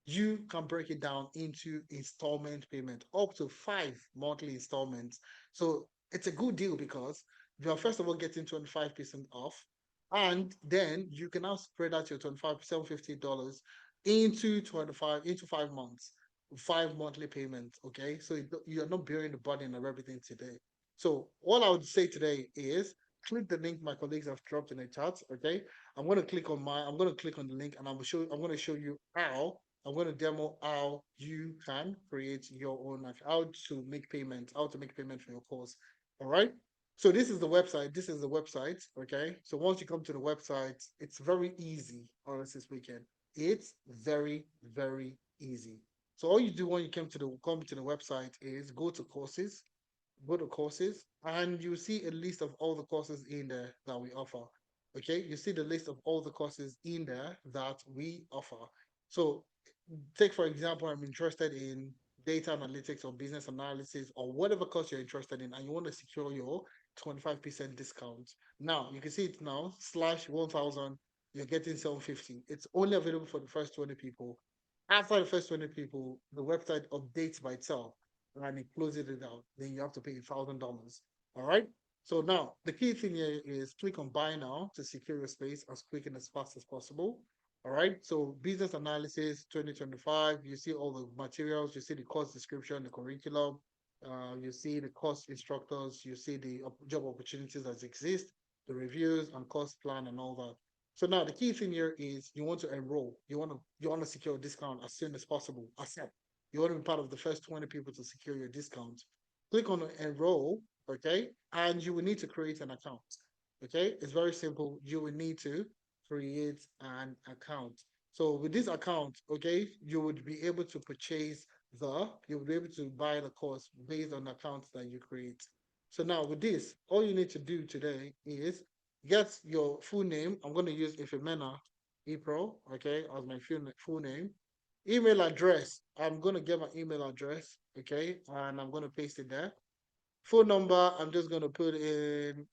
You can break it down into installment payment, up to 5 monthly installments. So it's a good deal because you are first of all getting 25% off, and then you can now spread out your 25 $750 into 5 months, 5 monthly payments. Okay, so you're not bearing the burden of everything today. So all I would say today is click the link my colleagues have dropped in the chat. Okay, I'm going to click on the link, and I'm going to show you I'm going to demo how you can create your own, like how to make payment for your course. All right. So this is the website. This is the website. Okay. So once you come to the website, it's very easy, honestly speaking. It's very, very easy. So all you do when you come to the website is go to courses, and you see a list of all the courses in there that we offer. Okay, you see the list of all the courses in there that we offer. So, take for example, I'm interested in data analytics or business analysis or whatever course you're interested in, and you want to secure your 25% discount. Now, you can see it now, slash 1000, you're getting 750. It's only available for the first 20 people. After the first 20 people, the website updates by itself and it closes it out. Then you have to pay $1,000. All right. So now the key thing here is click on buy now to secure your space as quick and as fast as possible. All right. So business analysis 2025, you see all the materials, you see the course description, the curriculum, you see the course instructors, you see the job opportunities that exist, the reviews and course plan and all that. So now the key thing here is you want to enroll. You want to secure a discount as soon as possible. Accept. You want to be part of the first 20 people to secure your discount. Click on enroll, okay? And you will need to create an account. Okay? It's very simple. You will need to create an account. So with this account, okay, you would be able to you will be able to buy the course based on the accounts that you create. So now with this, all you need to do today is get your full name. I'm going to use Ifemena April, okay, as my full name. Email address. I'm going to get my email address, okay, and I'm going to paste it there. Phone number, I'm just going to put in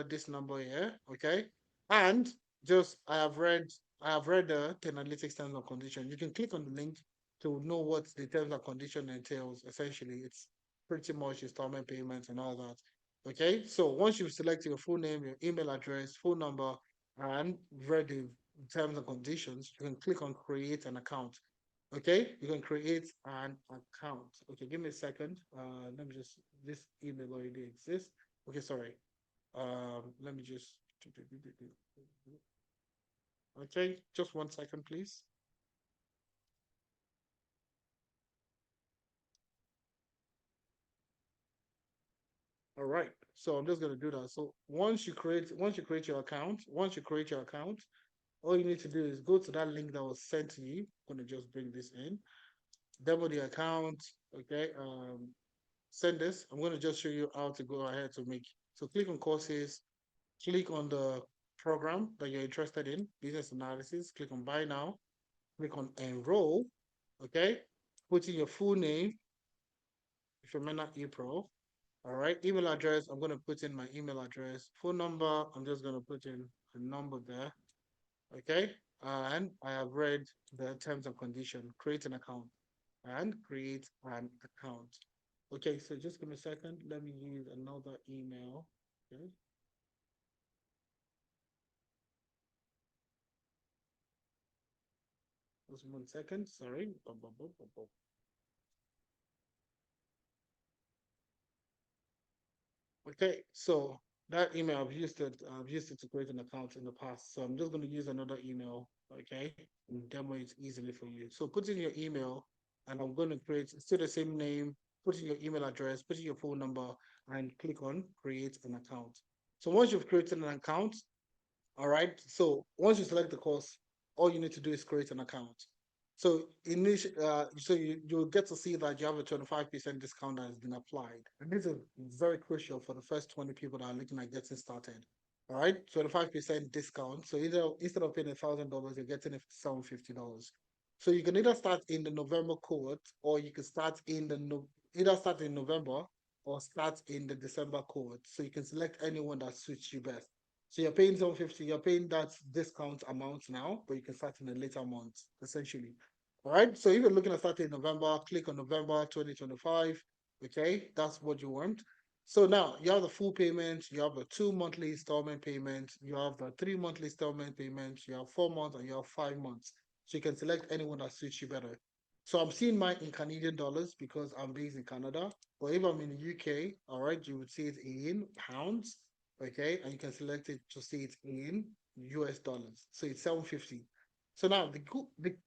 this number here, okay? And just I have read the analytics terms and conditions. You can click on the link to know what the terms and condition entails. Essentially, it's pretty much installment payments and all that. Okay, so once you've selected your full name, your email address, phone number, and read the terms and conditions, you can click on create an account. Okay, you can create an account. Okay, give me a second. Let me just this email already exists. Okay, sorry. Let me just okay, just 1 second, please. All right. So I'm just gonna do that. So once you create your account, all you need to do is go to that link that was sent to you. I'm gonna just bring this in. Demo the account. Okay. Send this. I'm gonna just show you how to go ahead to make. So click on courses, click on the program that you're interested in, business analysis, click on buy now, click on enroll, okay? Put in your full name, if you're not April, all right? Email address, I'm gonna put in my email address. Phone number, I'm just gonna put in a number there, okay? And I have read the terms and condition, create an account and create an account. Okay, so just give me a second. Let me use another email. Okay. Just 1 second. Sorry. Okay, so that email I've used it to create an account in the past. So I'm just going to use another email, okay, and demo it easily for you. So put in your email, and I'm going to create still the same name. Put in your email address, put in your phone number, and click on create an account. So once you've created an account, all right. So once you select the course, all you need to do is create an account. So you'll get to see that you have a 25% discount that has been applied. And this is very crucial for the first 20 people that are looking at getting started. All right, 25% discount. So either instead of paying $1,000, you're getting it for $750. So you can either start in the November cohort or you can start in the either start in November or start in the December cohort. So you can select anyone that suits you best. So you're paying 750, you're paying that discount amount now, but you can start in a later month, essentially. All right. So if you're looking at starting in November, click on November 2025. Okay, that's what you want. So now you have the full payment, you have the 2 monthly installment payment, you have the 3 monthly installment payment, you have 4 months, and you have 5 months. So you can select anyone that suits you better. So I'm seeing mine in Canadian dollars because I'm based in Canada. But if I'm in the UK, all right, you would see it in pounds, okay, and you can select it to see it in US dollars. So it's 750. So now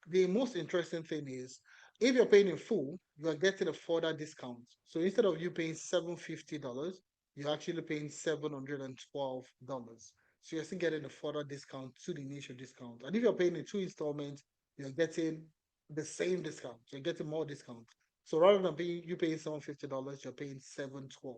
the most interesting thing is if you're paying in full, you are getting a further discount. So instead of you paying $750, you're actually paying $712. So you're still getting a further discount to the initial discount. And if you're paying in two installments, you're getting the same discount. You're getting more discount. So rather than paying $750, you're paying 712.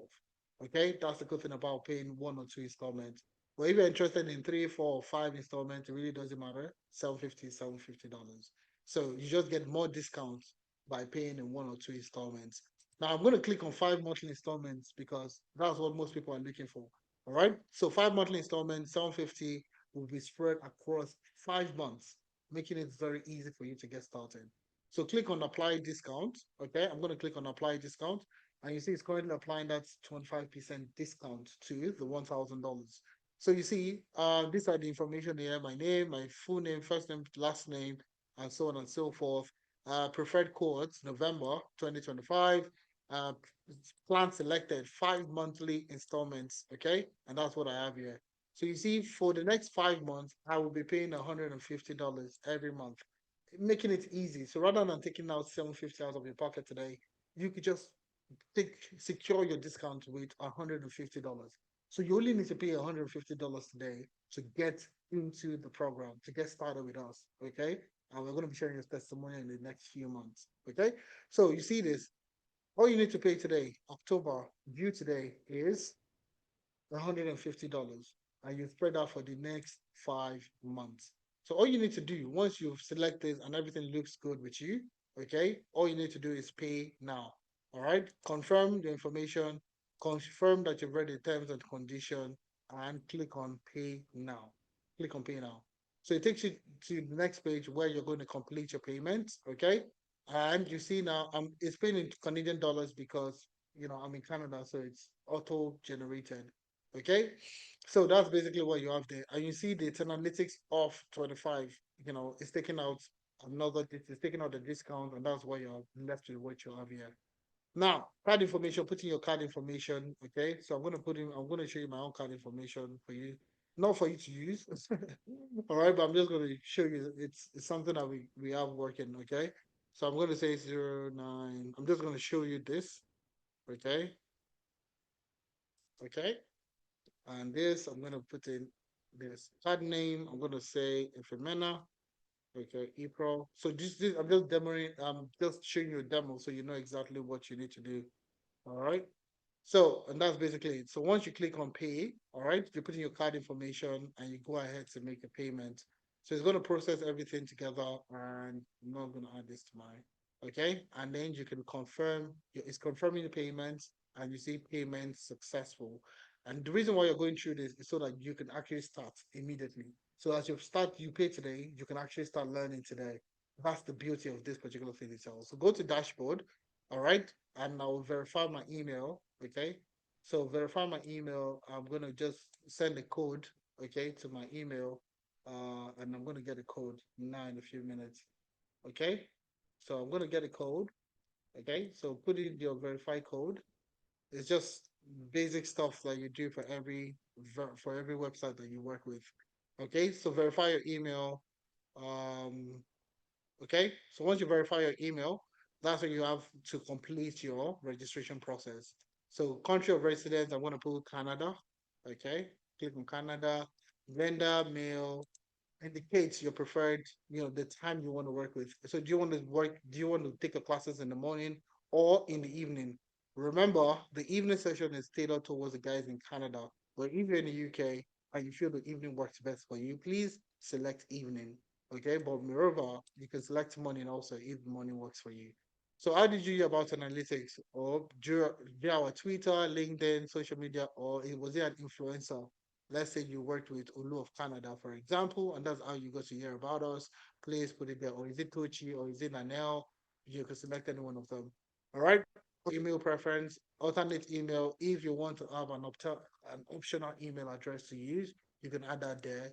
Okay, that's the good thing about paying one or two installments. But if you're interested in three, four, or five installments, it really doesn't matter. 750, $750. So you just get more discounts by paying in one or two installments. Now I'm going to click on five monthly installments because that's what most people are looking for. All right. So five monthly installments, 750 will be spread across 5 months, making it very easy for you to get started. So click on apply discount. Okay. I'm going to click on apply discount. And you see it's currently applying that 25% discount to the $1,000. So you see, these are the information here: my name, my full name, first name, last name, and so on and so forth. Preferred codes, November 2025. Uh, Plan selected, 5 monthly installments. Okay. And that's what I have here. So you see, for the next 5 months, I will be paying $150 every month, making it easy. So rather than taking out 750 out of your pocket today, you could just secure your discount with $150. So you only need to pay $150 today to get into the program, to get started with us. Okay. And we're going to be sharing your testimony in the next few months. Okay. So you see this, all you need to pay today, October due today, is $150, and you spread out for the next 5 months. So all you need to do once you've selected and everything looks good with you, okay, all you need to do is pay now. All right, confirm the information, confirm that you've read the terms and condition, and click on pay now. Click on pay now. So it takes you to the next page where you're going to complete your payment. Okay, and you see now it's paying in Canadian dollars because I'm in Canada, so it's auto generated. Okay, so that's basically what you have there, and you see the analytics of 25. It's taking out it's taking out the discount, and that's why you're left with what you have here. Now, card information, put in your card information. Okay, so I'm going to show you my own card information for you, not for you to use. All right, but I'm just going to show you. It's something that we have working. Okay, so I'm going to say 09. I'm just going to show you this. Okay, okay. And this, I'm going to put in this card name. I'm going to say Ifemena. Okay, April. So this, I'm just demoing, I'm just showing you a demo so you know exactly what you need to do. All right. So, and that's basically it. So once you click on pay, all right, you put in your card information and you go ahead to make a payment. So it's going to process everything together, and I'm not going to add this to my, okay. And then you can confirm, it's confirming the payment, and you see payment successful. And the reason why you're going through this is so that you can actually start immediately. So as you pay today, you can actually start learning today. That's the beauty of this particular thing itself. So go to dashboard, all right, and I'll verify my email. Okay, so verify my email. I'm gonna just send a code, okay, to my email, and I'm gonna get a code now in a few minutes. Okay, so I'm gonna get a code. Okay, so put in your verify code. It's just basic stuff that you do for every website that you work with. Okay, so verify your email. Um, Okay, so once you verify your email, that's when you have to complete your registration process. So country of residence, I want to put Canada. Okay, click on Canada. Vendor, mail, indicates your preferred, the time you want to work with. So do you want to take your classes in the morning or in the evening? Remember, the evening session is tailored towards the guys in Canada. But if you're in the UK and you feel the evening works best for you, please select evening. Okay, but moreover, you can select morning also if morning works for you. So how did you hear about analytics? Or via our Twitter, LinkedIn, social media, or was it an influencer? Let's say you worked with Olu of Canada, for example, and that's how you got to hear about us. Please put it there. Or is it Tochi or is it Nanel? You can select any one of them. All right. Email preference, alternate email. If you want to have an optional email address to use, you can add that there.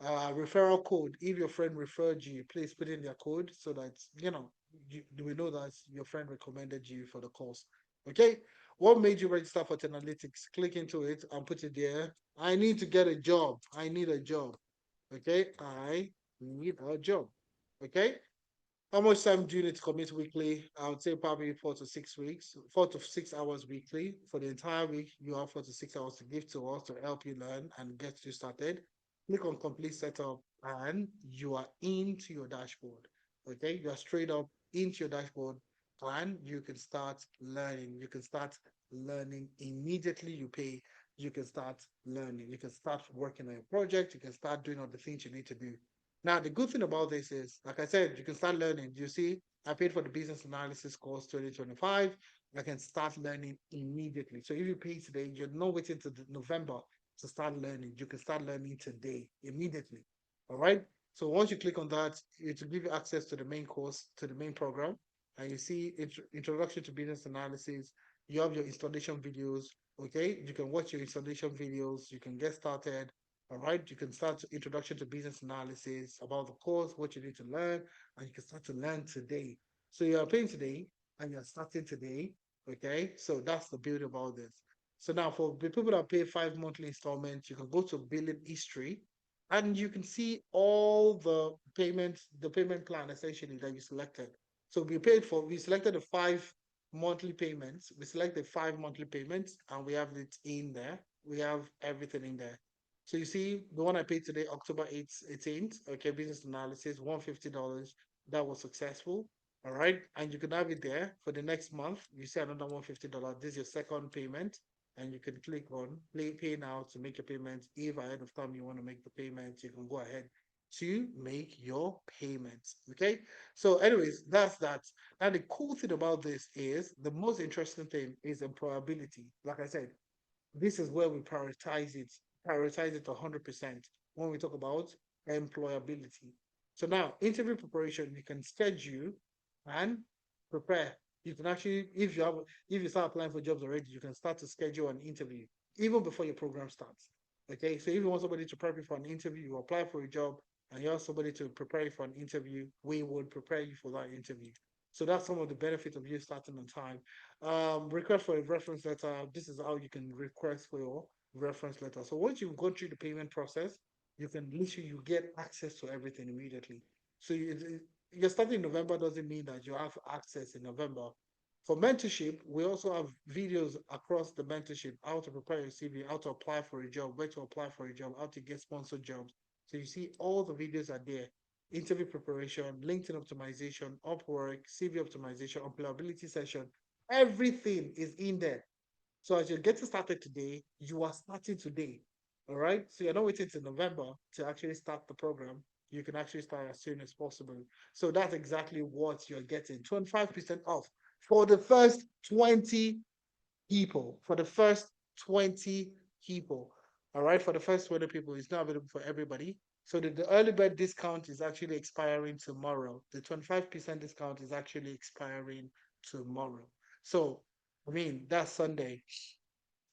Referral code. If your friend referred you, please put in their code so that we know that your friend recommended you for the course. Okay. What made you register for Analytics? Click into it and put it there. I need to get a job. I need a job. Okay. I need a job. Okay. How much time do you need to commit weekly? I would say probably 4 to 6 weeks, 4 to 6 hours weekly. For the entire week, you have 4 to 6 hours to give to us to help you learn and get you started. Click on complete setup and you are into your dashboard. Okay, you are straight up into your dashboard and you can start learning. You can start learning immediately. You pay. You can start learning. You can start working on your project. You can start doing all the things you need to do. Now, the good thing about this is, like I said, you can start learning. You see, I paid for the business analysis course 2025. I can start learning immediately. So if you pay today, you're not waiting to November to start learning. You can start learning today, immediately. All right. So once you click on that, it will give you access to the main course, to the main program. And you see introduction to business analysis. You have your installation videos. Okay. You can watch your installation videos. You can get started. All right, you can start introduction to business analysis about the course, what you need to learn, and you can start to learn today. So you are paying today and you're starting today. Okay, so that's the beauty about this. So now for the people that pay 5 monthly installments, you can go to billing history and you can see all the payments, the payment plan essentially that you selected. So we selected the 5 monthly payments. We selected 5 monthly payments and we have it in there. We have everything in there. So you see the one I paid today, October 8th, 18th, okay, business analysis, $150. That was successful. All right. And you can have it there for the next month. You see another $150. This is your second payment. And you can click on pay now to make your payment. If ahead of time you want to make the payment, you can go ahead to make your payments. Okay. So, anyways, that's that. Now, the cool thing about this is the most interesting thing is employability. Like I said, this is where we prioritize it 100% when we talk about employability. So now, interview preparation, you can schedule and prepare. You can actually, if you start applying for jobs already, you can start to schedule an interview even before your program starts. Okay, so if you want somebody to prep you for an interview, you apply for a job, and you want somebody to prepare you for an interview, we would prepare you for that interview. So that's some of the benefit of you starting on time. Request for a reference letter. This is how you can request for your reference letter. So once you've gone through the payment process, you can literally you get access to everything immediately. So you're starting in November doesn't mean that you have access in November. For mentorship, we also have videos across the mentorship, how to prepare your CV, how to apply for a job, where to apply for a job, how to get sponsored jobs. So you see all the videos are there. Interview preparation, LinkedIn optimization, Upwork, CV optimization, employability session, everything is in there. So as you're getting started today, you are starting today. All right. So you're not waiting till November to actually start the program. You can actually start as soon as possible. So that's exactly what you're getting. 25% off for the first 20 people. For the first 20 people. All right. For the first 20 people, it's not available for everybody. So the early bird discount is actually expiring tomorrow. The 25% discount is actually expiring tomorrow. So, I mean, that's Sunday.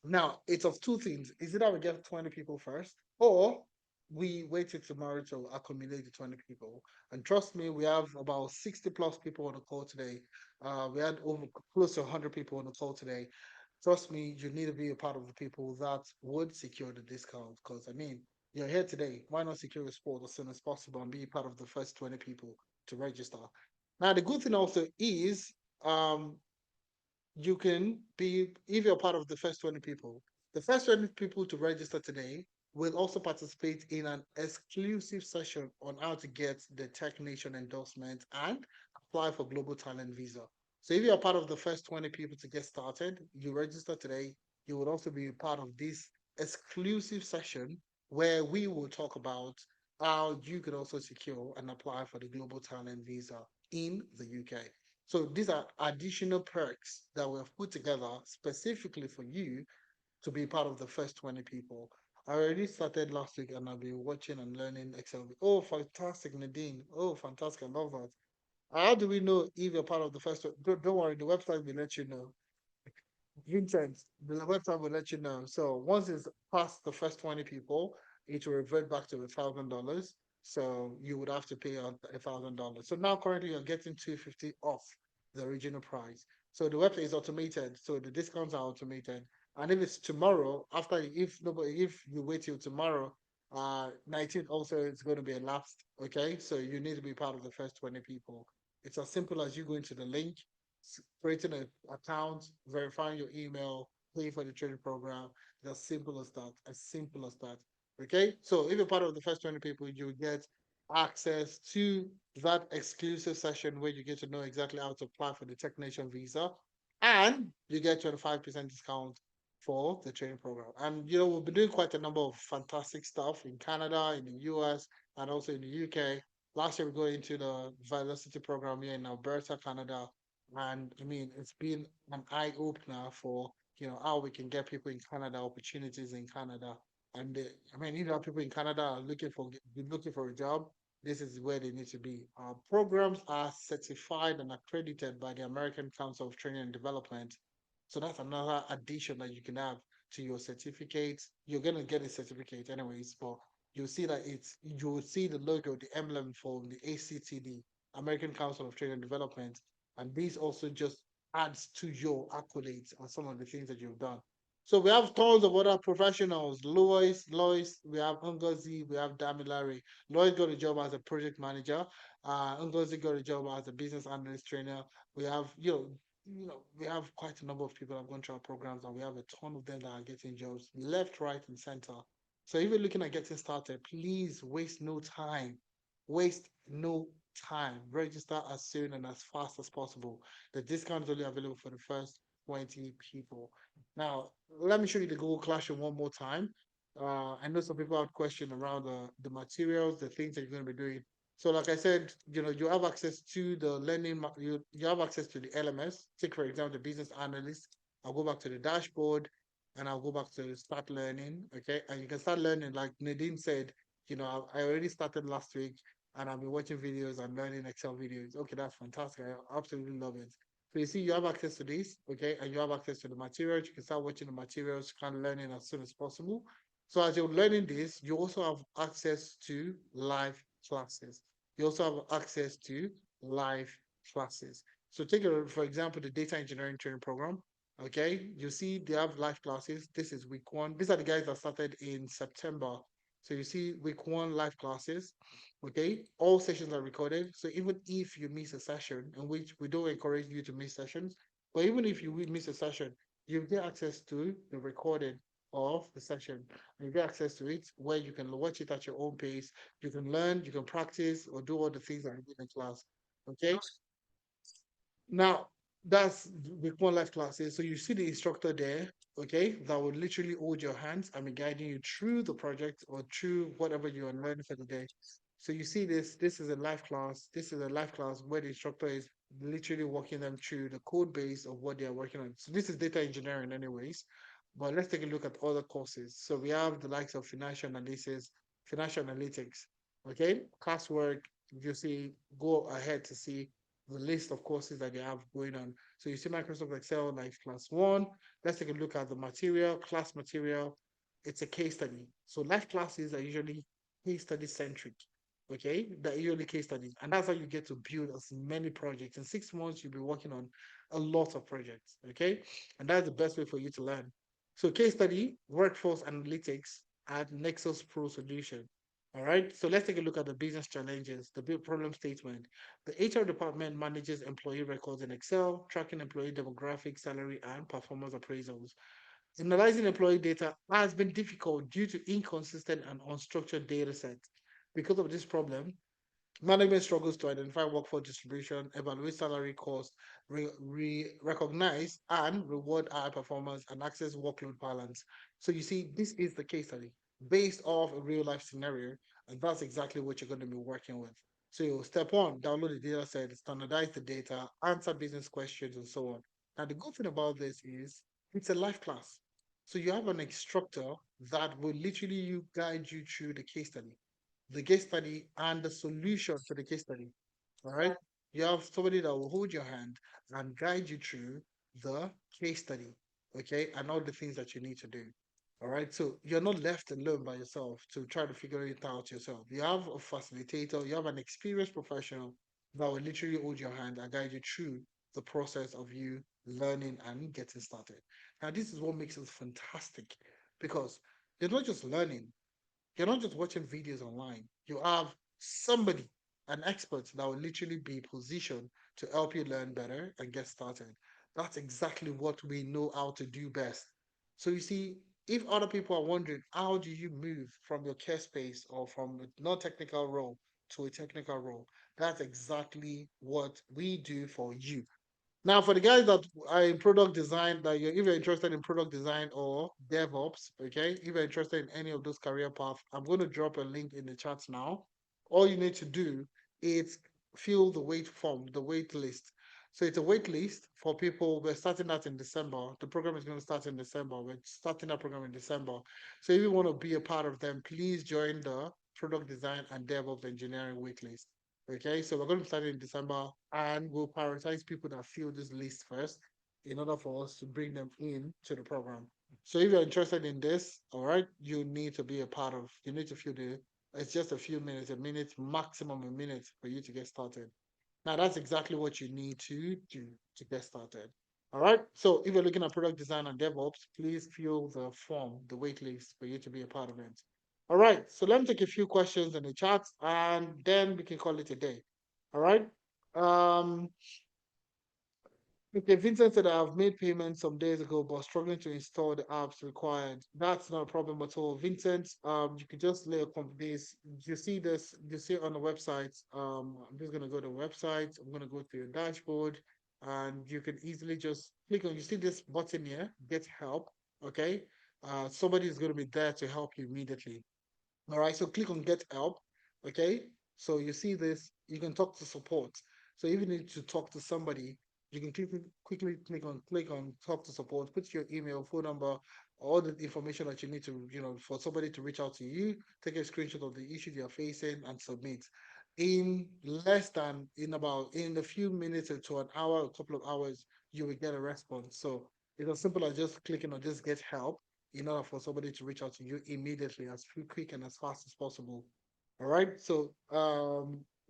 Now, it's of two things. Is it that we get 20 people first, or we wait till tomorrow to accumulate the 20 people? And trust me, we have about 60 plus people on the call today. We had over close to 100 people on the call today. Trust me, you need to be a part of the people that would secure the discount. Because, I mean, you're here today. Why not secure a spot as soon as possible and be part of the first 20 people to register? Now, the good thing also is um, you can be, if you're part of the first 20 people, the first 20 people to register today will also participate in an exclusive session on how to get the Tech Nation endorsement and apply for Global Talent Visa. So if you're part of the first 20 people to get started, you register today, you will also be part of this exclusive session where we will talk about how you could also secure and apply for the Global Talent Visa in the UK. So these are additional perks that we have put together specifically for you to be part of the first 20 people. I already started last week and I've been watching and learning Excel. Oh, fantastic, Nadine. Oh, fantastic. I love that. How do we know if you're part of the first one? Don't worry, the website will let you know. Vincent, the website will let you know. So once it's past the first 20 people, it will revert back to $1,000. So you would have to pay out $1,000. So now currently you're getting 250 off the original price. So the website is automated. So the discounts are automated. And if it's tomorrow, after if you wait till tomorrow, 19th also it's going to be elapsed. Okay. So you need to be part of the first 20 people. It's as simple as you going to the link, creating an account, verifying your email, paying for the training program. It's as simple as that. As simple as that. Okay. So if you're part of the first 20 people, you get access to that exclusive session where you get to know exactly how to apply for the Technician visa, and you get 25% discount for the training program. And we've been doing quite a number of fantastic stuff in Canada, in the US, and also in the UK. Last year we got into the Velocity program here in Alberta, Canada. And I mean, it's been an eye opener for how we can get people in Canada opportunities in Canada. And I mean, people in Canada are looking for a job. This is where they need to be. Our programs are certified and accredited by the American Council of Training and Development. So that's another addition that you can have to your certificate. You're gonna get a certificate anyways, but you'll see that you will see the logo, the emblem for the ACTD, American Council of Training and Development, and these also just adds to your accolades and some of the things that you've done. So we have tons of other professionals. Lois, we have Ngozi, we have Damilari. Lois got a job as a project manager. Ngozi got a job as a business analyst trainer. We have, we have quite a number of people that have gone through our programs, and we have a ton of them that are getting jobs left, right, and center. So if you're looking at getting started, please waste no time. Waste no time. Register as soon and as fast as possible. The discount is only available for the first 20 people. Now, let me show you the Google Classroom one more time. I know some people have questions around the materials, the things that you're going to be doing. So, like I said, you have access to the learning, you have access to the LMS. Take, for example, the business analyst. I'll go back to the dashboard and I'll go back to start learning. Okay. And you can start learning, like Nadine said, I already started last week and I've been watching videos and learning Excel videos. Okay, that's fantastic. I absolutely love it. So you see, you have access to this, okay, and you have access to the materials. You can start watching the materials, kind of learning as soon as possible. So as you're learning this, you also have access to live classes. You also have access to live classes. So take for example, the data engineering training program. Okay, you see they have live classes. This is week one. These are the guys that started in September. So you see week one live classes. Okay, all sessions are recorded. So even if you miss a session, in which we don't encourage you to miss sessions, but even if you will miss a session, you get access to the recording of the session. You get access to it where you can watch it at your own pace. You can learn, you can practice, or do all the things that you did in class. Okay. Now, that's with one life classes. So you see the instructor there, okay, that will literally hold your hands and be guiding you through the project or through whatever you are learning for the day. So you see this is a live class. This is a live class where the instructor is literally walking them through the code base of what they are working on. So this is data engineering anyways. But let's take a look at other courses. So we have the likes of financial analysis, financial analytics, okay, classwork. You see, go ahead to see the list of courses that they have going on. So you see Microsoft Excel Life Class 1. Let's take a look at the material, class material. It's a case study. So life classes are usually case study centric. Okay, they're usually case studies. And that's how you get to build as many projects. In 6 months, you'll be working on a lot of projects. Okay. And that's the best way for you to learn. So case study, workforce analytics, and Nexus Pro solution. All right. So let's take a look at the business challenges, the big problem statement. The HR department manages employee records in Excel, tracking employee demographics, salary, and performance appraisals. Analyzing employee data has been difficult due to inconsistent and unstructured data sets. Because of this problem, management struggles to identify workforce distribution, evaluate salary cost, recognize and reward high performance, and access workload balance. So you see, this is the case study based off a real life scenario, and that's exactly what you're going to be working with. So step one, download the data set, standardize the data, answer business questions, and so on. Now the good thing about this is it's a live class. So you have an instructor that will literally you guide you through the case study and the solution to the case study. All right. You have somebody that will hold your hand and guide you through the case study. Okay. And all the things that you need to do. All right. So you're not left alone by yourself to try to figure it out yourself. You have a facilitator, you have an experienced professional that will literally hold your hand and guide you through the process of you learning and getting started. Now, this is what makes it fantastic because you're not just learning, you're not just watching videos online. You have somebody. an expert that will literally be positioned to help you learn better and get started. That's exactly what we know how to do best. So you see, if other people are wondering, how do you move from your care space or from a non-technical role to a technical role? That's exactly what we do for you. Now, for the guys that are in product design, that if you're interested in product design or DevOps, okay, if you're interested in any of those career paths, I'm going to drop a link in the chat now. All you need to do is fill the wait form, the wait list. So it's a wait list for people. We're starting that in December. The program is going to start in December. We're starting that program in December. So if you want to be a part of them, please join the product design and DevOps engineering wait list. Okay, so we're going to start in December and we'll prioritize people that fill this list first in order for us to bring them in to the program. So if you're interested in this, all right, you need to be a part of, you need to fill the, it's just a minute, maximum a minute for you to get started. Now that's exactly what you need to do to get started. All right. So if you're looking at product design and DevOps, please fill the form, the wait list for you to be a part of it. All right. So let me take a few questions in the chat and then we can call it a day. All right. Um, okay, Vincent said I've made payments some days ago, but struggling to install the apps required. That's not a problem at all. Vincent, you can just lay a this. You see this, you see it on the website. I'm just gonna go to the website, I'm gonna go to your dashboard, and you can easily just click on you see this button here, get help. Okay. Somebody is gonna be there to help you immediately. All right, so click on get help. Okay, so you see this, you can talk to support. So if you need to talk to somebody, you can quickly click on talk to support, put your email, phone number, all the information that you need to, for somebody to reach out to you, take a screenshot of the issue you're facing and submit. In a few minutes to an hour, a couple of hours, you will get a response. So it's as simple as just clicking on just get help in order for somebody to reach out to you immediately, as quick and as fast as possible. All right. So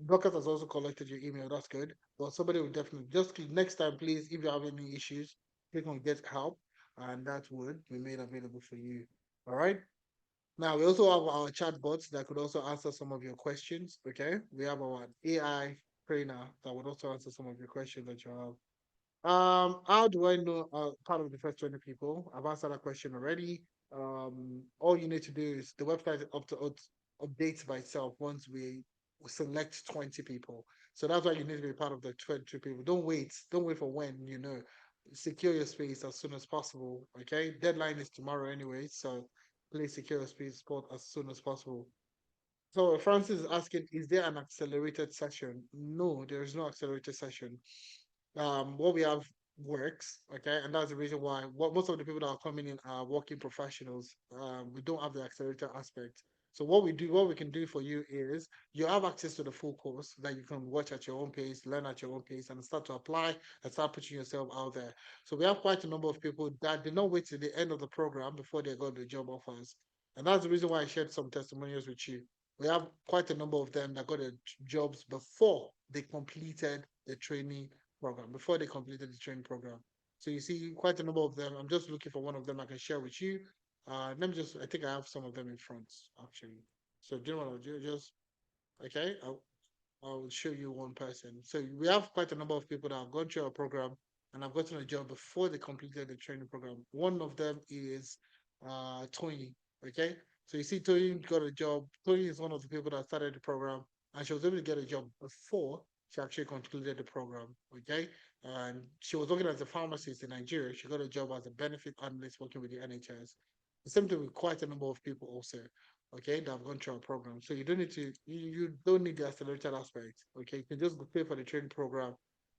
Broadcast has also collected your email. That's good. But somebody will definitely just next time, please, if you have any issues, click on get help, and that would be made available for you. All right. Now we also have our chatbots that could also answer some of your questions. Okay. We have our AI trainer that would also answer some of your questions that you have. How do I know part of the first 20 people? I've answered that question already. All you need to do is the website updates by itself once we select 20 people. So that's why you need to be part of the 20 people. Don't wait. Don't wait for when, secure your space as soon as possible. Okay. Deadline is tomorrow anyway. So please secure your space spot as soon as possible. So Francis is asking, is there an accelerated session? No, there is no accelerated session. What we have works, okay, and that's the reason why what most of the people that are coming in are working professionals. We don't have the accelerator aspect. So what we can do for you is you have access to the full course that you can watch at your own pace, learn at your own pace, and start to apply and start putting yourself out there. So we have quite a number of people that did not wait till the end of the program before they got the job offers. And that's the reason why I shared some testimonials with you. We have quite a number of them that got the jobs before they completed the training program, before they completed the training program. So you see quite a number of them. I'm just looking for one of them I can share with you. Let me just, I think I have some of them in front actually. So do you know what I'll do? Just, okay, I'll show you one person. So we have quite a number of people that have gone through our program and have gotten a job before they completed the training program. One of them is Tony. Okay. So you see, Tony got a job. Tony is one of the people that started the program and she was able to get a job before she actually concluded the program. Okay. And she was working as a pharmacist in Nigeria. She got a job as a benefit analyst working with the NHS. The same thing with quite a number of people also, okay, that have gone through our program. So you don't need the accelerated aspect. Okay, you can just pay for the training program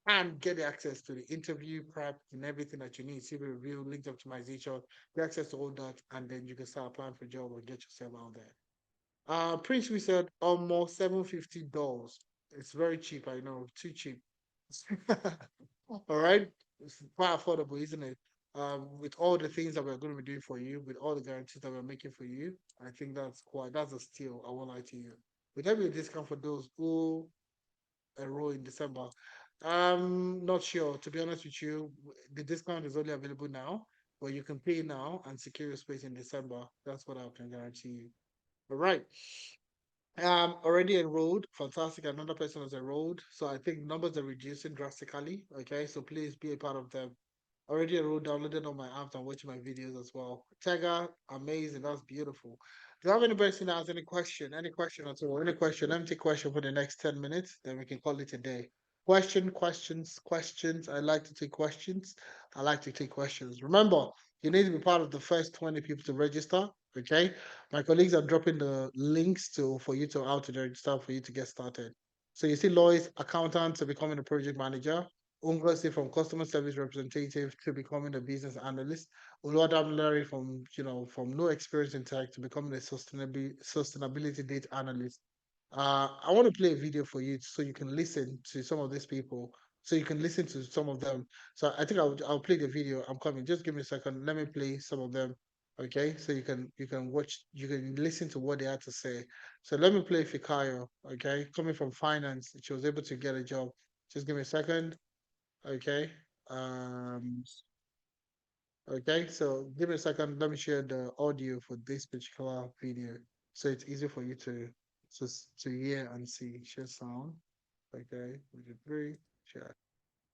and get the access to the interview prep and everything that you need, CV review, link optimization, get access to all that, and then you can start applying for a job or get yourself out there. Prince, we said almost $750. It's very cheap, I know, too cheap. All right, it's quite affordable, isn't it? With all the things that we're going to be doing for you, with all the guarantees that we're making for you, I think that's a steal. I won't lie to you. With every discount for those who enroll in December, I'm not sure. To be honest with you, the discount is only available now, but you can pay now and secure your space in December. That's what I can guarantee you. All right. Already enrolled. Fantastic. Another person was enrolled. So I think numbers are reducing drastically. Okay. So please be a part of them. Already enrolled, downloaded all my apps and watching my videos as well. Tega, amazing. That's beautiful. Do you have any person that has any question? Any question at all? Any question? Empty question for the next 10 minutes. Then we can call it a day. Questions. I like to take questions. I like to take questions. Remember, you need to be part of the first 20 people to register. Okay. My colleagues are dropping the links to for you to how to register for you to get started. So you see lawyers, accountants to becoming a project manager, Ungosi from customer service representative to becoming a business analyst, Oluwadamilare from from no experience in tech to becoming a sustainability data analyst. I want to play a video for you so you can listen to some of these people, so you can listen to some of them. So I think I'll play the video. I'm coming. Just give me a second. Let me play some of them. Okay, so you can watch, you can listen to what they had to say. So let me play Fikayo. Okay, coming from finance, she was able to get a job. Just give me a second. Okay. Um, okay, so give me a second. Let me share the audio for this particular video so it's easy for you to hear and see. Share sound. Okay, one, two, three, share.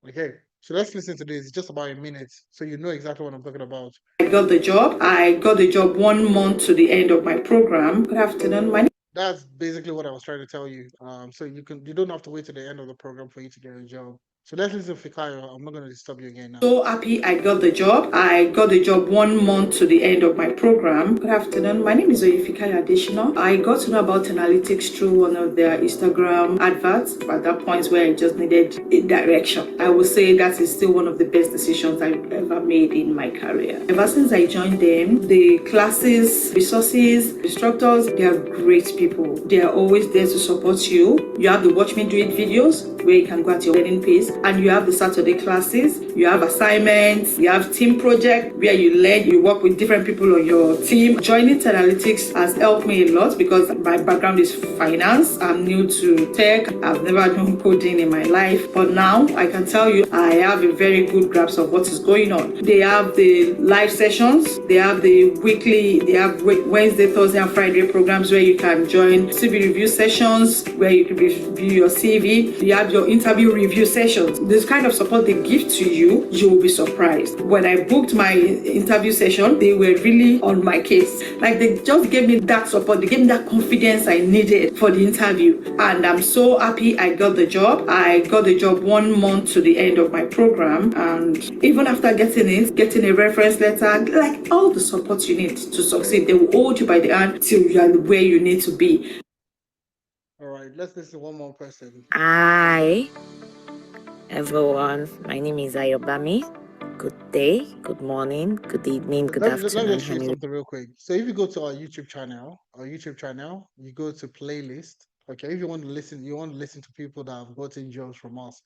Okay, so let's listen to this. It's just about a minute, so you know exactly what I'm talking about. I got the job. I got the job 1 month to the end of my program. Good afternoon. That's basically what I was trying to tell you. So you don't have to wait to the end of the program for you to get a job. So let's listen to Fikayo. I'm not going to disturb you again now. So happy I got the job. I got the job 1 month to the end of my program. Good afternoon. My name is Oyefikaya Additional. I got to know about analytics through one of their Instagram adverts at that point where I just needed a direction. I would say that is still one of the best decisions I've ever made in my career. Ever since I joined them, the classes, resources, instructors, they are great people. They are always there to support you. You have the Watch Me Do It videos where you can go at your learning pace, and you have the Saturday classes, you have assignments, you have team project where you learn, you work with different people on your team. Joining Analytics has helped me a lot because my background is finance. I'm new to tech. I've never done coding in my life, but now I can tell you I have a very good grasp of what is going on. They have the live sessions, they have the weekly, they have Wednesday, Thursday, and Friday programs where you can join CV review sessions where you can review your CV. You have your interview review sessions. This kind of support they give to you, you will be surprised. When I booked my interview session, they were really on my case. Like they just gave me that support, they gave me that confidence I needed for the interview. And I'm so happy I got the job. I got the job 1 month to the end of my program. And even after getting it, getting a reference letter, like all the support you need to succeed, they will hold you by the hand till you are where you need to be. All right, let's listen to one more person. Hi, everyone. My name is Ayobami. Good day, good morning, good evening, good Let me afternoon, just show you honey. something real quick. So if you go to our YouTube channel, you go to playlist. Okay, if you want to listen, to people that have gotten jobs from us,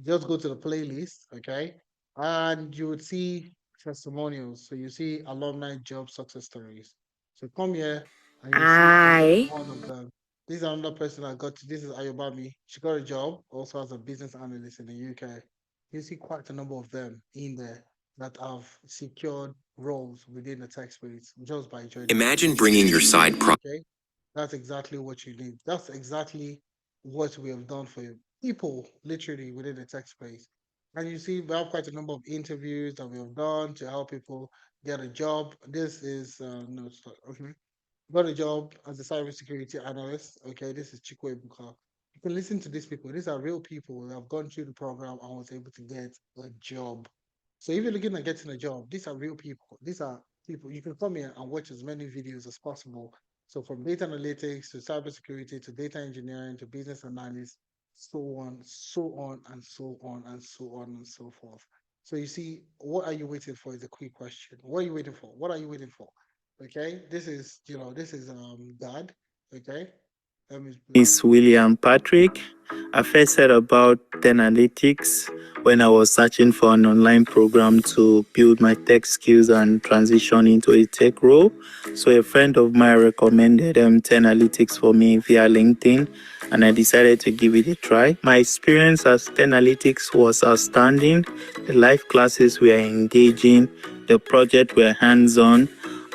just go to the playlist. Okay, and you would see testimonials. So you see alumni job success stories. So come here and you see Hi. one of them. This is another person that got. This is Ayobami. She got a job also as a business analyst in the UK. You see quite a number of them in there that have secured roles within the tech space just by joining. Imagine bringing your side project. Okay, that's exactly what you need. That's exactly what we have done for you. People literally within the tech space. And you see, we have quite a number of interviews that we have done to help people get a job. This is no, it's not, okay. Got a job as a cybersecurity analyst. Okay, this is Chikwe Buka. You can listen to these people. These are real people that have gone through the program and was able to get a job. So if you're looking at getting a job, these are real people. These are people you can come here and watch as many videos as possible. So from data analytics to cybersecurity to data engineering to business analysis, so on and so on and so on and so forth. So you see, what are you waiting for is a quick question. What are you waiting for? What are you waiting for? Okay, this is God. Okay, let me Is William Patrick. I first heard about analytics when I was searching for an online program to build my tech skills and transition into a tech role. So a friend of mine recommended analytics for me via LinkedIn, and I decided to give it a try. My experience as analytics was outstanding. The live classes were engaging, the project were hands-on,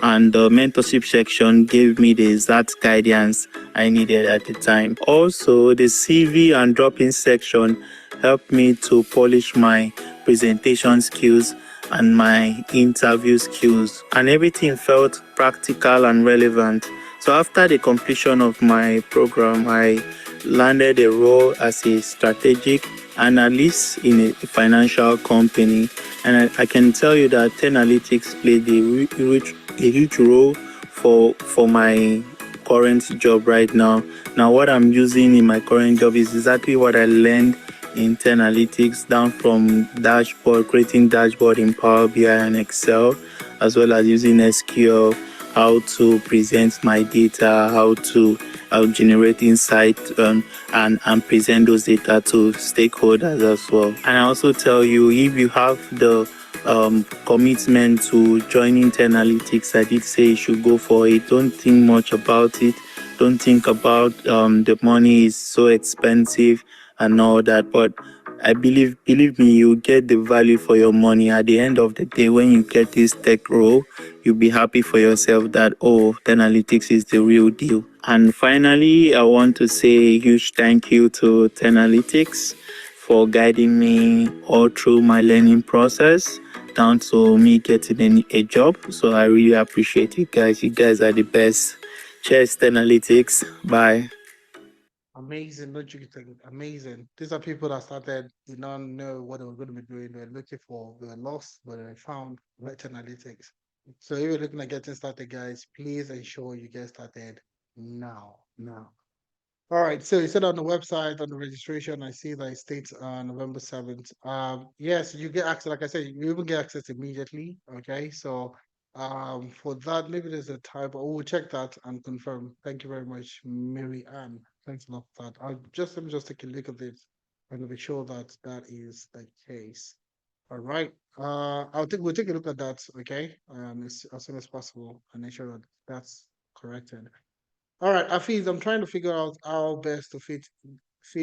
and the mentorship section gave me the exact guidance I needed at the time. Also, the CV and drop-in section helped me to polish my presentation skills and my interview skills, and everything felt practical and relevant. So after the completion of my program, I landed a role as a strategic analyst in a financial company, and I can tell you that Analytics played a huge role for my current job right now. Now, what I'm using in my current job is exactly what I learned in Analytics, down from dashboard, creating dashboard in Power BI and Excel, as well as using SQL, how to present my data, how to generate insight, and present those data to stakeholders as well. And I also tell you, if you have the commitment to joining Analytics, I did say you should go for it. Don't think much about it. Don't think about the money is so expensive and all that. But believe me, you get the value for your money. At the end of the day, when you get this tech role, you'll be happy for yourself that, oh, Analytics is the real deal. And finally, I want to say a huge thank you to Analytics for guiding me all through my learning process down to me getting a job. So I really appreciate you guys. You guys are the best. Cheers, Analytics. Bye. Amazing, don't you think? Amazing. These are people that started, did not know what they were going to be doing. They were looking for, they were lost, but they found right analytics. So if you're looking at getting started, guys, please ensure you get started now. Now. All right. So you said on the website, on the registration, I see that it states November 7th. Yes, you get access. Like I said, you even get access immediately. Okay. So for that, maybe there's a typo. We'll check that and confirm. Thank you very much, Mary Ann. Thanks a lot for that. Let me just take a look at this and be sure that that is the case. All right. We'll take a look at that. Okay. As soon as possible and make sure that that's corrected. All right, Afiz, I'm trying to figure out how best to fit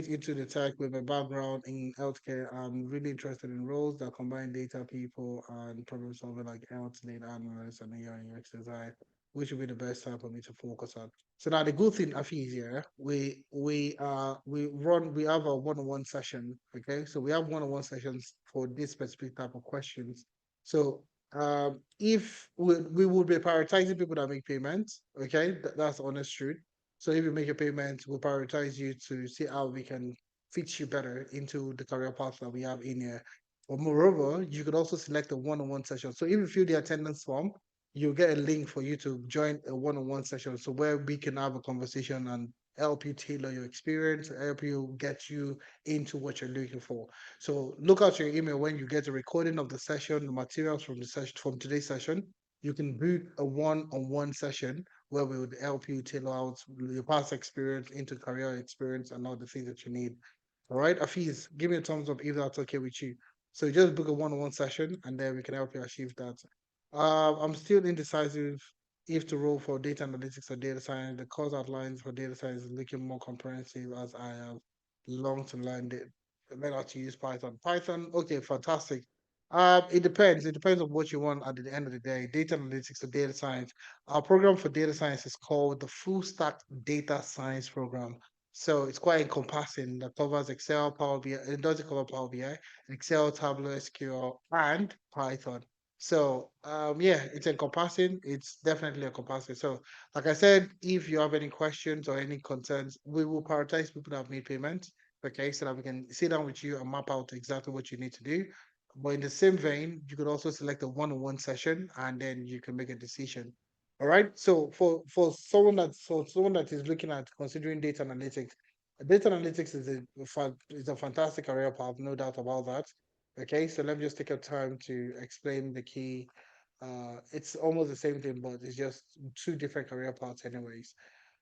into the tech with my background in healthcare. I'm really interested in roles that combine data people and problem solving like health data analysts and AI and UX design, which would be the best time for me to focus on. So now the good thing, Afiz, here we have a one-on-one session. Okay, so we have one-on-one sessions for this specific type of questions. So if we would be prioritizing people that make payments, okay, that's the honest truth. So if you make a payment, we'll prioritize you to see how we can fit you better into the career path that we have in here. But moreover, you could also select a one-on-one session. So if you fill the attendance form, you'll get a link for you to join a one-on-one session. So where we can have a conversation and help you tailor your experience, help you get you into what you're looking for. So look out your email when you get a recording of the session, the materials from the session from today's session. You can book a one-on-one session where we would help you tailor out your past experience into career experience and all the things that you need. All right, Afiz, give me a thumbs up if that's okay with you. So just book a one-on-one session and then we can help you achieve that. I'm still indecisive if to roll for data analytics or data science. The course outlines for data science is looking more comprehensive as I have long to learn how to use Python. Python, okay, fantastic. It depends. It depends on what you want at the end of the day. Data analytics or data science. Our program for data science is called the Full Stack Data Science Program. So it's quite encompassing that covers Excel, Power BI. It doesn't cover Power BI, Excel, Tableau, SQL, and Python. So yeah, it's encompassing. It's definitely encompassing. So like I said, if you have any questions or any concerns, we will prioritize people that have made payments. Okay, so that we can sit down with you and map out exactly what you need to do. But in the same vein, you could also select a one-on-one session and then you can make a decision. All right. So for someone that is looking at considering data analytics is a fantastic career path, no doubt about that. Okay, so let me just take a time to explain the key. It's almost the same thing, but it's just two different career paths, anyways.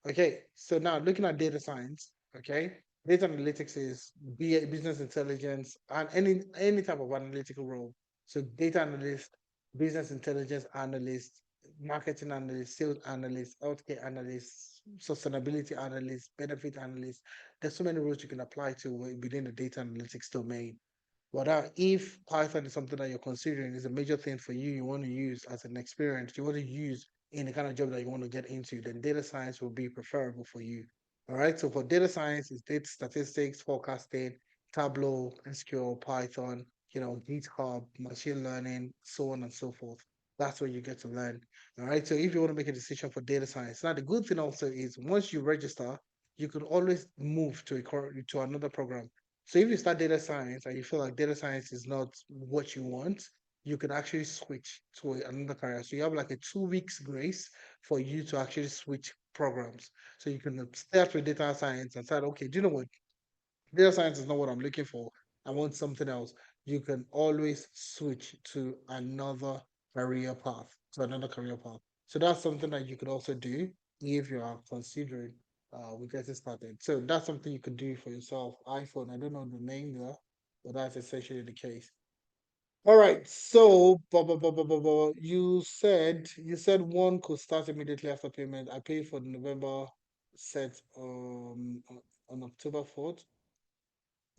Okay, so now looking at data science, okay, data analytics is business intelligence and any type of analytical role. So data analyst, business intelligence analyst, marketing analyst, sales analyst, healthcare analyst, sustainability analyst, benefit analyst. There's so many roles you can apply to within the data analytics domain. But if Python is something that you're considering is a major thing for you, you want to use as an experience, you want to use in the kind of job that you want to get into, then data science will be preferable for you. All right. So for data science, it's data statistics, forecasting, Tableau, SQL, Python, GitHub, machine learning, so on and so forth. That's where you get to learn. All right. So if you want to make a decision for data science, now the good thing also is once you register, you can always move to another program. So if you start data science and you feel like data science is not what you want, you can actually switch to another career. So you have like a 2 weeks grace for you to actually switch programs. So you can start with data science and say, okay, do you know what? Data science is not what I'm looking for. I want something else. You can always switch to another career path, So that's something that you could also do if you are considering we getting started. So that's something you could do for yourself. iPhone, I don't know the name there, but that's essentially the case. All right. So, you said one could start immediately after payment. I paid for the November set on October 4th.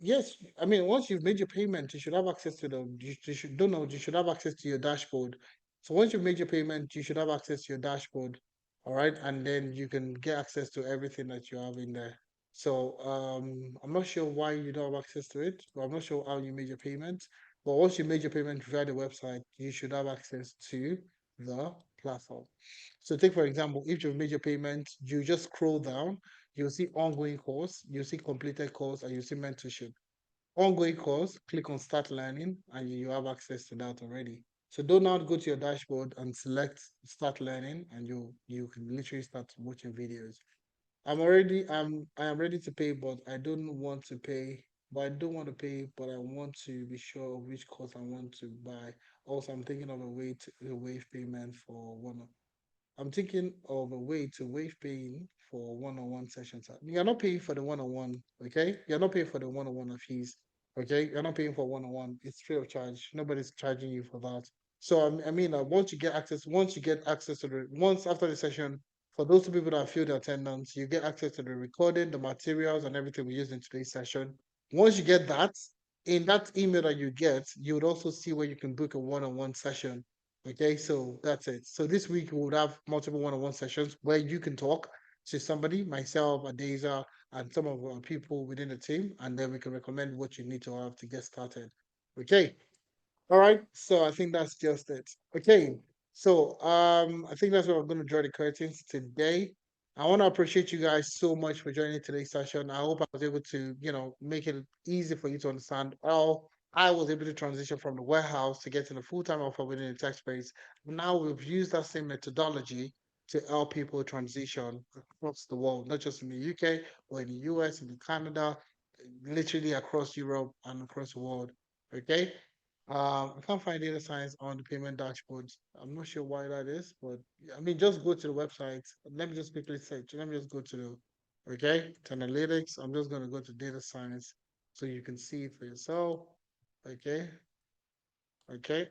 Yes, I mean, once you've made your payment, you should have access to you should, don't know, you should have access to your dashboard. So once you've made your payment, you should have access to your dashboard. All right. And then you can get access to everything that you have in there. So I'm not sure why you don't have access to it, but I'm not sure how you made your payment. But once you made your payment via the website, you should have access to the platform. So take for example, if you've made your payment, you just scroll down, you'll see ongoing course, you'll see completed course, and you'll see mentorship. Ongoing course, click on start learning, and you have access to that already. So do not go to your dashboard and select start learning, and you can literally start watching videos. I am ready to pay, but I don't want to pay. But I don't want to pay, but I want to be sure of which course I want to buy. Also, I'm thinking of a wave payment for one. I'm thinking of a way to waive paying for one-on-one sessions. You're not paying for the one-on-one, okay? You're not paying for the one-on-one fees, okay? You're not paying for one-on-one. It's free of charge. Nobody's charging you for that. So once you get access to once after the session, for those two people that filled the attendance, you get access to the recording, the materials, and everything we used in today's session. Once you get that, in that email that you get, you would also see where you can book a one-on-one session. Okay, so that's it. So this week we would have multiple one-on-one sessions where you can talk to somebody, myself, Adeza, and some of our people within the team, and then we can recommend what you need to have to get started. Okay. All right. So I think that's just it. Okay. So I think that's where we're going to draw the curtains today. I want to appreciate you guys so much for joining today's session. I hope I was able to, make it easy for you to understand how I was able to transition from the warehouse to getting a full-time offer within the tech space. Now we've used that same methodology to help people transition across the world, not just in the UK, but in the US, in Canada, literally across Europe and across the world. Okay. I can't find data science on the payment dashboard. I'm not sure why that is, but I mean, just go to the website. Let me just quickly search. Let me just go to to analytics. I'm just going to go to data science so you can see it for yourself. Okay. Okay.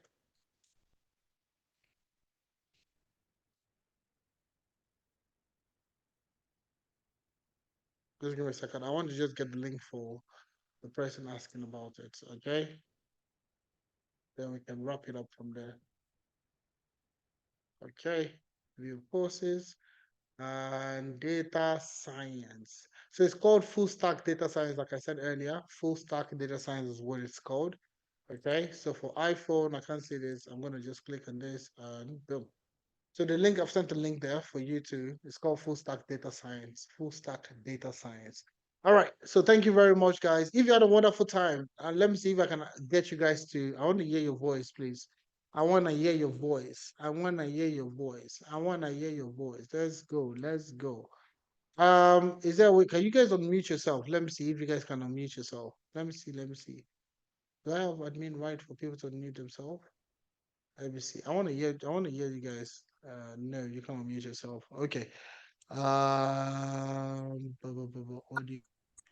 Just give me a second. I want to just get the link for the person asking about it. Okay. Then we can wrap it up from there. Okay. View courses. And data science. So it's called full stack data science, like I said earlier. Full stack data science is what it's called. Okay, so for iPhone, I can't see this. I'm gonna just click on this and boom. So the link, I've sent the link there for you to, it's called Full Stack Data Science. Full Stack Data Science. All right. So thank you very much, guys. If you had a wonderful time, and let me see if I can get you guys to, I want to hear your voice, please. I want to hear your voice. I want to hear your voice. I want to hear your voice. Let's go. Let's go. Is there a way, can you guys unmute yourself? Let me see if you guys can unmute yourself. Let me see. Let me see. Do I have admin right for people to unmute themselves? Let me see. I want to hear you guys. No, you can't unmute yourself. Okay. Audio. Oh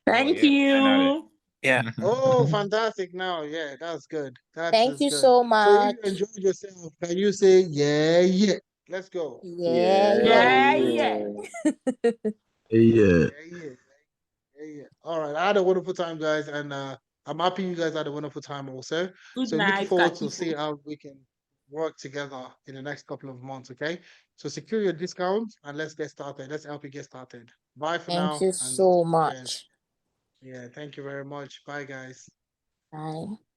Thank yeah, I know that. you. Yeah. Oh, fantastic! Now, yeah, that's good. That's Thank is you good. so So, if you much. enjoyed yourself, can you say yeah, yeah? Let's go. Yeah, Yeah, yeah. Yeah, yeah. yeah. Yeah. Yeah, yeah, yeah, yeah. All right. I had a wonderful time, guys, and I'm happy you guys had a wonderful time also. Good So, looking night, forward to see Katifu. how we can. work together in the next couple of months. Okay. So secure your discount and let's get started. Let's help you get started. Bye for Thank now you and so cheers. much. Yeah. Thank you very much. Bye, guys. Bye.